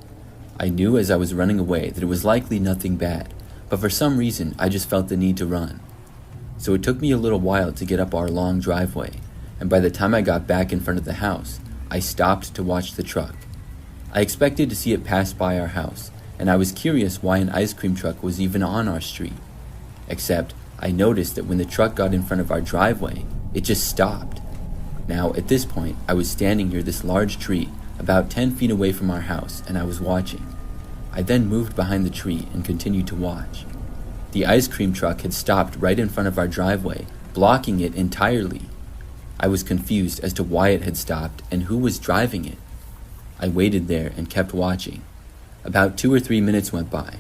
I knew as I was running away that it was likely nothing bad, but for some reason I just felt the need to run. So it took me a little while to get up our long driveway, and by the time I got back in front of the house, I stopped to watch the truck. I expected to see it pass by our house, and I was curious why an ice cream truck was even on our street. Except, I noticed that when the truck got in front of our driveway, it just stopped. Now, at this point, I was standing near this large tree, about 10 feet away from our house, and I was watching. I then moved behind the tree and continued to watch. The ice cream truck had stopped right in front of our driveway, blocking it entirely. I was confused as to why it had stopped and who was driving it. I waited there and kept watching. About 2 or 3 minutes went by.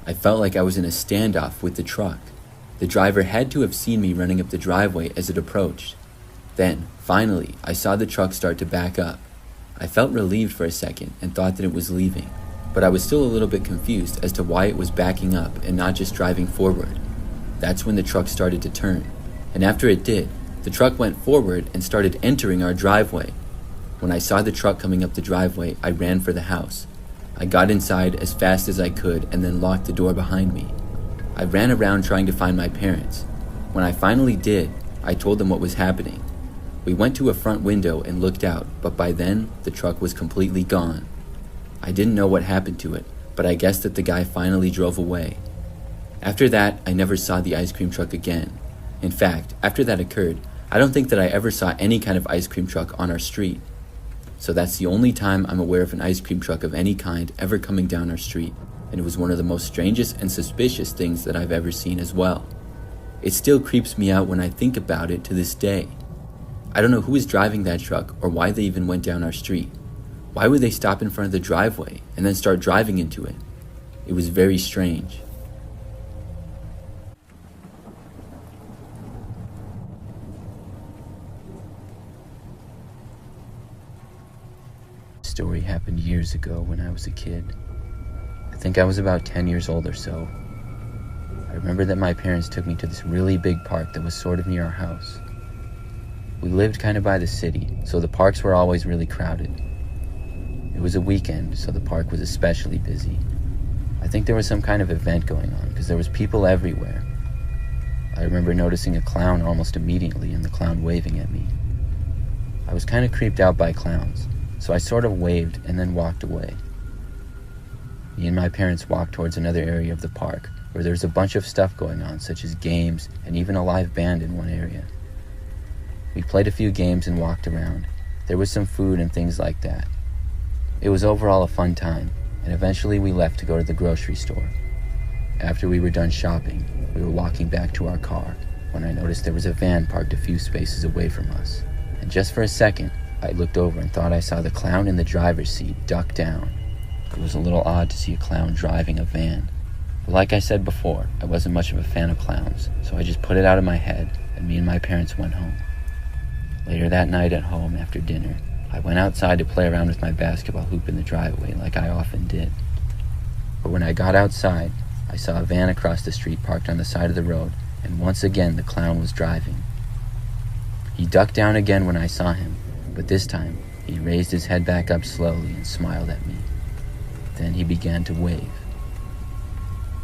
I felt like I was in a standoff with the truck. The driver had to have seen me running up the driveway as it approached. Then, finally, I saw the truck start to back up. I felt relieved for a second and thought that it was leaving, but I was still a little bit confused as to why it was backing up and not just driving forward. That's when the truck started to turn, and after it did, the truck went forward and started entering our driveway. When I saw the truck coming up the driveway, I ran for the house. I got inside as fast as I could and then locked the door behind me. I ran around trying to find my parents. When I finally did, I told them what was happening. We went to a front window and looked out, but by then, the truck was completely gone. I didn't know what happened to it, but I guessed that the guy finally drove away. After that, I never saw the ice cream truck again. In fact, after that occurred, I don't think that I ever saw any kind of ice cream truck on our street. So that's the only time I'm aware of an ice cream truck of any kind ever coming down our street, and it was one of the most strangest and suspicious things that I've ever seen as well. It still creeps me out when I think about it to this day. I don't know who was driving that truck or why they even went down our street. Why would they stop in front of the driveway and then start driving into it? It was very strange. This story happened years ago when I was a kid. I think I was about 10 years old or so. I remember that my parents took me to this really big park that was sort of near our house. We lived kind of by the city, so the parks were always really crowded. It was a weekend, so the park was especially busy. I think there was some kind of event going on, because there was people everywhere. I remember noticing a clown almost immediately, and the clown waving at me. I was kind of creeped out by clowns, so I sort of waved and then walked away. Me and my parents walked towards another area of the park, where there was a bunch of stuff going on, such as games, and even a live band in one area. We played a few games and walked around. There was some food and things like that. It was overall a fun time, and eventually we left to go to the grocery store. After we were done shopping, we were walking back to our car when I noticed there was a van parked a few spaces away from us. And just for a second, I looked over and thought I saw the clown in the driver's seat duck down. It was a little odd to see a clown driving a van. But like I said before, I wasn't much of a fan of clowns, so I just put it out of my head, and me and my parents went home. Later that night at home after dinner, I went outside to play around with my basketball hoop in the driveway like I often did. But when I got outside, I saw a van across the street parked on the side of the road, and once again the clown was driving. He ducked down again when I saw him, but this time he raised his head back up slowly and smiled at me. Then he began to wave.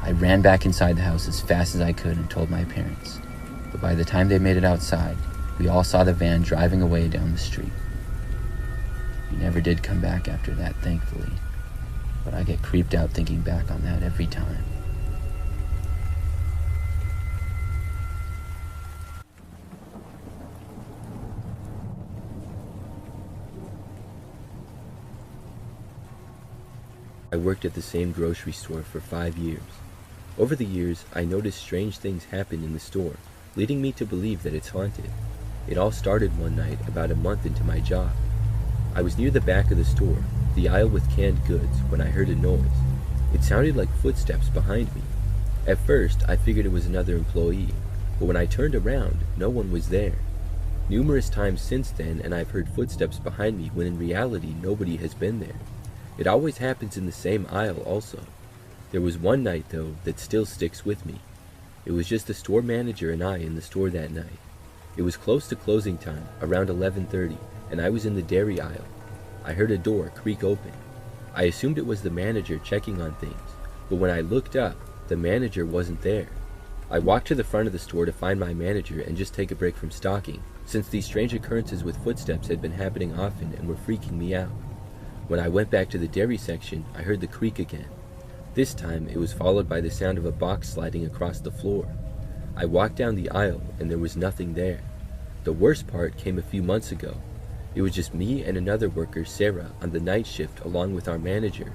I ran back inside the house as fast as I could and told my parents, but by the time they made it outside, we all saw the van driving away down the street. He never did come back after that, thankfully, but I get creeped out thinking back on that every time. I worked at the same grocery store for 5 years. Over the years, I noticed strange things happen in the store, leading me to believe that it's haunted. It all started one night about a month into my job. I was near the back of the store, the aisle with canned goods, when I heard a noise. It sounded like footsteps behind me. At first, I figured it was another employee, but when I turned around, no one was there. Numerous times since then, and I've heard footsteps behind me when in reality nobody has been there. It always happens in the same aisle also. There was one night, though, that still sticks with me. It was just the store manager and I in the store that night. It was close to closing time, around 11:30, and I was in the dairy aisle. I heard a door creak open. I assumed it was the manager checking on things, but when I looked up, the manager wasn't there. I walked to the front of the store to find my manager and just take a break from stocking, since these strange occurrences with footsteps had been happening often and were freaking me out. When I went back to the dairy section, I heard the creak again. This time, it was followed by the sound of a box sliding across the floor. I walked down the aisle, and there was nothing there. The worst part came a few months ago. It was just me and another worker, Sarah, on the night shift along with our manager.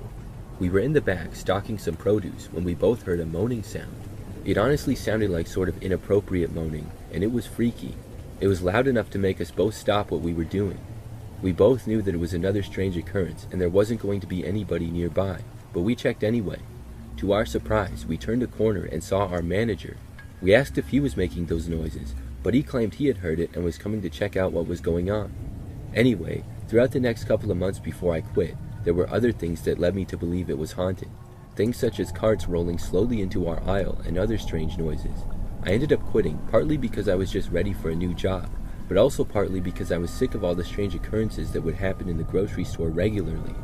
We were in the back stocking some produce when we both heard a moaning sound. It honestly sounded like sort of inappropriate moaning, and it was freaky. It was loud enough to make us both stop what we were doing. We both knew that it was another strange occurrence and there wasn't going to be anybody nearby, but we checked anyway. To our surprise, we turned a corner and saw our manager. We asked if he was making those noises, but he claimed he had heard it and was coming to check out what was going on. Anyway, throughout the next couple of months before I quit, there were other things that led me to believe it was haunted. Things such as carts rolling slowly into our aisle and other strange noises. I ended up quitting, partly because I was just ready for a new job, but also partly because I was sick of all the strange occurrences that would happen in the grocery store regularly.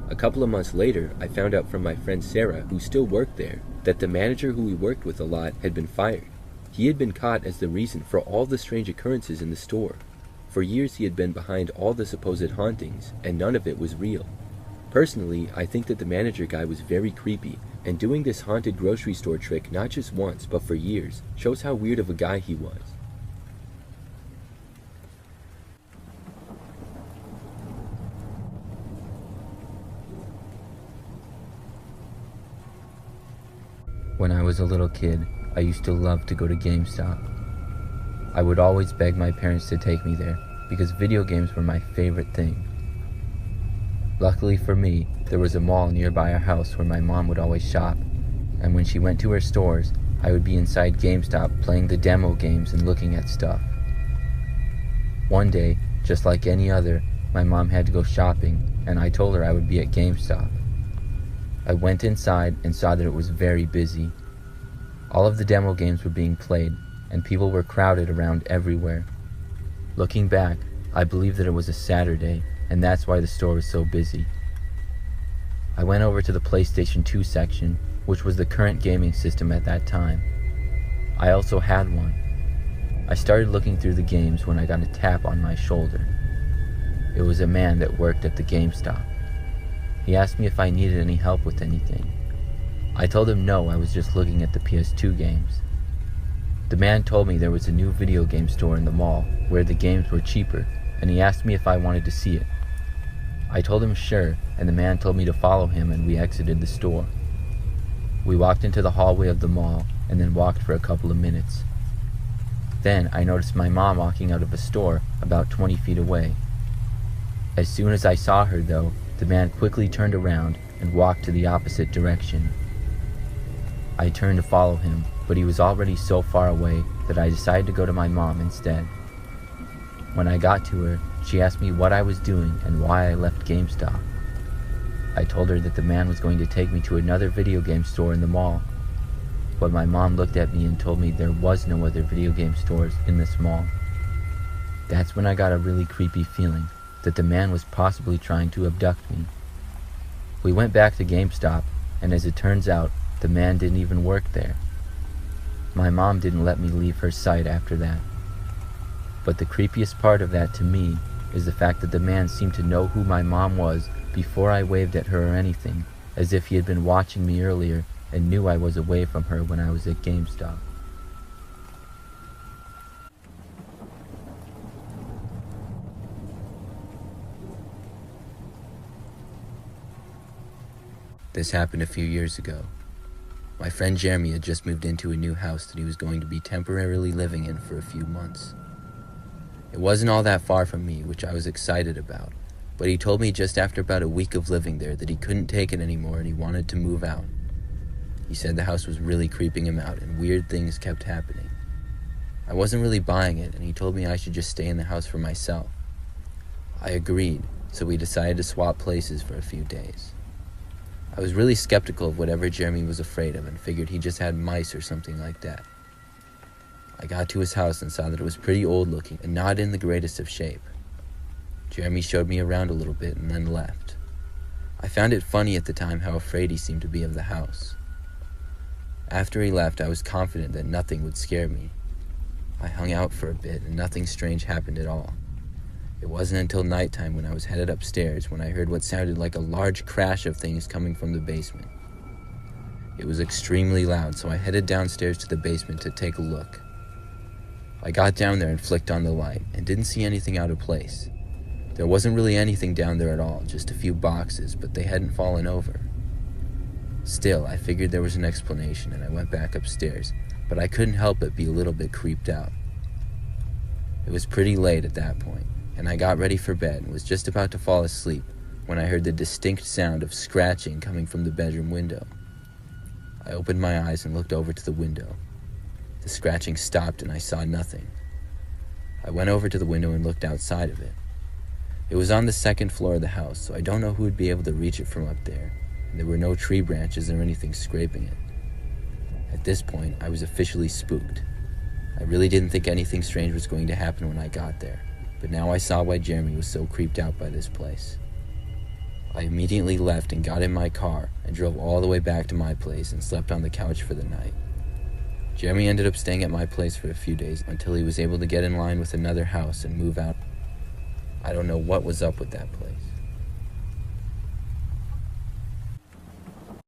A couple of months later, I found out from my friend Sarah, who still worked there, that the manager who we worked with a lot had been fired. He had been caught as the reason for all the strange occurrences in the store. For years he had been behind all the supposed hauntings, and none of it was real. Personally, I think that the manager guy was very creepy, and doing this haunted grocery store trick not just once, but for years, shows how weird of a guy he was. When I was a little kid, I used to love to go to GameStop. I would always beg my parents to take me there because video games were my favorite thing. Luckily for me, there was a mall nearby our house where my mom would always shop, and when she went to her stores, I would be inside GameStop playing the demo games and looking at stuff. One day, just like any other, my mom had to go shopping, and I told her I would be at GameStop. I went inside and saw that it was very busy. All of the demo games were being played, and people were crowded around everywhere. Looking back, I believe that it was a Saturday, and that's why the store was so busy. I went over to the PlayStation 2 section, which was the current gaming system at that time. I also had one. I started looking through the games when I got a tap on my shoulder. It was a man that worked at the GameStop. He asked me if I needed any help with anything. I told him no, I was just looking at the PS2 games. The man told me there was a new video game store in the mall where the games were cheaper, and he asked me if I wanted to see it. I told him sure, and the man told me to follow him, and we exited the store. We walked into the hallway of the mall and then walked for a couple of minutes. Then I noticed my mom walking out of a store about 20 feet away. As soon as I saw her, though, the man quickly turned around and walked to the opposite direction. I turned to follow him, but he was already so far away that I decided to go to my mom instead. When I got to her, she asked me what I was doing and why I left GameStop. I told her that the man was going to take me to another video game store in the mall. But my mom looked at me and told me there was no other video game stores in this mall. That's when I got a really creepy feeling that the man was possibly trying to abduct me. We went back to GameStop, and as it turns out, the man didn't even work there. My mom didn't let me leave her sight after that. But the creepiest part of that to me is the fact that the man seemed to know who my mom was before I waved at her or anything, as if he had been watching me earlier and knew I was away from her when I was at GameStop. This happened a few years ago. My friend Jeremy had just moved into a new house that he was going to be temporarily living in for a few months. It wasn't all that far from me, which I was excited about, but he told me just after about a week of living there that he couldn't take it anymore and he wanted to move out. He said the house was really creeping him out and weird things kept happening. I wasn't really buying it, and he told me I should just stay in the house for myself. I agreed, so we decided to swap places for a few days. I was really skeptical of whatever Jeremy was afraid of and figured he just had mice or something like that. I got to his house and saw that it was pretty old looking and not in the greatest of shape. Jeremy showed me around a little bit and then left. I found it funny at the time how afraid he seemed to be of the house. After he left, I was confident that nothing would scare me. I hung out for a bit and nothing strange happened at all. It wasn't until nighttime when I was headed upstairs when I heard what sounded like a large crash of things coming from the basement. It was extremely loud, so I headed downstairs to the basement to take a look. I got down there and flicked on the light and didn't see anything out of place. There wasn't really anything down there at all, just a few boxes, but they hadn't fallen over. Still, I figured there was an explanation and I went back upstairs, but I couldn't help but be a little bit creeped out. It was pretty late at that point, and I got ready for bed and was just about to fall asleep when I heard the distinct sound of scratching coming from the bedroom window. I opened my eyes and looked over to the window. The scratching stopped and I saw nothing. I went over to the window and looked outside of it. It was on the second floor of the house, so I don't know who would be able to reach it from up there, and there were no tree branches or anything scraping it. At this point, I was officially spooked. I really didn't think anything strange was going to happen when I got there, but now I saw why Jeremy was so creeped out by this place. I immediately left and got in my car and drove all the way back to my place and slept on the couch for the night. Jeremy ended up staying at my place for a few days until he was able to get in line with another house and move out. I don't know what was up with that place.